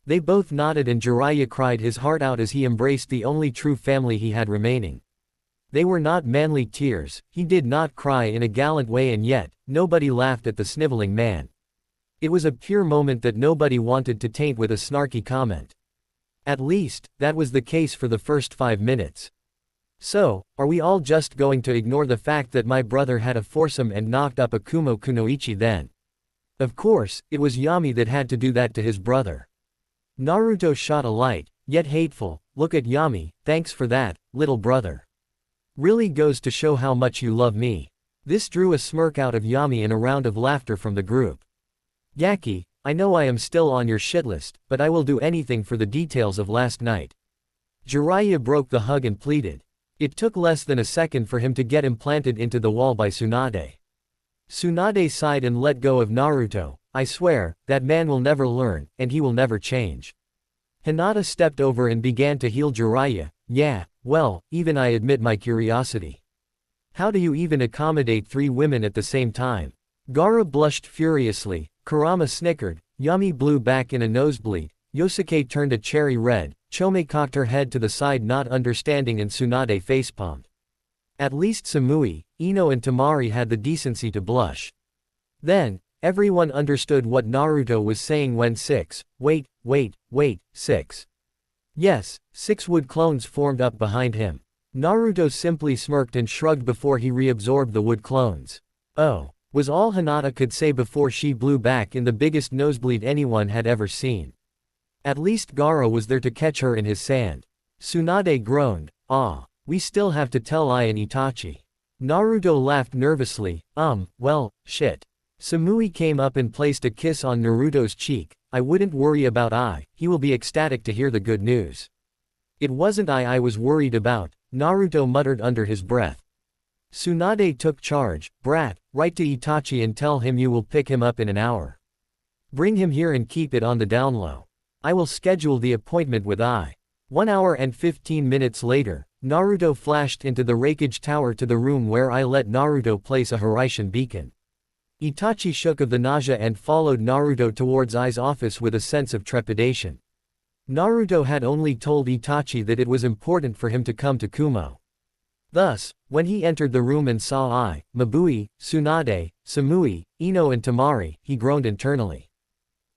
They both nodded and Jiraiya cried his heart out as he embraced the only true family he had remaining. They were not manly tears, he did not cry in a gallant way, and yet, nobody laughed at the sniveling man. It was a pure moment that nobody wanted to taint with a snarky comment. At least, that was the case for the first 5 minutes. So, are we all just going to ignore the fact that my brother had a foursome and knocked up a Kumo kunoichi then? Of course, it was Yami that had to do that to his brother. Naruto shot a light, yet hateful, look at Yami, thanks for that, little brother. Really goes to show how much you love me. This drew a smirk out of Yami and a round of laughter from the group. Yaki, I know I am still on your shit list, but I will do anything for the details of last night. Jiraiya broke the hug and pleaded. It took less than a second for him to get implanted into the wall by Tsunade. Tsunade sighed and let go of Naruto. I swear, that man will never learn, and he will never change. Hinata stepped over and began to heal Jiraiya. Yeah, well, even I admit my curiosity. How do you even accommodate 3 women at the same time? Gaara blushed furiously, Kurama snickered, Yami blew back in a nosebleed, Yosuke turned a cherry red, Chomei cocked her head to the side not understanding, and Tsunade facepalmed. At least Samui, Ino and Temari had the decency to blush. Then, everyone understood what Naruto was saying when 6, wait, 6. Yes, 6 wood clones formed up behind him. Naruto simply smirked and shrugged before he reabsorbed the wood clones. Oh, was all Hinata could say before she blew back in the biggest nosebleed anyone had ever seen. At least Gaara was there to catch her in his sand. Tsunade groaned, ah, we still have to tell Ai and Itachi. Naruto laughed nervously, well, shit. Samui came up and placed a kiss on Naruto's cheek. I wouldn't worry about Ai, he will be ecstatic to hear the good news. It wasn't I was worried about, Naruto muttered under his breath. Tsunade took charge, brat, write to Itachi and tell him you will pick him up in an hour. Bring him here and keep it on the down low. I will schedule the appointment with Ai. 1 hour and 15 minutes later, Naruto flashed into the Raikage tower to the room where I let Naruto place a Hiraishin beacon. Itachi shook of the nausea and followed Naruto towards Ai's office with a sense of trepidation. Naruto had only told Itachi that it was important for him to come to Kumo. Thus, when he entered the room and saw Ai, Mabui, Tsunade, Samui, Ino and Temari, he groaned internally.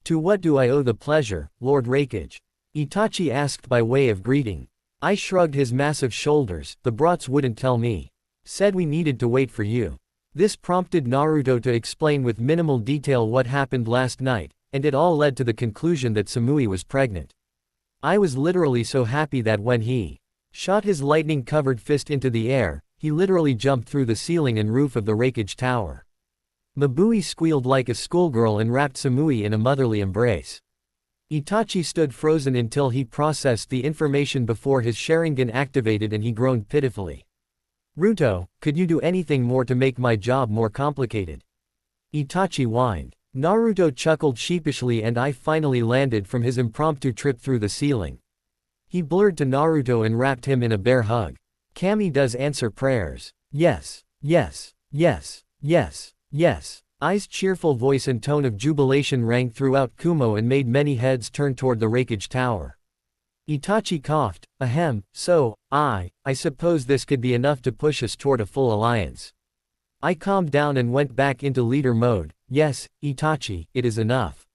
To what do I owe the pleasure, Lord Raikage? Itachi asked by way of greeting. I shrugged his massive shoulders, the brats wouldn't tell me. Said we needed to wait for you. This prompted Naruto to explain with minimal detail what happened last night, and it all led to the conclusion that Samui was pregnant. I was literally so happy that when he shot his lightning-covered fist into the air, he literally jumped through the ceiling and roof of the Raikage tower. Mabui squealed like a schoolgirl and wrapped Samui in a motherly embrace. Itachi stood frozen until he processed the information before his Sharingan activated, and he groaned pitifully. Ruto, could you do anything more to make my job more complicated? Itachi whined. Naruto chuckled sheepishly, and I finally landed from his impromptu trip through the ceiling. He blurred to Naruto and wrapped him in a bear hug. Kami does answer prayers. Yes, yes, yes, yes, yes. Ai's cheerful voice and tone of jubilation rang throughout Kumo and made many heads turn toward the Raikage tower. Itachi coughed, ahem, so, I suppose this could be enough to push us toward a full alliance. I calmed down and went back into leader mode. Yes, Itachi, it is enough.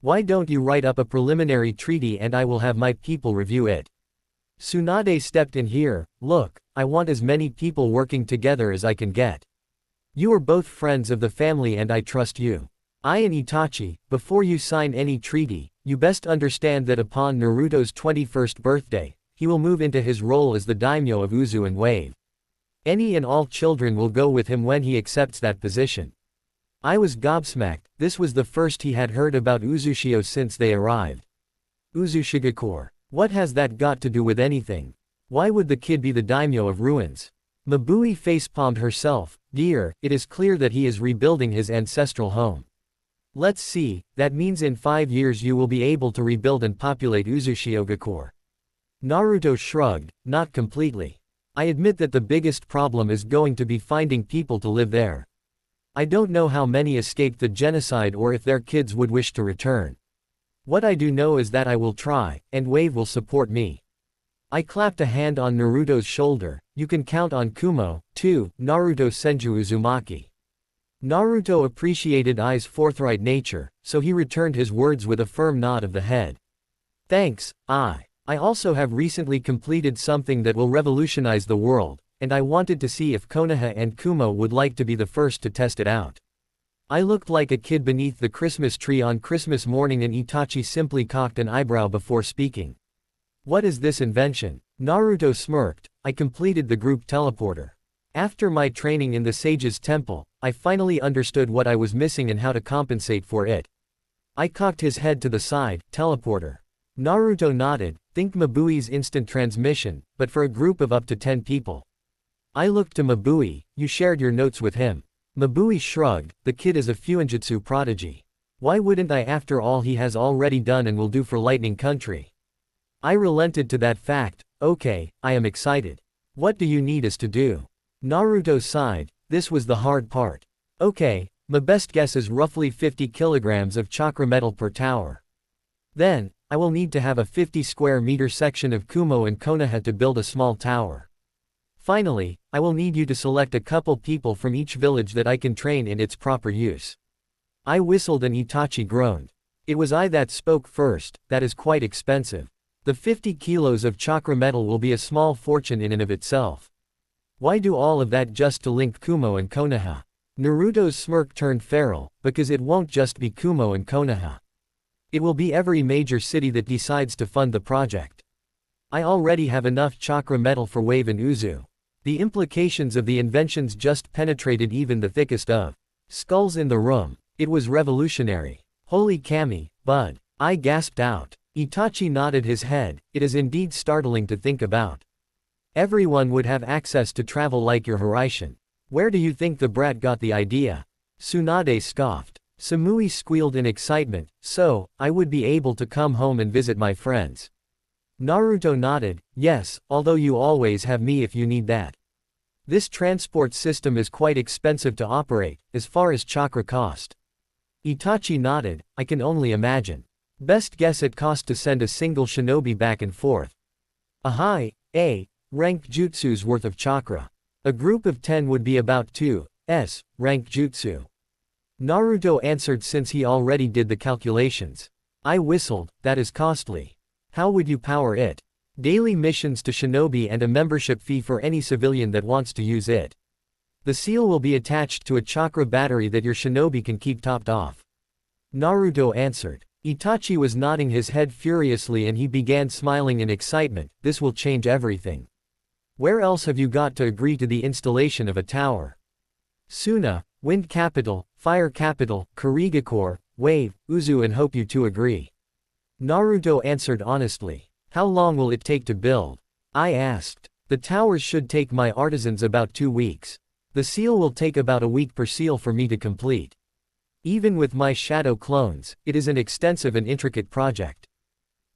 Why don't you write up a preliminary treaty and I will have my people review it? Tsunade stepped in here. Look, I want as many people working together as I can get. You are both friends of the family and I trust you. Ai and Itachi, before you sign any treaty, you best understand that upon Naruto's 21st birthday, he will move into his role as the daimyo of Uzu and Wave. Any and all children will go with him when he accepts that position. I was gobsmacked. This was the first he had heard about Uzushio since they arrived. Uzushigakure. What has that got to do with anything? Why would the kid be the daimyo of ruins? Mabui facepalmed herself. Dear, it is clear that he is rebuilding his ancestral home. Let's see, that means in 5 years you will be able to rebuild and populate Uzushiogakure. Naruto shrugged, not completely. I admit that the biggest problem is going to be finding people to live there. I don't know how many escaped the genocide or if their kids would wish to return. What I do know is that I will try, and Wave will support me. I clapped a hand on Naruto's shoulder. You can count on Kumo, too, Naruto Senju Uzumaki. Naruto appreciated I's forthright nature, so he returned his words with a firm nod of the head. Thanks, I. I also have recently completed something that will revolutionize the world, and I wanted to see if Konoha and Kumo would like to be the first to test it out. I looked like a kid beneath the Christmas tree on Christmas morning, and Itachi simply cocked an eyebrow before speaking. What is this invention? Naruto smirked. I completed the group teleporter. After my training in the Sage's Temple, I finally understood what I was missing and how to compensate for it. I cocked his head to the side. Teleporter. Naruto nodded. Think Mabui's instant transmission, but for a group of up to 10 people. I looked to Mabui. You shared your notes with him. Mabui shrugged. The kid is a Fuinjutsu prodigy. Why wouldn't I, after all he has already done and will do for Lightning Country? I relented to that fact. Okay, I am excited. What do you need us to do? Naruto sighed. This was the hard part. Okay, my best guess is roughly 50 kilograms of chakra metal per tower. Then, I will need to have a 50 square meter section of Kumo and Konoha to build a small tower. Finally, I will need you to select a couple people from each village that I can train in its proper use. I whistled and Itachi groaned. It was I that spoke first. That is quite expensive. The 50 kilos of chakra metal will be a small fortune in and of itself. Why do all of that just to link Kumo and Konoha? Naruto's smirk turned feral, because it won't just be Kumo and Konoha. It will be every major city that decides to fund the project. I already have enough chakra metal for Wave and Uzu. The implications of the inventions just penetrated even the thickest of skulls in the room. It was revolutionary. Holy Kami, Bud. I gasped out. Itachi nodded his head. It is indeed startling to think about. Everyone would have access to travel like your Hiraishin. Where do you think the brat got the idea? Tsunade scoffed. Samui squealed in excitement. So, I would be able to come home and visit my friends. Naruto nodded. Yes, although you always have me if you need that. This transport system is quite expensive to operate, as far as chakra cost. Itachi nodded. I can only imagine. Best guess it cost to send a single shinobi back and forth. A high A rank jutsu's worth of chakra. A group of 10 would be about 2s rank jutsu. Naruto answered since he already did the calculations. I whistled. That is costly. How would you power it? Daily missions to shinobi and a membership fee for any civilian that wants to use it. The seal will be attached to a chakra battery that your shinobi can keep topped off. Naruto answered. Itachi was nodding his head furiously and he began smiling in excitement. This will change everything. Where else have you got to agree to the installation of a tower? Suna, Wind Capital, Fire Capital, Kurigakure, Wave, Uzu, and hope you two agree. Naruto answered honestly. How long will it take to build? I asked. The towers should take my artisans about 2 weeks. The seal will take about a week per seal for me to complete. Even with my shadow clones, it is an extensive and intricate project.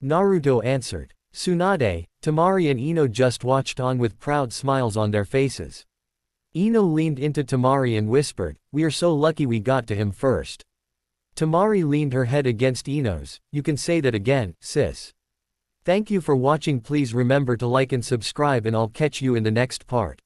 Naruto answered. Tsunade, Temari and Ino just watched on with proud smiles on their faces. Ino leaned into Temari and whispered, "We are so lucky we got to him first." Temari leaned her head against Ino's. You can say that again, sis. Thank you for watching. Please remember to like and subscribe, and I'll catch you in the next part.